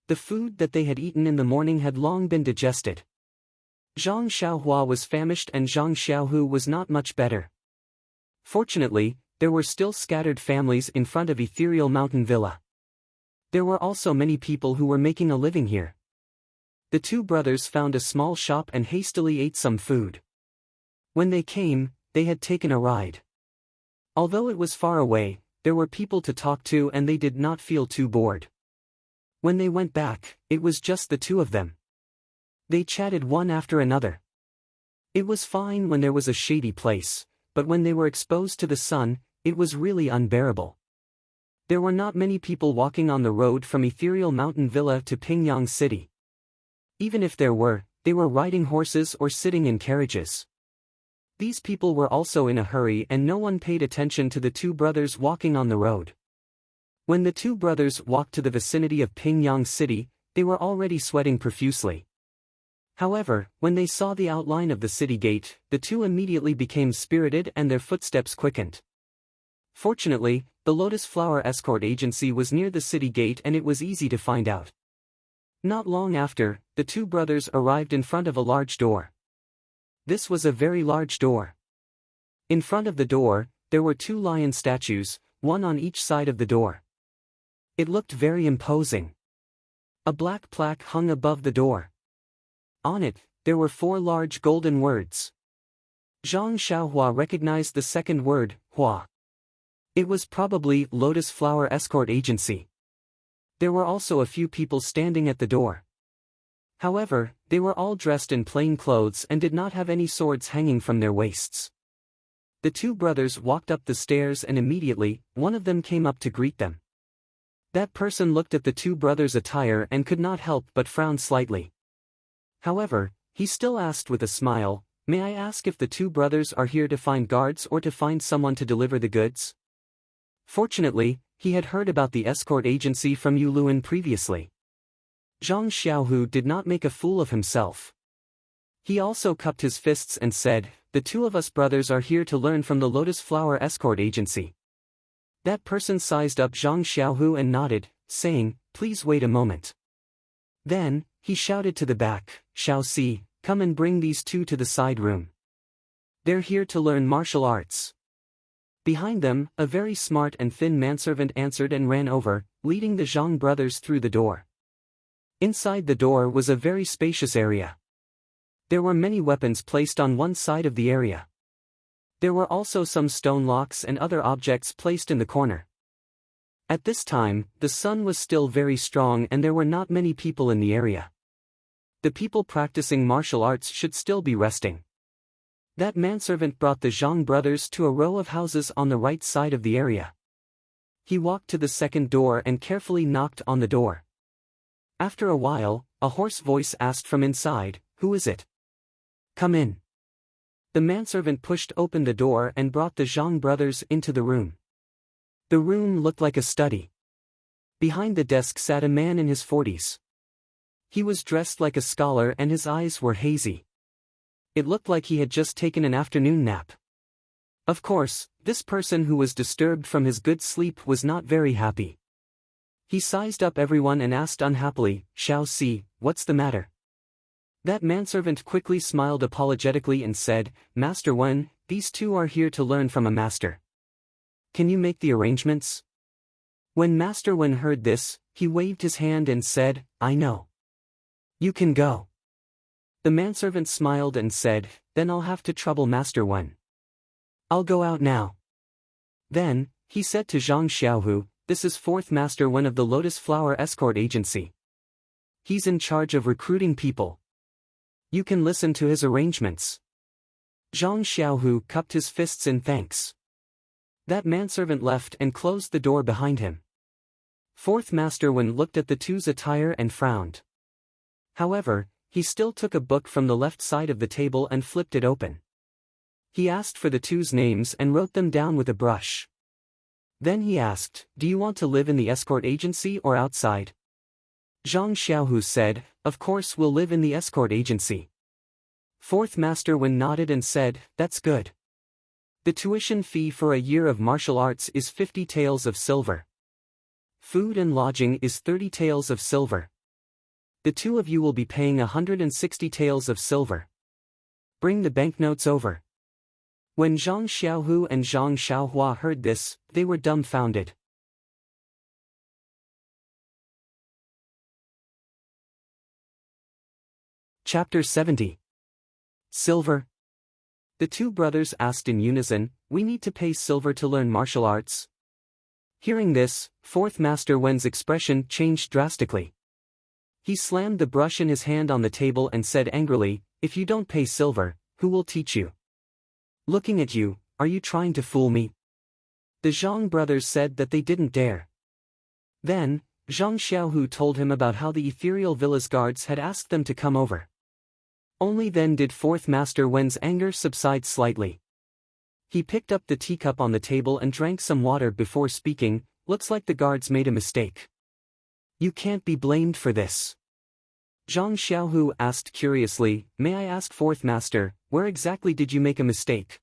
The food that they had eaten in the morning had long been digested. Zhang Xiaohua was famished and Zhang Xiaohu was not much better. Fortunately, there were still scattered families in front of Ethereal Mountain Villa. There were also many people who were making a living here. The two brothers found a small shop and hastily ate some food. When they came, they had taken a ride. Although it was far away, there were people to talk to and they did not feel too bored. When they went back, it was just the two of them. They chatted one after another. It was fine when there was a shady place, but when they were exposed to the sun, it was really unbearable. There were not many people walking on the road from Ethereal Mountain Villa to Pingyang City. Even if there were, they were riding horses or sitting in carriages. These people were also in a hurry and no one paid attention to the two brothers walking on the road. When the two brothers walked to the vicinity of Pingyang City, they were already sweating profusely. However, when they saw the outline of the city gate, the two immediately became spirited and their footsteps quickened. Fortunately, the Lotus Flower Escort Agency was near the city gate and it was easy to find out. Not long after, the two brothers arrived in front of a large door. This was a very large door. In front of the door, there were two lion statues, one on each side of the door. It looked very imposing. A black plaque hung above the door. On it, there were 4 large golden words. Zhang Xiaohua recognized the second word, Hua. It was probably Lotus Flower Escort Agency. There were also a few people standing at the door. However, they were all dressed in plain clothes and did not have any swords hanging from their waists. The two brothers walked up the stairs and immediately, one of them came up to greet them. That person looked at the two brothers' attire and could not help but frown slightly. However, he still asked with a smile, "May I ask if the two brothers are here to find guards or to find someone to deliver the goods?" Fortunately, he had heard about the escort agency from Yu Luan previously. Zhang Xiaohu did not make a fool of himself. He also cupped his fists and said, "The two of us brothers are here to learn from the Lotus Flower Escort Agency." That person sized up Zhang Xiaohu and nodded, saying, "Please wait a moment." Then, he shouted to the back, "Xiao Si, come and bring these two to the side room. They're here to learn martial arts." Behind them, a very smart and thin manservant answered and ran over, leading the Zhang brothers through the door. Inside the door was a very spacious area. There were many weapons placed on one side of the area. There were also some stone locks and other objects placed in the corner. At this time, the sun was still very strong and there were not many people in the area. The people practicing martial arts should still be resting. That manservant brought the Zhang brothers to a row of houses on the right side of the area. He walked to the second door and carefully knocked on the door. After a while, a hoarse voice asked from inside, "Who is it? Come in." The manservant pushed open the door and brought the Zhang brothers into the room. The room looked like a study. Behind the desk sat a man in his 40s. He was dressed like a scholar and his eyes were hazy. It looked like he had just taken an afternoon nap. Of course, this person who was disturbed from his good sleep was not very happy. He sized up everyone and asked unhappily, "Xiao Si, what's the matter?" That manservant quickly smiled apologetically and said, "Master Wen, these two are here to learn from a master. Can you make the arrangements?" When Master Wen heard this, he waved his hand and said, "I know. You can go." The manservant smiled and said, "Then I'll have to trouble Master Wen. I'll go out now." Then, he said to Zhang Xiaohu, "This is fourth Master Wen of the Lotus Flower Escort Agency. He's in charge of recruiting people. You can listen to his arrangements." Zhang Xiaohu cupped his fists in thanks. That manservant left and closed the door behind him. Fourth Master Wen looked at the two's attire and frowned. However, he still took a book from the left side of the table and flipped it open. He asked for the two's names and wrote them down with a brush. Then he asked, "Do you want to live in the escort agency or outside?" Zhang Xiaohu said, "Of course we'll live in the escort agency." Fourth Master Wen nodded and said, "That's good. The tuition fee for a year of martial arts is 50 taels of silver. Food and lodging is 30 taels of silver. The two of you will be paying 160 taels of silver. Bring the banknotes over." When Zhang Xiaohu and Zhang Xiaohua heard this, they were dumbfounded. Chapter 70. Silver. The two brothers asked in unison, "We need to pay silver to learn martial arts?" Hearing this, fourth Master Wen's expression changed drastically. He slammed the brush in his hand on the table and said angrily, "If you don't pay silver, who will teach you? Looking at you, are you trying to fool me?" The Zhang brothers said that they didn't dare. Then, Zhang Xiaohu told him about how the ethereal villa's guards had asked them to come over. Only then did fourth Master Wen's anger subside slightly. He picked up the teacup on the table and drank some water before speaking, "Looks like the guards made a mistake. You can't be blamed for this." Zhang Xiaohu asked curiously, "May I ask fourth master, where exactly did you make a mistake?"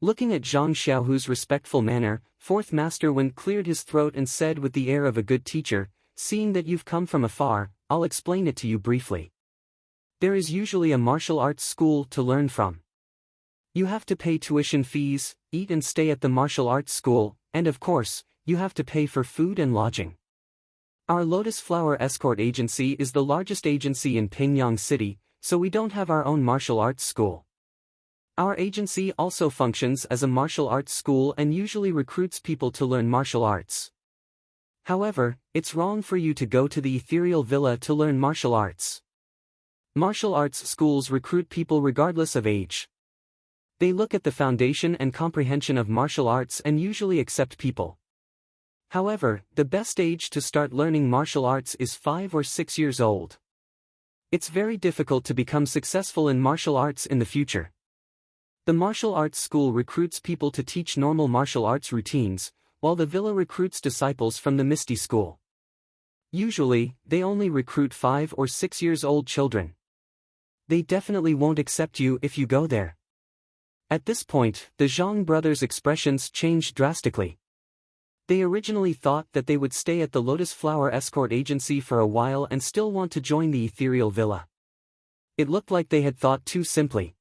Looking at Zhang Xiaohu's respectful manner, fourth Master Wen cleared his throat and said with the air of a good teacher, "Seeing that you've come from afar, I'll explain it to you briefly. There is usually a martial arts school to learn from. You have to pay tuition fees, eat and stay at the martial arts school, and of course, you have to pay for food and lodging. Our Lotus Flower Escort Agency is the largest agency in Pingyang City, so we don't have our own martial arts school. Our agency also functions as a martial arts school and usually recruits people to learn martial arts. However, it's wrong for you to go to the ethereal villa to learn martial arts. Martial arts schools recruit people regardless of age. They look at the foundation and comprehension of martial arts and usually accept people. However, the best age to start learning martial arts is 5 or 6 years old. It's very difficult to become successful in martial arts in the future. The martial arts school recruits people to teach normal martial arts routines, while the villa recruits disciples from the Misty School. Usually, they only recruit 5 or 6 years old children. They definitely won't accept you if you go there. At this point, the Zhang brothers' expressions changed drastically. They originally thought that they would stay at the Lotus Flower Escort Agency for a while and still want to join the ethereal villa. It looked like they had thought too simply.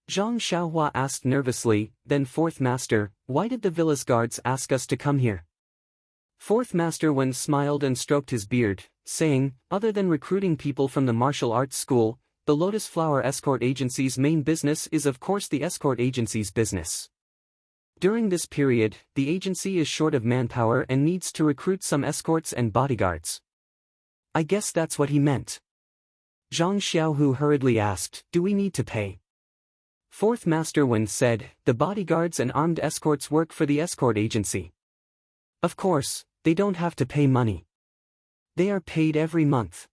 Zhang Xiaohua asked nervously, "Then Fourth Master, why did the villa's guards ask us to come here?" Fourth Master Wen smiled and stroked his beard, saying, "Other than recruiting people from the martial arts school, the Lotus Flower Escort Agency's main business is of course the escort agency's business. During this period, the agency is short of manpower and needs to recruit some escorts and bodyguards." I guess that's what he meant. Zhang Xiaohu hurriedly asked, "Do we need to pay?" Fourth Master Wen said, "The bodyguards and armed escorts work for the escort agency. Of course, they don't have to pay money. They are paid every month."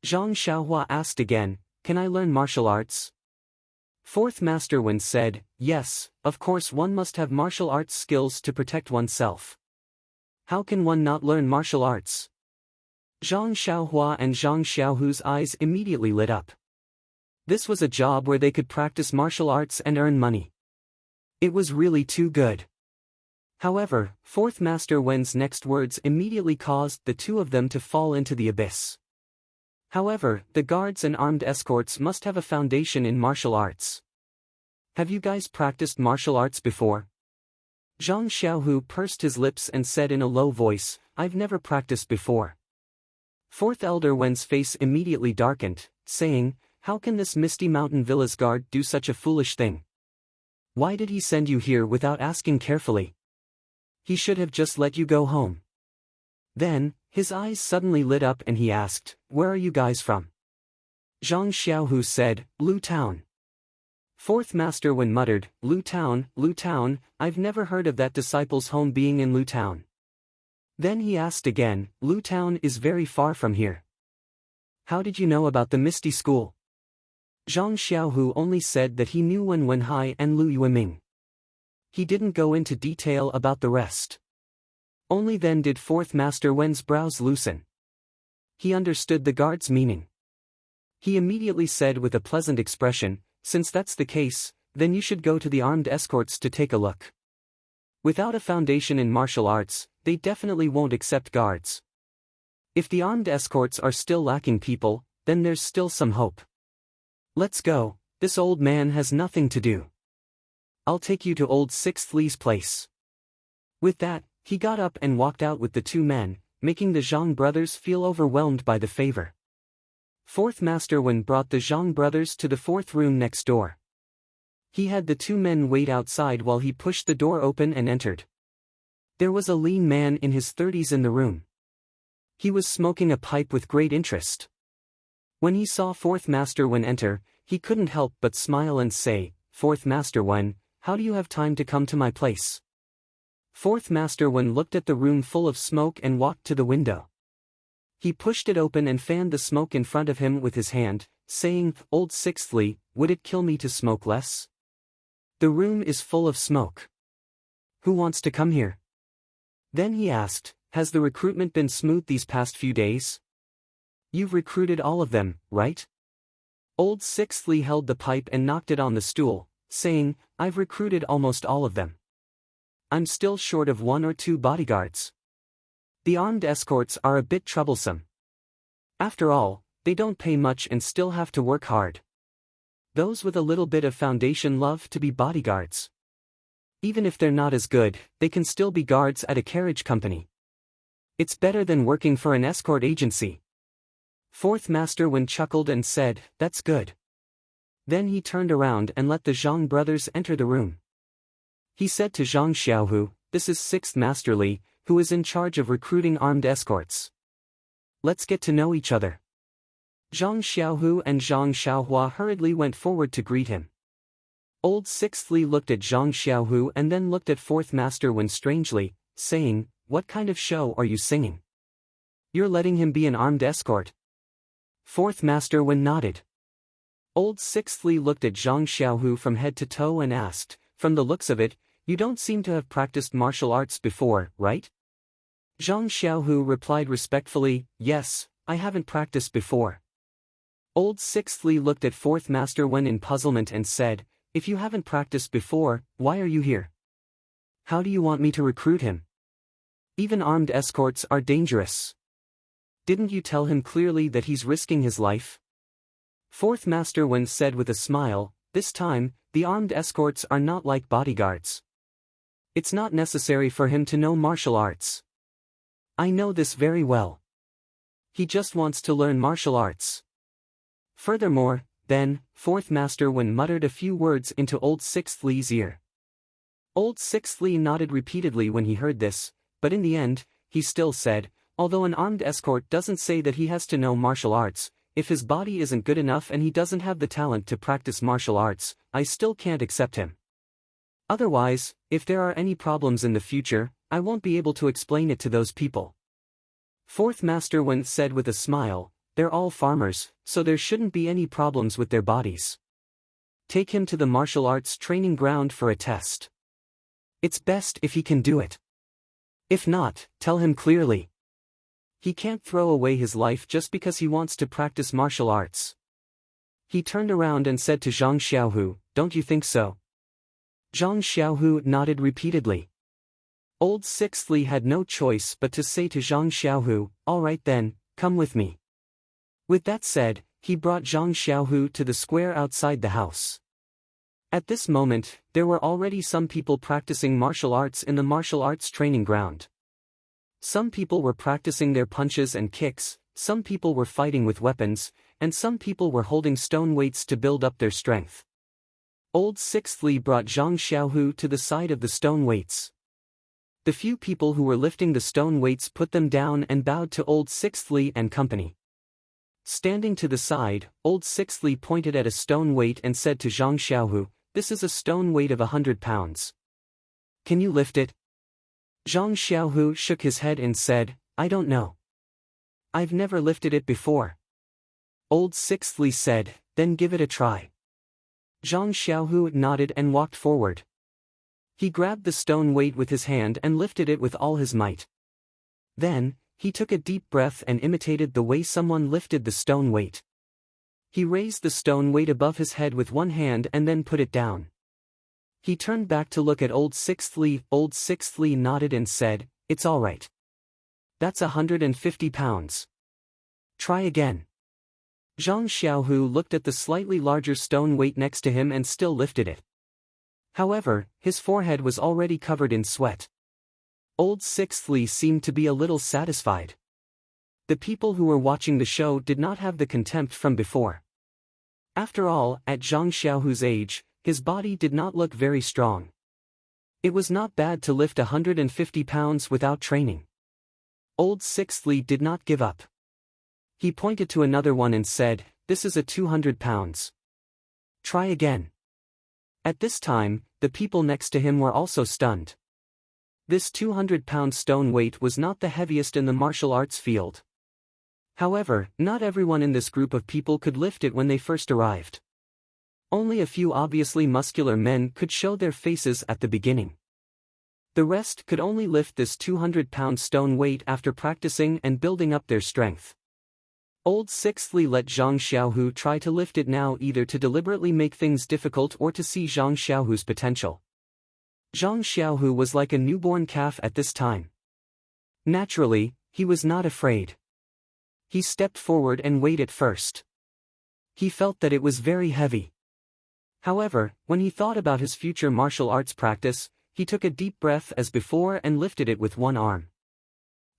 Zhang Xiaohua asked again, "Can I learn martial arts?" Fourth Master Wen said, "Yes, of course one must have martial arts skills to protect oneself. How can one not learn martial arts?" Zhang Xiaohua and Zhang Xiaohu's eyes immediately lit up. This was a job where they could practice martial arts and earn money. It was really too good. However, Fourth Master Wen's next words immediately caused the two of them to fall into the abyss. However, the guards and armed escorts must have a foundation in martial arts. Have you guys practiced martial arts before? Zhang Xiaohu pursed his lips and said in a low voice, "I've never practiced before." Fourth Elder Wen's face immediately darkened, saying, "How can this Misty Mountain Villa's guard do such a foolish thing? Why did he send you here without asking carefully? He should have just let you go home." Then, his eyes suddenly lit up and he asked, "Where are you guys from?" Zhang Xiaohu said, "Lu Town." Fourth Master Wen muttered, Lu Town, I've never heard of that disciple's home being in Lu Town." Then he asked again, "Lu Town is very far from here. How did you know about the Misty School?" Zhang Xiaohu only said that he knew Wen Wenhai and Lu Yueming. He didn't go into detail about the rest. Only then did Fourth Master Wen's brows loosen. He understood the guard's meaning. He immediately said with a pleasant expression, "Since that's the case, then you should go to the armed escorts to take a look. Without a foundation in martial arts, they definitely won't accept guards. If the armed escorts are still lacking people, then there's still some hope. Let's go, this old man has nothing to do. I'll take you to old Sixth Li's place." With that, he got up and walked out with the two men, making the Zhang brothers feel overwhelmed by the favor. Fourth Master Wen brought the Zhang brothers to the fourth room next door. He had the two men wait outside while he pushed the door open and entered. There was a lean man in his 30s in the room. He was smoking a pipe with great interest. When he saw Fourth Master Wen enter, he couldn't help but smile and say, "Fourth Master Wen, how do you have time to come to my place?" Fourth Master Wen looked at the room full of smoke and walked to the window. He pushed it open and fanned the smoke in front of him with his hand, saying, "Old Sixth Li, would it kill me to smoke less? The room is full of smoke. Who wants to come here?" Then he asked, "Has the recruitment been smooth these past few days? You've recruited all of them, right?" Old Sixth Li held the pipe and knocked it on the stool, saying, "I've recruited almost all of them. I'm still short of 1 or 2 bodyguards. The armed escorts are a bit troublesome. After all, they don't pay much and still have to work hard. Those with a little bit of foundation love to be bodyguards. Even if they're not as good, they can still be guards at a carriage company. It's better than working for an escort agency." Fourth Master Wen chuckled and said, "That's good. Then he turned around and let the Zhang brothers enter the room. He said to Zhang Xiaohu, "This is 6th Master Li, who is in charge of recruiting armed escorts. Let's get to know each other." Zhang Xiaohu and Zhang Xiaohua hurriedly went forward to greet him. Old 6th Li looked at Zhang Xiaohu and then looked at 4th Master Wen strangely, saying, "What kind of show are you singing? You're letting him be an armed escort?" 4th Master Wen nodded. Old 6th Li looked at Zhang Xiaohu from head to toe and asked, "From the looks of it, you don't seem to have practiced martial arts before, right?" Zhang Xiaohu replied respectfully, "Yes, I haven't practiced before." Old 6th Li looked at 4th Master Wen in puzzlement and said, "If you haven't practiced before, why are you here? How do you want me to recruit him? Even armed escorts are dangerous. Didn't you tell him clearly that he's risking his life?" 4th Master Wen said with a smile, "This time, the armed escorts are not like bodyguards. It's not necessary for him to know martial arts. I know this very well. He just wants to learn martial arts." Furthermore, then, 4th Master Wen muttered a few words into Old 6th Li's ear. Old 6th Li nodded repeatedly when he heard this, but in the end, he still said, "Although an armed escort doesn't say that he has to know martial arts, if his body isn't good enough and he doesn't have the talent to practice martial arts, I still can't accept him. Otherwise, if there are any problems in the future, I won't be able to explain it to those people." 4th Master Wen said with a smile, "They're all farmers, so there shouldn't be any problems with their bodies. Take him to the martial arts training ground for a test. It's best if he can do it. If not, tell him clearly. He can't throw away his life just because he wants to practice martial arts." He turned around and said to Zhang Xiaohu, "Don't you think so?" Zhang Xiaohu nodded repeatedly. Old 6th Li had no choice but to say to Zhang Xiaohu, "All right then, come with me." With that said, he brought Zhang Xiaohu to the square outside the house. At this moment, there were already some people practicing martial arts in the martial arts training ground. Some people were practicing their punches and kicks, some people were fighting with weapons, and some people were holding stone weights to build up their strength. Old 6th Li brought Zhang Xiaohu to the side of the stone weights. The few people who were lifting the stone weights put them down and bowed to Old 6th Li and company. Standing to the side, Old 6th Li pointed at a stone weight and said to Zhang Xiaohu, "This is a stone weight of 100 pounds. Can you lift it?" Zhang Xiaohu shook his head and said, "I don't know. I've never lifted it before." Old 6th Li said, "Then give it a try." Zhang Xiaohu nodded and walked forward. He grabbed the stone weight with his hand and lifted it with all his might. Then, he took a deep breath and imitated the way someone lifted the stone weight. He raised the stone weight above his head with one hand and then put it down. He turned back to look at Old 6th Li. Old 6th Li nodded and said, "It's all right. That's 150 pounds. Try again." Zhang Xiaohu looked at the slightly larger stone weight next to him and still lifted it. However, his forehead was already covered in sweat. Old 6th Li seemed to be a little satisfied. The people who were watching the show did not have the contempt from before. After all, at Zhang Xiaohu's age, his body did not look very strong. It was not bad to lift 150 pounds without training. Old 6th Li did not give up. He pointed to another one and said, "This is a 200 pounds. Try again." At this time, the people next to him were also stunned. This 200-pound stone weight was not the heaviest in the martial arts field. However, not everyone in this group of people could lift it when they first arrived. Only a few obviously muscular men could show their faces at the beginning. The rest could only lift this 200-pound stone weight after practicing and building up their strength. Old 6th Li let Zhang Xiaohu try to lift it now, either to deliberately make things difficult or to see Zhang Xiaohu's potential. Zhang Xiaohu was like a newborn calf at this time. Naturally, he was not afraid. He stepped forward and weighed it first. He felt that it was very heavy. However, when he thought about his future martial arts practice, he took a deep breath as before and lifted it with one arm.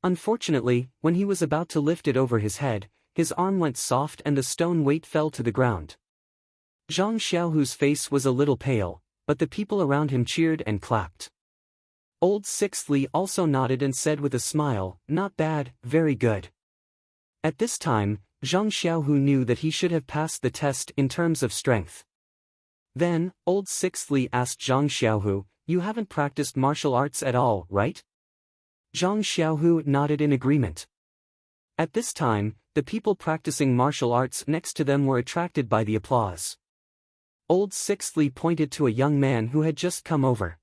Unfortunately, when he was about to lift it over his head, his arm went soft and the stone weight fell to the ground. Zhang Xiaohu's face was a little pale, but the people around him cheered and clapped. Old Sixth Li also nodded and said with a smile, "Not bad, very good." At this time, Zhang Xiaohu knew that he should have passed the test in terms of strength. Then, Old Sixth Li asked Zhang Xiaohu, "You haven't practiced martial arts at all, right?" Zhang Xiaohu nodded in agreement. At this time, the people practicing martial arts next to them were attracted by the applause. Old Sixth Li pointed to a young man who had just come over.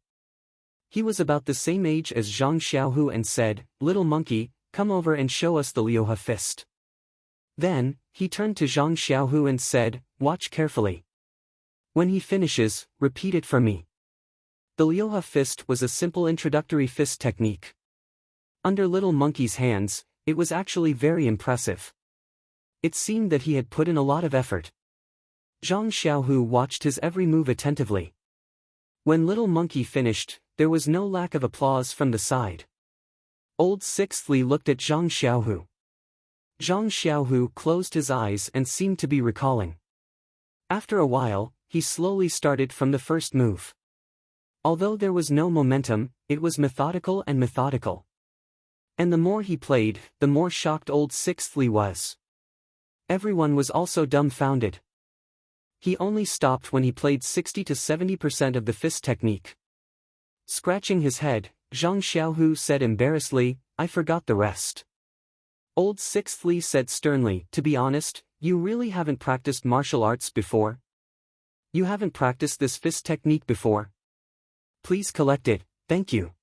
He was about the same age as Zhang Xiaohu and said, "Little monkey, come over and show us the Liuha fist." Then, he turned to Zhang Xiaohu and said, "Watch carefully. When he finishes, repeat it for me." The Liuha fist was a simple introductory fist technique. Under Little Monkey's hands, it was actually very impressive. It seemed that he had put in a lot of effort. Zhang Xiaohu watched his every move attentively. When Little Monkey finished, there was no lack of applause from the side. Old Sixth Li looked at Zhang Xiaohu. Zhang Xiaohu closed his eyes and seemed to be recalling. After a while, he slowly started from the first move. Although there was no momentum, it was methodical and methodical. And the more he played, the more shocked Old Sixth Li was. Everyone was also dumbfounded. He only stopped when he played 60 to 70% of the fist technique. Scratching his head, Zhang Xiaohu said embarrassedly, "I forgot the rest." Old Sixth Li said sternly, "To be honest, you really haven't practiced martial arts before? You haven't practiced this fist technique before? Please collect it, thank you."